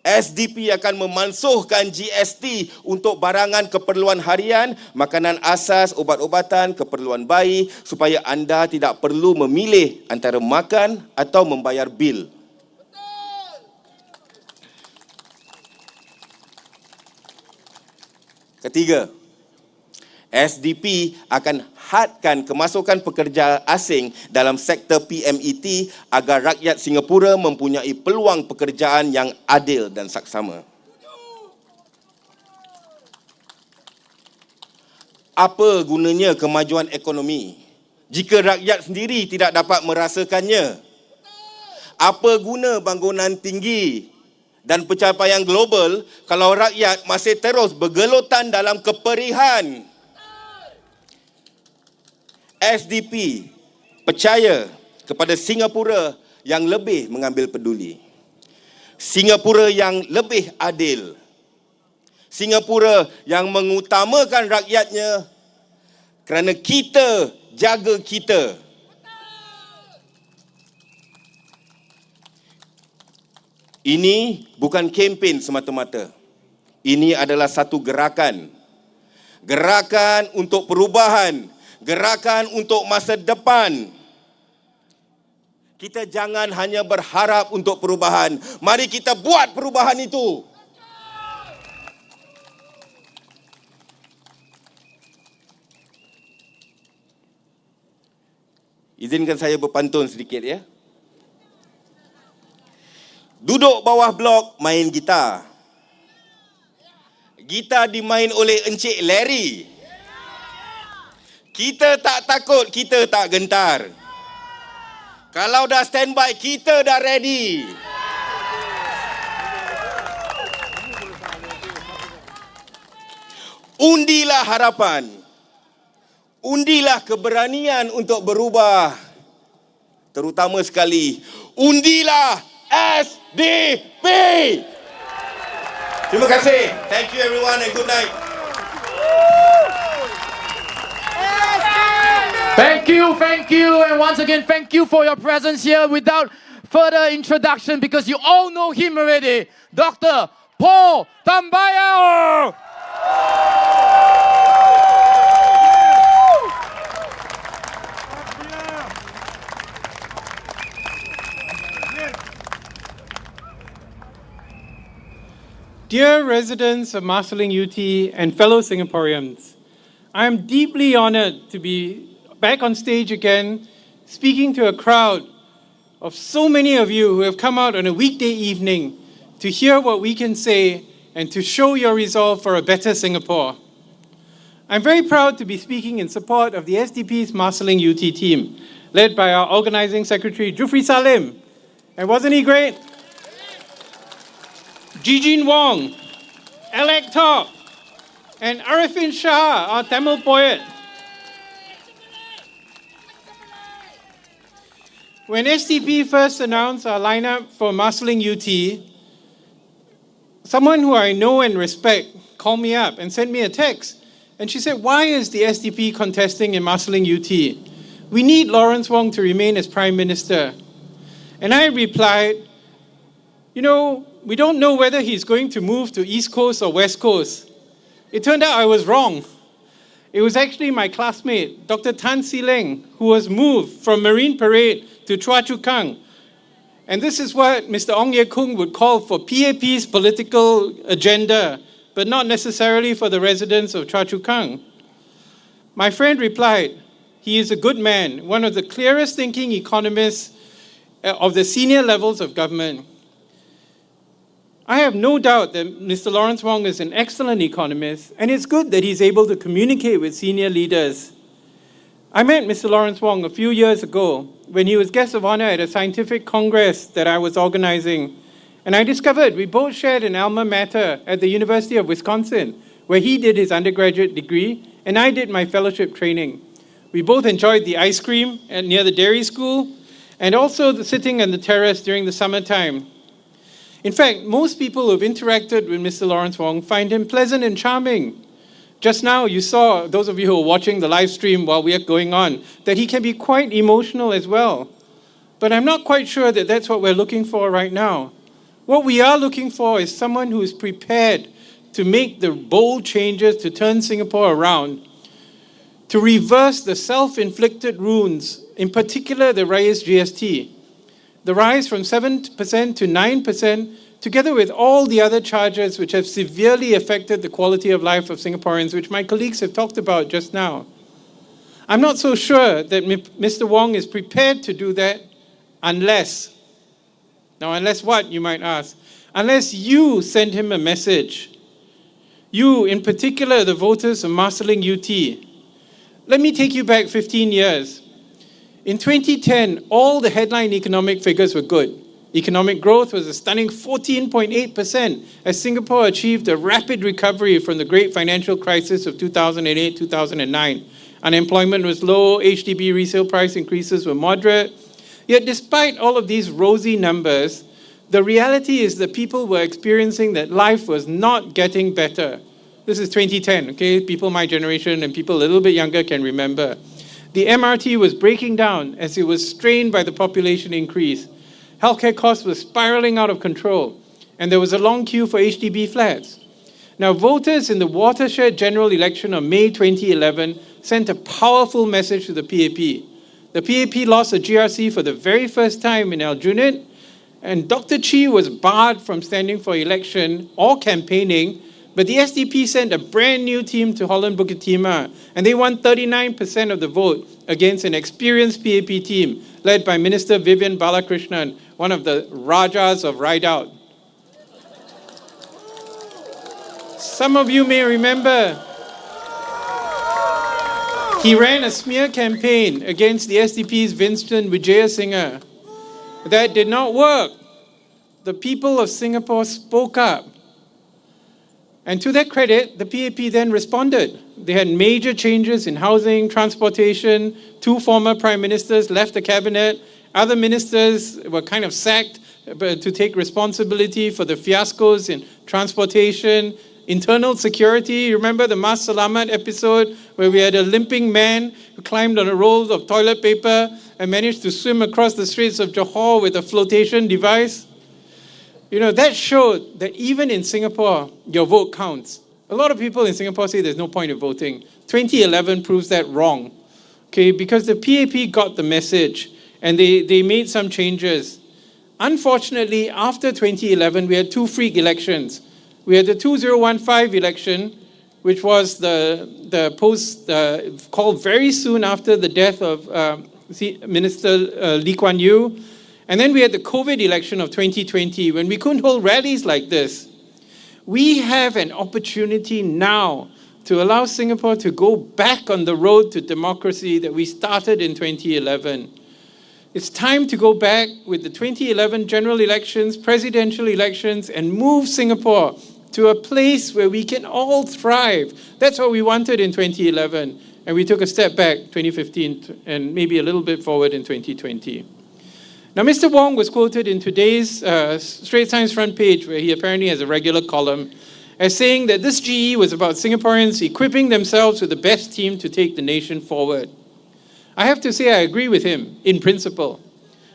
SDP akan memansuhkan GST untuk barangan keperluan harian, makanan asas, ubat-ubatan, keperluan bayi supaya anda tidak perlu memilih antara makan atau membayar bil. Ketiga, SDP akan hadkan kemasukan pekerja asing dalam sektor PMET agar rakyat Singapura mempunyai peluang pekerjaan yang adil dan saksama. Apa gunanya kemajuan ekonomi jika rakyat sendiri tidak dapat merasakannya? Apa guna bangunan tinggi dan pencapaian global kalau rakyat masih terus bergelutan dalam keperihan? SDP percaya kepada Singapura yang lebih mengambil peduli. Singapura yang lebih adil. Singapura yang mengutamakan rakyatnya kerana kita jaga kita. Ini bukan kempen semata-mata. Ini adalah satu gerakan. Gerakan untuk perubahan. Gerakan untuk masa depan. Kita jangan hanya berharap untuk perubahan. Mari kita buat perubahan itu. Izinkan saya berpantun sedikit ya. Duduk bawah blok main gitar. Gitar dimain oleh Encik Larry. Kita tak takut, kita tak gentar. Kalau dah standby, kita dah ready. Undilah harapan. Undilah keberanian untuk berubah. Terutama sekali, undilah SDP! Terima kasih. Thank you everyone and good night. Thank you, and once again, thank you for your presence here. Without further introduction, because you all know him already, Dr. Paul Tambyah. Dear residents of Marsiling-Yew and fellow Singaporeans, I am deeply honored to be back on stage again, speaking to a crowd of so many of you who have come out on a weekday evening to hear what we can say and to show your resolve for a better Singapore. I'm very proud to be speaking in support of the SDP's Marsiling-Yew team, led by our organizing secretary, Jufri Salim. And wasn't he great? Gigene Wong, Alec, and Arifin Shah, our Tamil poet. When SDP first announced our lineup for Marsiling-Yew, someone who I know and respect called me up and sent me a text. And she said, why is the SDP contesting in Marsiling-Yew? We need Lawrence Wong to remain as Prime Minister. And I replied, you know, we don't know whether he's going to move to East Coast or West Coast. It turned out I was wrong. It was actually my classmate, Dr. Tan who was moved from Marine Parade to Choa Chu Kang. And this is what Mr. Ong Ye Kung would call for PAP's political agenda, but not necessarily for the residents of Choa Chu Kang. My friend replied, he is a good man, one of the clearest thinking economists of the senior levels of government. I have no doubt that Mr. Lawrence Wong is an excellent economist, and it's good that he's able to communicate with senior leaders. I met Mr. Lawrence Wong a few years ago when he was guest of honor at a scientific congress that I was organizing, and I discovered we both shared an alma mater at the University of Wisconsin, where he did his undergraduate degree, and I did my fellowship training. We both enjoyed the ice cream near the dairy school, and also the sitting on the terrace during the summertime. In fact, most people who've interacted with Mr. Lawrence Wong find him pleasant and charming. Just now, you saw, those of you who are watching the live stream while we are going on, that he can be quite emotional as well. But I'm not quite sure that that's what we're looking for right now. What we are looking for is someone who is prepared to make the bold changes to turn Singapore around, to reverse the self-inflicted wounds, in particular the raised GST. The rise from 7% to 9%, together with all the other charges which have severely affected the quality of life of Singaporeans, which my colleagues have talked about just now. I'm not so sure that Mr. Wong is prepared to do that unless, now unless what, you might ask? Unless you send him a message. You, in particular, the voters of Marsiling-Yew. Let me take you back 15 years. In 2010, all the headline economic figures were good. Economic growth was a stunning 14.8% as Singapore achieved a rapid recovery from the great financial crisis of 2008-2009. Unemployment was low, HDB resale price increases were moderate. Yet despite all of these rosy numbers, the reality is that people were experiencing that life was not getting better. This is 2010, okay? People my generation and people a little bit younger can remember. The MRT was breaking down as it was strained by the population increase. Healthcare costs were spiraling out of control, and there was a long queue for HDB flats. Now, voters in the watershed general election of May 2011 sent a powerful message to the PAP. The PAP lost a GRC for the very first time in Aljunied, and Dr. Chee was barred from standing for election or campaigning, but the SDP sent a brand new team to Holland Bukit Timah, and they won 39% of the vote against an experienced PAP team led by Minister Vivian Balakrishnan, one of the Rajas of Rideout. Some of you may remember he ran a smear campaign against the SDP's Winston Wijayasinghe. That did not work. The people of Singapore spoke up. And to their credit, the PAP then responded. They had major changes in housing, transportation. 2 former prime ministers left the cabinet. Other ministers were kind of sacked. to take responsibility for the fiascos in transportation, internal security. Remember the Mas Salamat episode where we had a limping man who climbed on a roll of toilet paper and managed to swim across the Straits of Johor with a flotation device? That showed that even in Singapore, your vote counts. A lot of people in Singapore say there's no point in voting. 2011 proves that wrong. Okay, because the PAP got the message and they made some changes. Unfortunately, after 2011, we had two freak elections. We had the 2015 election, which was the post called very soon after the death of Minister Lee Kuan Yew. And then we had the COVID election of 2020 when we couldn't hold rallies like this. We have an opportunity now to allow Singapore to go back on the road to democracy that we started in 2011. It's time to go back with the 2011 general elections, presidential elections, and move Singapore to a place where we can all thrive. That's what we wanted in 2011. And we took a step back 2015 and maybe a little bit forward in 2020. Now, Mr. Wong was quoted in today's Straits Times front page, where he apparently has a regular column, as saying that this GE was about Singaporeans equipping themselves with the best team to take the nation forward. I have to say I agree with him in principle.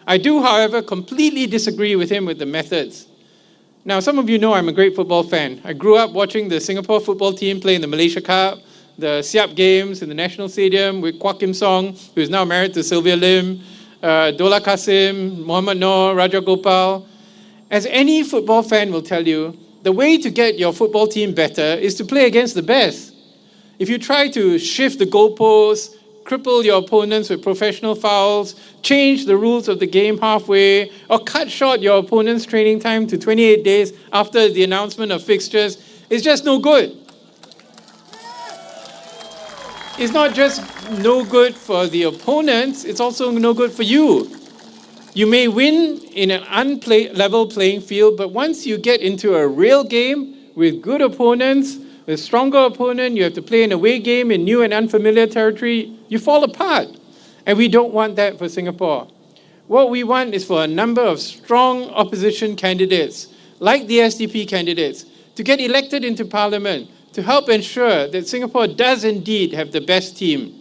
I do, however, completely disagree with him with the methods. Now, some of you know I'm a great football fan. I grew up watching the Singapore football team play in the Malaysia Cup, the Siap Games in the National Stadium with Kwak Kim Song, who is now married to Sylvia Lim, Dola Kasim, Muhammad Noor, Raja Gopal. As any football fan will tell you, the way to get your football team better is to play against the best. If you try to shift the goalposts, cripple your opponents with professional fouls, change the rules of the game halfway, or cut short your opponent's training time to 28 days after the announcement of fixtures, it's just no good. It's not just no good for the opponents, it's also no good for you. You may win in an level playing field, but once you get into a real game with good opponents, with stronger opponent, you have to play an away game in new and unfamiliar territory, you fall apart. And we don't want that for Singapore. What we want is for a number of strong opposition candidates, like the SDP candidates, to get elected into parliament, to help ensure that Singapore does indeed have the best team.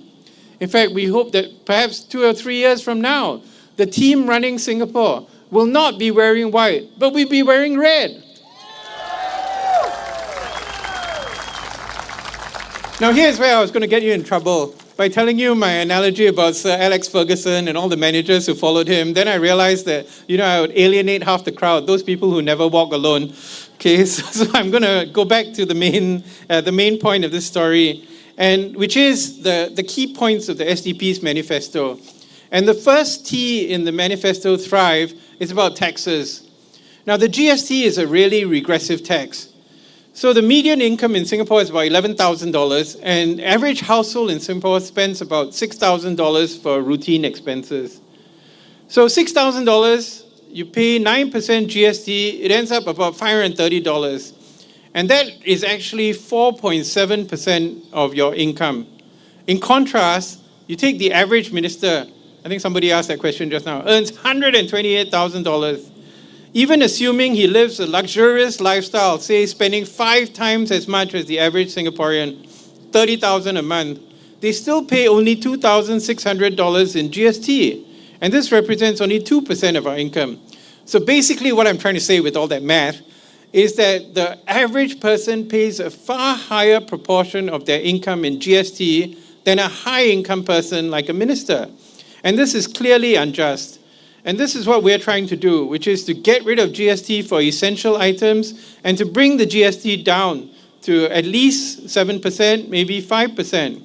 In fact, we hope that perhaps 2 or 3 years from now, the team running Singapore will not be wearing white, but will be wearing red. Now here's where I was going to get you in trouble by telling you my analogy about Sir Alex Ferguson and all the managers who followed him. Then I realized that, I would alienate half the crowd, those people who never walk alone. Okay, so I'm going to go back to the main point of this story, and which is the key points of the SDP's manifesto. And the first T in the manifesto, Thrive, is about taxes. Now, the GST is a really regressive tax. So the median income in Singapore is about $11,000, and average household in Singapore spends about $6,000 for routine expenses. So $6,000, you pay 9% GST, it ends up about $530. And that is actually 4.7% of your income. In contrast, you take the average minister, I think somebody asked that question just now, earns $128,000. Even assuming he lives a luxurious lifestyle, say spending 5 times as much as the average Singaporean, $30,000 a month, they still pay only $2,600 in GST. And this represents only 2% of our income. So basically what I'm trying to say with all that math is that the average person pays a far higher proportion of their income in GST than a high-income person like a minister. And this is clearly unjust. And this is what we're trying to do, which is to get rid of GST for essential items and to bring the GST down to at least 7%, maybe 5%.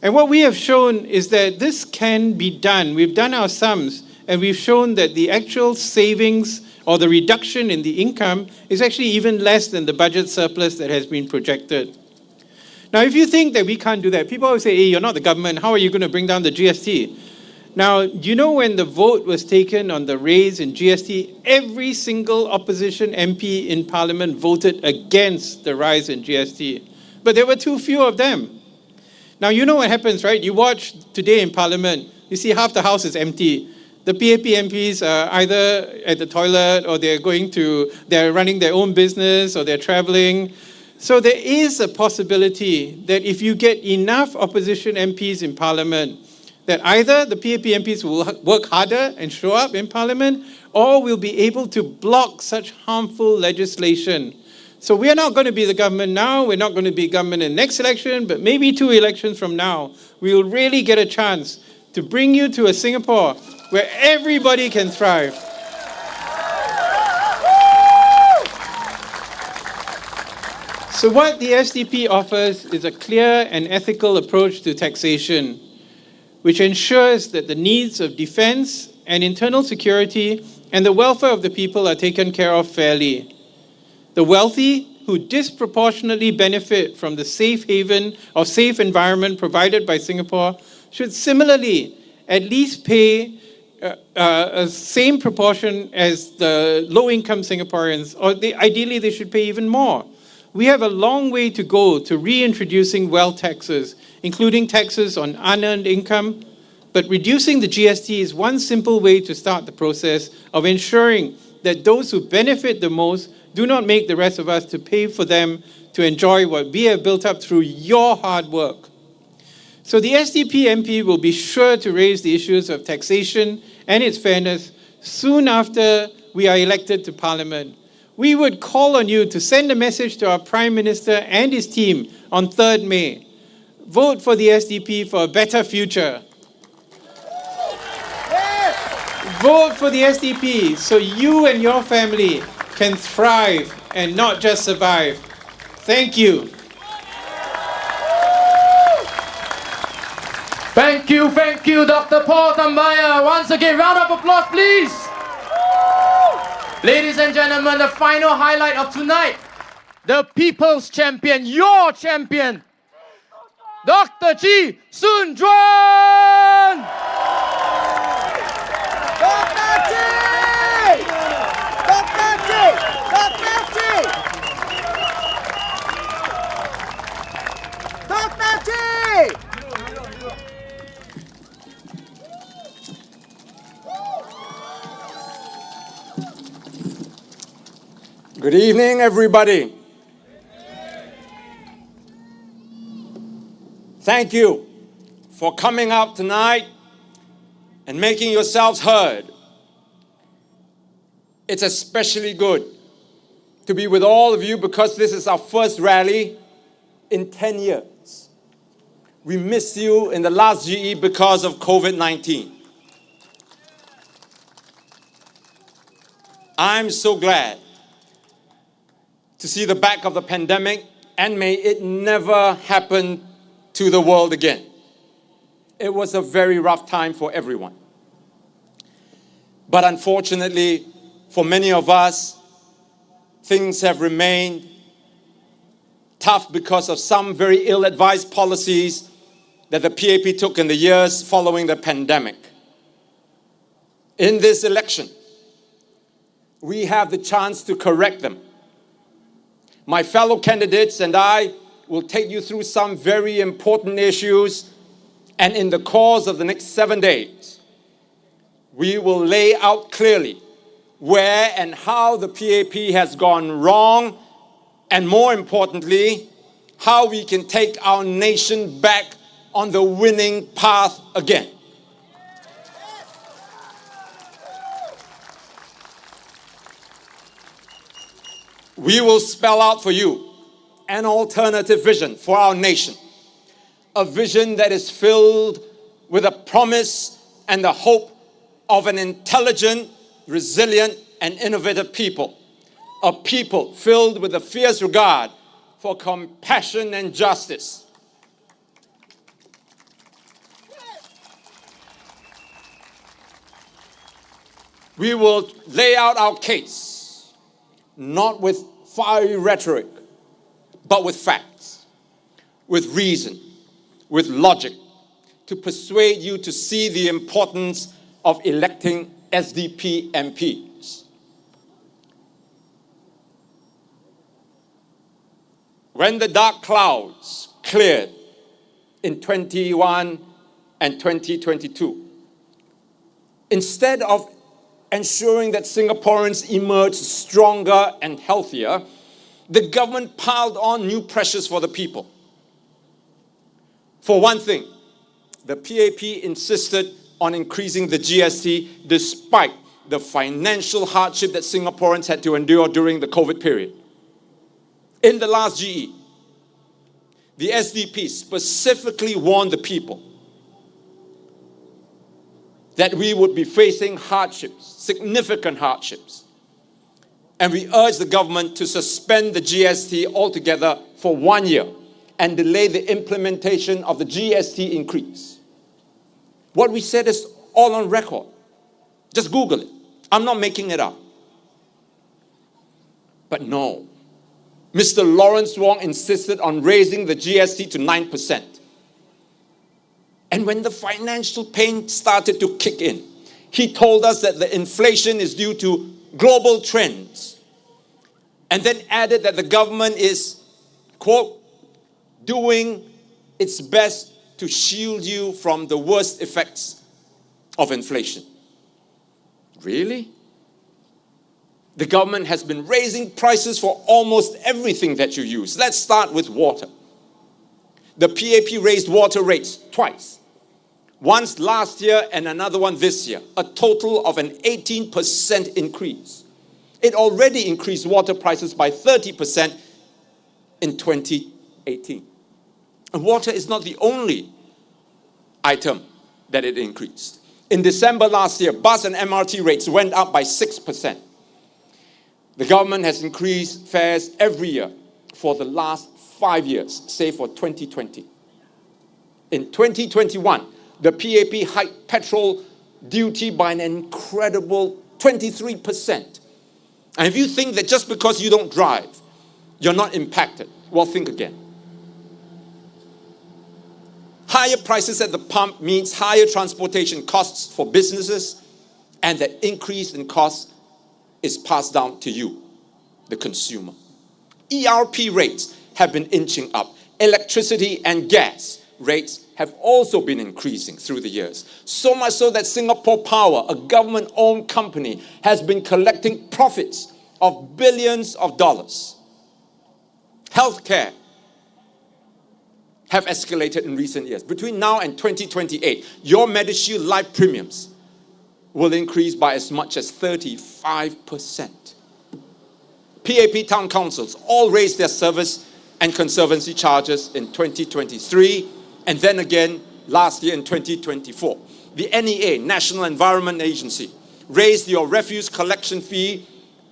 And what we have shown is that this can be done. We've done our sums, and we've shown that the actual savings or the reduction in the income is actually even less than the budget surplus that has been projected. Now, if you think that we can't do that, people always say, hey, you're not the government, how are you going to bring down the GST? Now, do you know when the vote was taken on the raise in GST, every single opposition MP in Parliament voted against the rise in GST. But there were too few of them. Now, you know what happens, right? You watch today in Parliament, you see half the house is empty. the PAP MPs are either at the toilet or they're running their own business or they're traveling. So there is a possibility that if you get enough opposition MPs in Parliament, that either the PAP MPs will work harder and show up in Parliament, or will be able to block such harmful legislation. So we are not going to be the government now, we're not going to be government in the next election, but maybe 2 elections from now, we will really get a chance to bring you to a Singapore where everybody can thrive. So what the SDP offers is a clear and ethical approach to taxation, which ensures that the needs of defense and internal security and the welfare of the people are taken care of fairly. The wealthy, who disproportionately benefit from the safe haven or safe environment provided by Singapore, should similarly at least pay a same proportion as the low-income Singaporeans, or ideally they should pay even more. We have a long way to go to reintroducing wealth taxes, including taxes on unearned income, but reducing the GST is one simple way to start the process of ensuring that those who benefit the most do not make the rest of us to pay for them to enjoy what we have built up through your hard work. So the SDP MP will be sure to raise the issues of taxation and its fairness soon after we are elected to Parliament. We would call on you to send a message to our Prime Minister and his team on 3rd May. Vote for the SDP for a better future. Vote for the SDP so you and your family can thrive and not just survive. Thank you. Thank you, Dr. Paul Tambyah. Once again, round of applause, please. Ladies and gentlemen, the final highlight of tonight, the people's champion, your champion, Dr. Chee Soon Juan. Dr. Chee! Dr. Chee! Dr. Chee! Dr. Chee! Good evening, everybody. Thank you for coming out tonight and making yourselves heard. It's especially good to be with all of you because this is our first rally in 10 years. We missed you in the last GE because of COVID-19. I'm so glad to see the back of the pandemic, and may it never happen to the world again. It was a very rough time for everyone. But unfortunately, for many of us, things have remained tough because of some very ill-advised policies that the PAP took in the years following the pandemic. In this election, we have the chance to correct them. My fellow candidates and I will take you through some very important issues, and in the course of the next 7 days, we will lay out clearly where and how the PAP has gone wrong, and more importantly, how we can take our nation back on the winning path again. We will spell out for you an alternative vision for our nation, a vision that is filled with a promise and the hope of an intelligent, resilient, and innovative people, a people filled with a fierce regard for compassion and justice. We will lay out our case, not with fiery rhetoric, but with facts, with reason, with logic, to persuade you to see the importance of electing SDP MPs. When the dark clouds cleared in 2021 and 2022, instead of ensuring that Singaporeans emerge stronger and healthier, the government piled on new pressures for the people. For one thing, the PAP insisted on increasing the GST despite the financial hardship that Singaporeans had to endure during the COVID period. In the last GE, the SDP specifically warned the people that we would be facing hardships, significant hardships. And we urged the government to suspend the GST altogether for 1 year and delay the implementation of the GST increase. What we said is all on record. Just Google it. I'm not making it up. But no, Mr. Lawrence Wong insisted on raising the GST to 9%. And when the financial pain started to kick in, he told us that the inflation is due to global trends. And then added that the government is, quote, doing its best to shield you from the worst effects of inflation. Really? The government has been raising prices for almost everything that you use. Let's start with water. The PAP raised water rates twice. Once last year and another one this year. A total of an 18% increase. It already increased water prices by 30% in 2018. And water is not the only item that it increased. In December last year, bus and MRT rates went up by 6%. The government has increased fares every year for the last 5 years, save for 2020. In 2021, the PAP hiked petrol duty by an incredible 23%. And if you think that just because you don't drive, you're not impacted, well, think again. Higher prices at the pump means higher transportation costs for businesses, and that increase in costs is passed down to you, the consumer. ERP rates have been inching up. Electricity and gas rates have also been increasing through the years. So much so that Singapore Power, a government-owned company, has been collecting profits of billions of dollars. Healthcare have escalated in recent years. Between now and 2028, your MediShield life premiums will increase by as much as 35%. PAP town councils all raised their service and conservancy charges in 2023 and then again last year in 2024. The NEA, National Environment Agency, raised your refuse collection fee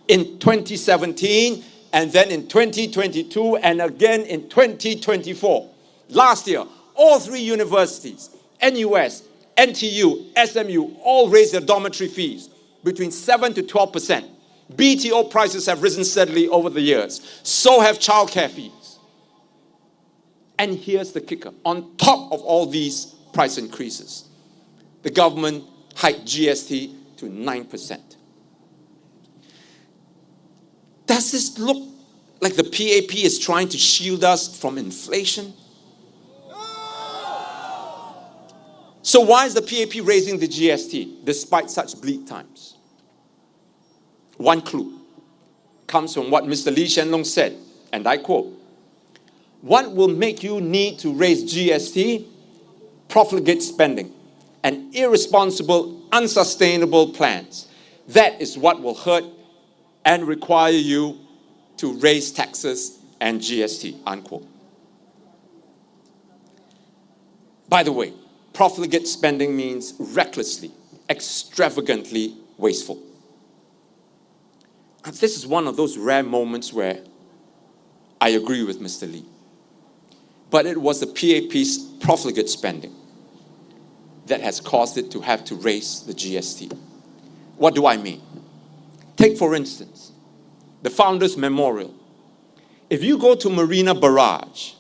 in 2017 and then in 2022 and again in 2024. Last year, all three universities, NUS, NTU, SMU, all raised their dormitory fees between 7 to 12%. BTO prices have risen steadily over the years. So have childcare fees. And here's the kicker. On top of all these price increases, the government hiked GST to 9%. Does this look like the PAP is trying to shield us from inflation? So why is the PAP raising the GST despite such bleak times? One clue comes from what Mr. Lee Hsien Loong said, and I quote, "What will make you need to raise GST? Profligate spending and irresponsible, unsustainable plans. That is what will hurt and require you to raise taxes and GST," unquote. By the way, profligate spending means recklessly, extravagantly wasteful. And this is one of those rare moments where I agree with Mr. Lee. But it was the PAP's profligate spending that has caused it to have to raise the GST. What do I mean? Take, for instance, the Founders Memorial. If you go to Marina Barrage,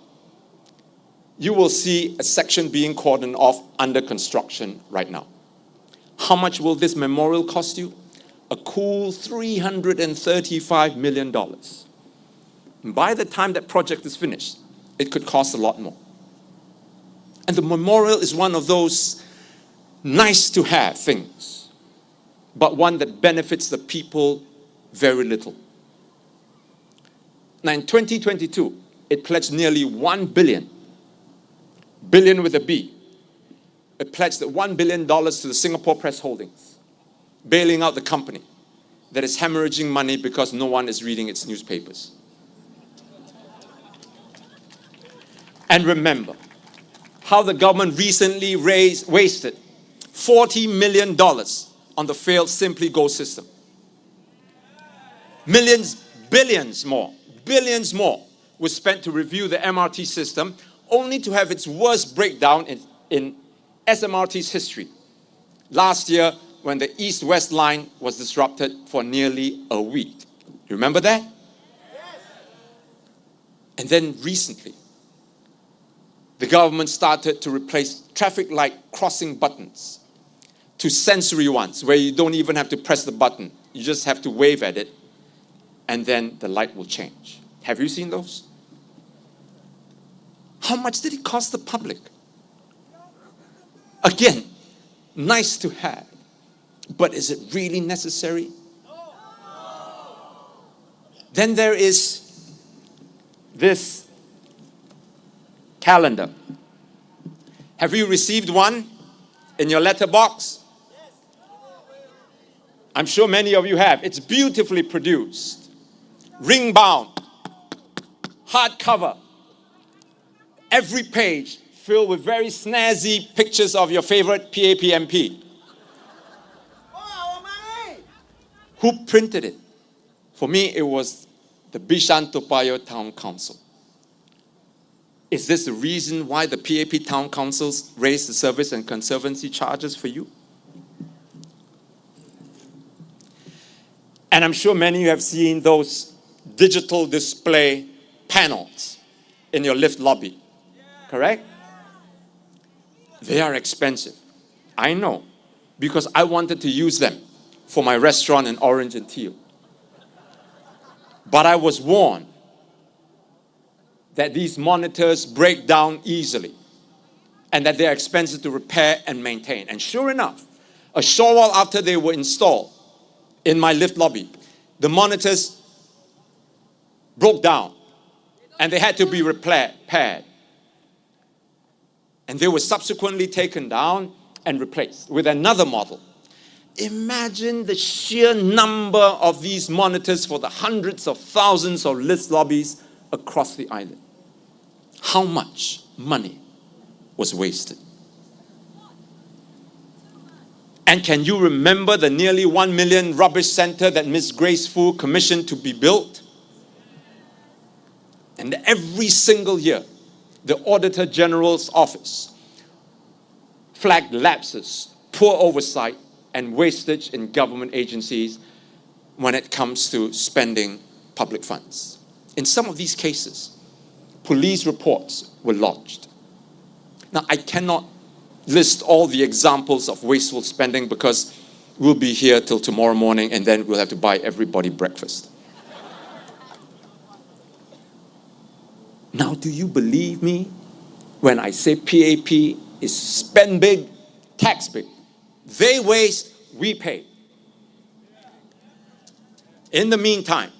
you will see a section being cordoned off under construction right now. How much will this memorial cost you? A cool $335 million. And by the time that project is finished, it could cost a lot more. And the memorial is one of those nice to have things. but one that benefits the people very little. Now in 2022, it pledged nearly 1 billion, billion with a B. It pledged $1 billion to the Singapore Press Holdings, bailing out the company that is hemorrhaging money because no one is reading its newspapers. And remember how the government recently wasted $40 million on the failed Simply Go system. Billions more was spent to review the MRT system, only to have its worst breakdown in SMRT's history. Last year, when the East-West line was disrupted for nearly a week. You remember that? Yes. And then recently, the government started to replace traffic light crossing buttons to sensory ones, where you don't even have to press the button. You just have to wave at it, and then the light will change. Have you seen those? How much did it cost the public? Again, nice to have, but is it really necessary? Then there is this calendar. Have you received one in your letterbox? I'm sure many of you have. It's beautifully produced, ring bound, hardcover, every page filled with very snazzy pictures of your favorite PAP MP. Who printed it? For me, it was the Bishan Toa Payoh Town Council. Is this the reason why the PAP Town Councils raised the service and conservancy charges for you? And I'm sure many of you have seen those digital display panels in your lift lobby, correct? They are expensive. I know, because I wanted to use them for my restaurant in Orange and Teal. But I was warned that these monitors break down easily and that they are expensive to repair and maintain. And sure enough, a short while after they were installed in my lift lobby, the monitors broke down and they had to be repaired. And they were subsequently taken down and replaced with another model. Imagine the sheer number of these monitors for the hundreds of thousands of lift lobbies across the island. How much money was wasted? And can you remember the nearly 1 million rubbish center that Ms. Grace Fu commissioned to be built? And every single year, the Auditor General's office flagged lapses, poor oversight, and wastage in government agencies when it comes to spending public funds. In some of these cases, police reports were lodged. Now, I cannot list all the examples of wasteful spending because we'll be here till tomorrow morning and then we'll have to buy everybody breakfast. Now, do you believe me when I say PAP is spend big, tax big? They waste, we pay. In the meantime,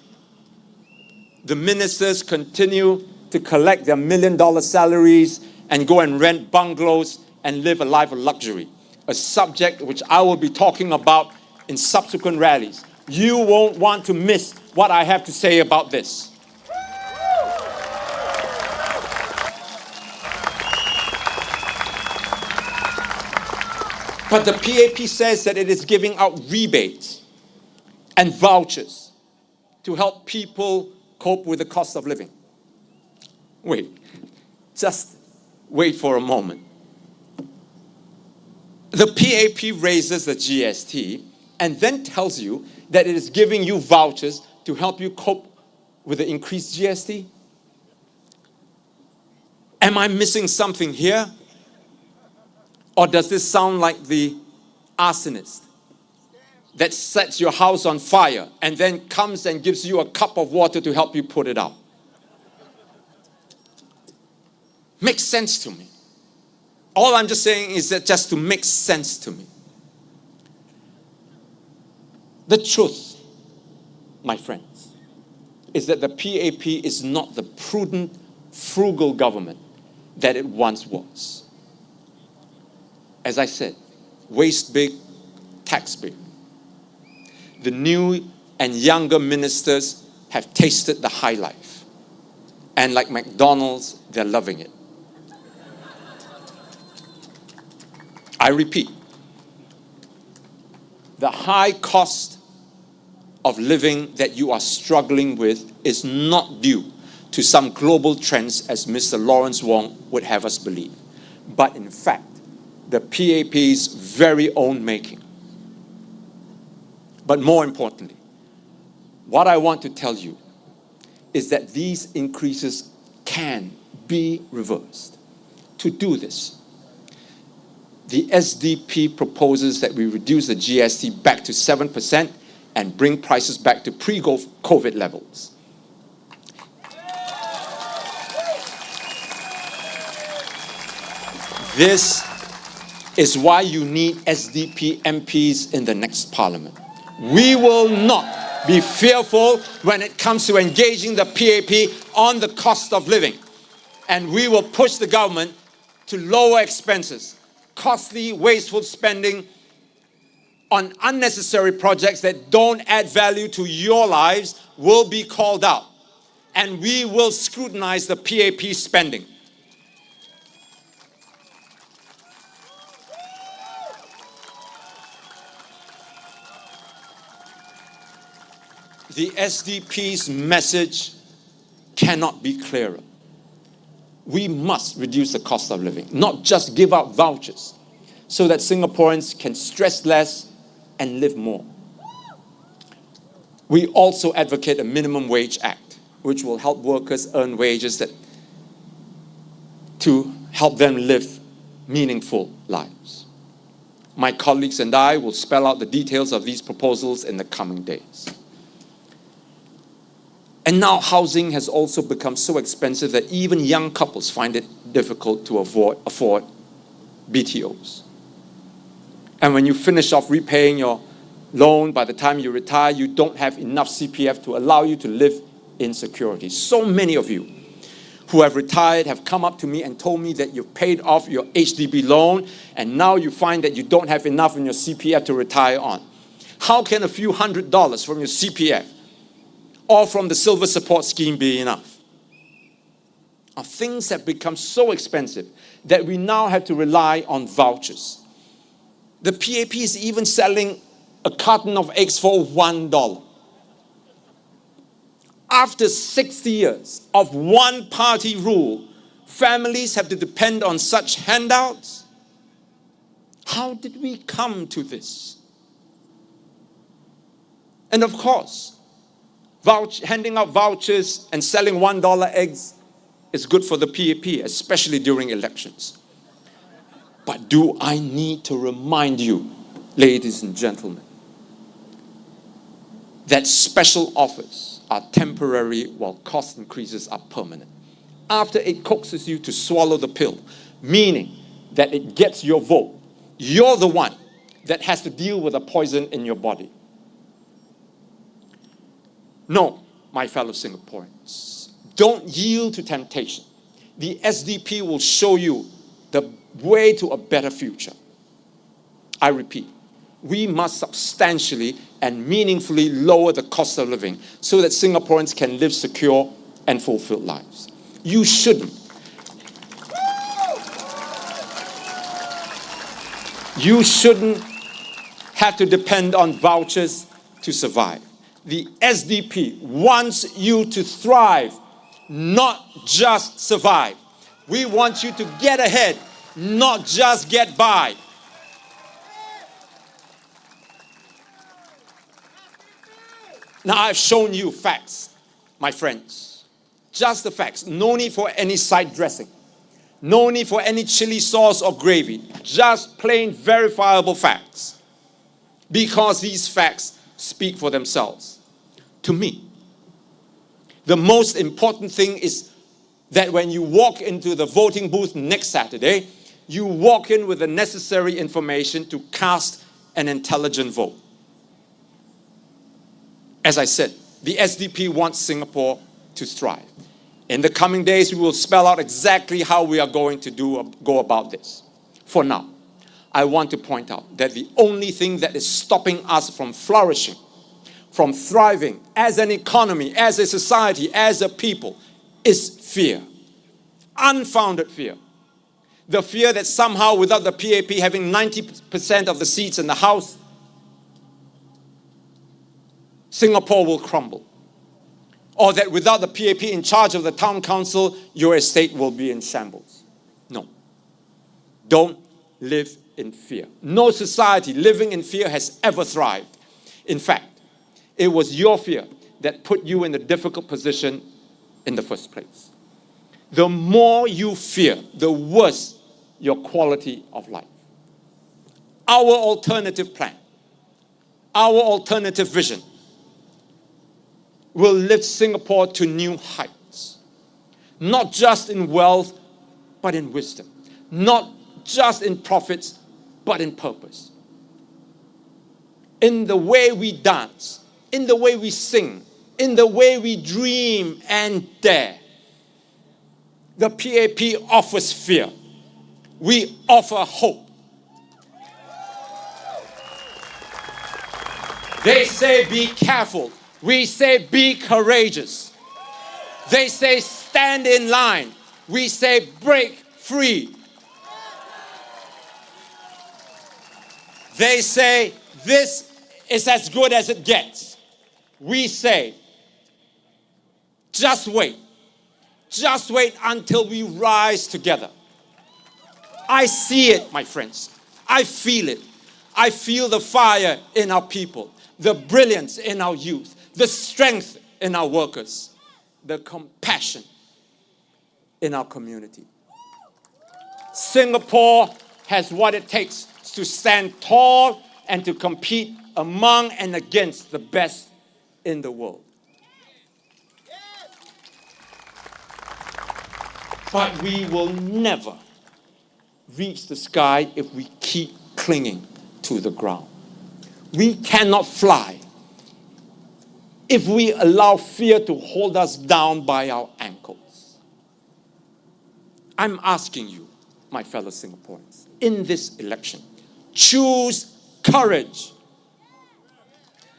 the ministers continue to collect their $1 million salaries and go and rent bungalows and live a life of luxury, a subject which I will be talking about in subsequent rallies. You won't want to miss what I have to say about this. But the PAP says that it is giving out rebates and vouchers to help people cope with the cost of living. Wait, just wait for a moment. The PAP raises the GST and then tells you that it is giving you vouchers to help you cope with the increased GST? Am I missing something here? Or does this sound like the arsonist that sets your house on fire and then comes and gives you a cup of water to help you put it out? Makes sense to me. All I'm just saying is that just to make sense to me. The truth, my friends, is that the PAP is not the prudent, frugal government that it once was. As I said, waste big, tax big. The new and younger ministers have tasted the high life. And like McDonald's, they're loving it. I repeat, the high cost of living that you are struggling with is not due to some global trends as Mr. Lawrence Wong would have us believe, but in fact, the PAP's very own making. But more importantly, what I want to tell you is that these increases can be reversed. To do this, the SDP proposes that we reduce the GST back to 7% and bring prices back to pre-COVID levels. This is why you need SDP MPs in the next parliament. We will not be fearful when it comes to engaging the PAP on the cost of living. And we will push the government to lower expenses. Costly, wasteful spending on unnecessary projects that don't add value to your lives will be called out. And we will scrutinize the PAP spending. The SDP's message cannot be clearer. We must reduce the cost of living, not just give out vouchers, so that Singaporeans can stress less and live more. We also advocate a minimum wage act, which will help workers earn wages to help them live meaningful lives. My colleagues and I will spell out the details of these proposals in the coming days. And now housing has also become so expensive that even young couples find it difficult to afford BTOs. And when you finish off repaying your loan, by the time you retire, you don't have enough CPF to allow you to live in security. So many of you who have retired have come up to me and told me that you've paid off your HDB loan and now you find that you don't have enough in your CPF to retire on. How can a few $100s from your CPF or from the Silver Support Scheme be enough? Things have become so expensive that we now have to rely on vouchers. The PAP is even selling a carton of eggs for $1. After 60 years of one-party rule, families have to depend on such handouts. How did we come to this? And of course, handing out vouchers and selling $1 eggs is good for the PAP, especially during elections. But do I need to remind you, ladies and gentlemen, that special offers are temporary while cost increases are permanent? After it coaxes you to swallow the pill, meaning that it gets your vote, you're the one that has to deal with the poison in your body. No, my fellow Singaporeans, don't yield to temptation. The SDP will show you the way to a better future. I repeat, we must substantially and meaningfully lower the cost of living so that Singaporeans can live secure and fulfilled lives. You shouldn't have to depend on vouchers to survive. The SDP wants you to thrive, not just survive. We want you to get ahead, not just get by. Now I've shown you facts, my friends. Just the facts. No need for any side dressing. No need for any chili sauce or gravy. Just plain verifiable facts. Because these facts speak for themselves. To me, the most important thing is that when you walk into the voting booth next Saturday, you walk in with the necessary information to cast an intelligent vote. As I said, the SDP wants Singapore to thrive. In the coming days, we will spell out exactly how we are going to go about this. For now, I want to point out that the only thing that is stopping us from flourishing, from thriving as an economy, as a society, as a people, is fear. Unfounded fear. The fear that somehow without the PAP having 90% of the seats in the House, Singapore will crumble. Or that without the PAP in charge of the town council, your estate will be in shambles. No. Don't live in fear. No society living in fear has ever thrived. In fact, it was your fear that put you in the difficult position in the first place. The more you fear, the worse your quality of life. Our alternative plan, our alternative vision will lift Singapore to new heights. Not just in wealth, but in wisdom. Not just in profits, but in purpose. In the way we dance, in the way we sing, in the way we dream and dare. The PAP offers fear. We offer hope. They say be careful. We say be courageous. They say stand in line. We say break free. They say this is as good as it gets. We say just wait. Just wait until we rise together. I see it, my friends. I feel it. I feel the fire in our people, the brilliance in our youth, the strength in our workers, the compassion in our community. Singapore has what it takes to stand tall and to compete among and against the best in the world. But we will never reach the sky if we keep clinging to the ground. We cannot fly if we allow fear to hold us down by our ankles. I'm asking you, my fellow Singaporeans, in this election, choose courage.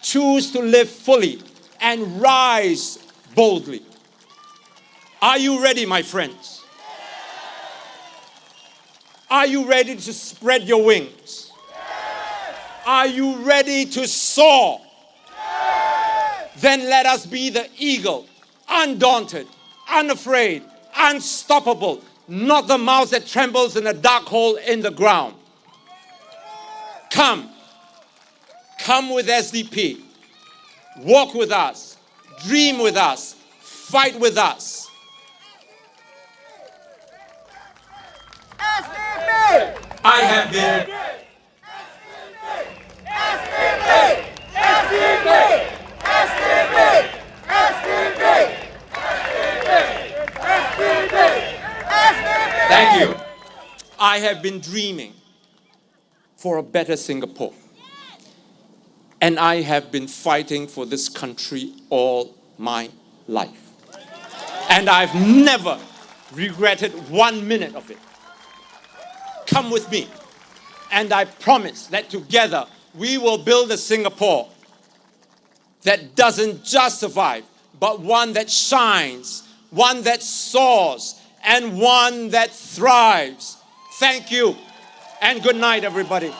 Choose to live fully and rise boldly. Are you ready, my friends? Are you ready to spread your wings? Are you ready to soar? Then let us be the eagle, undaunted, unafraid, unstoppable, not the mouse that trembles in a dark hole in the ground. Come with SDP. Walk with us. Dream with us. Fight with us. I have been. Thank you. I have been dreaming for a better Singapore. And I have been fighting for this country all my life. And I've never regretted 1 minute of it. Come with me. And I promise that together we will build a Singapore that doesn't just survive, but one that shines, one that soars, and one that thrives. Thank you, and good night, everybody.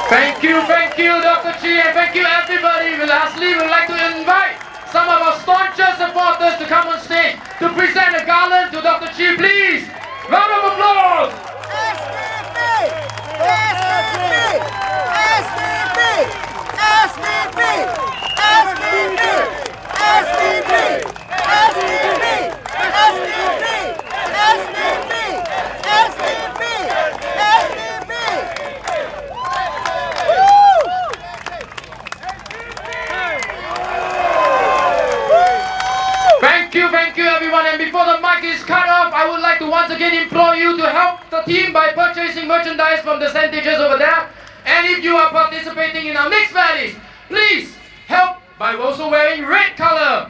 Thank you, Dr. Chee, and thank you, everybody. Lastly, we'd like to invite some of our staunchest supporters to come on stage to present a garland to Dr. Chee, please. Round of applause. Thank you everyone, and before the mic is cut off, I would like to once again implore you to help the team by purchasing merchandise from the centages over there. And if you are participating in our next rallies, please helped by also wearing red color.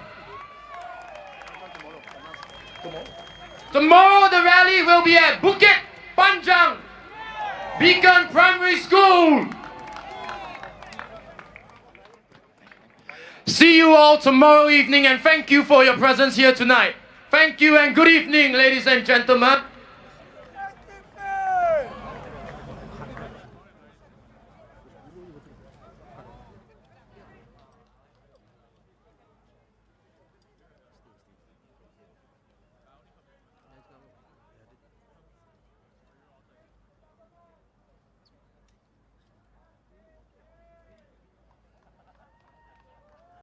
Tomorrow the rally will be at Bukit Panjang, Beacon Primary School. See you all tomorrow evening and thank you for your presence here tonight. Thank you and good evening, ladies and gentlemen.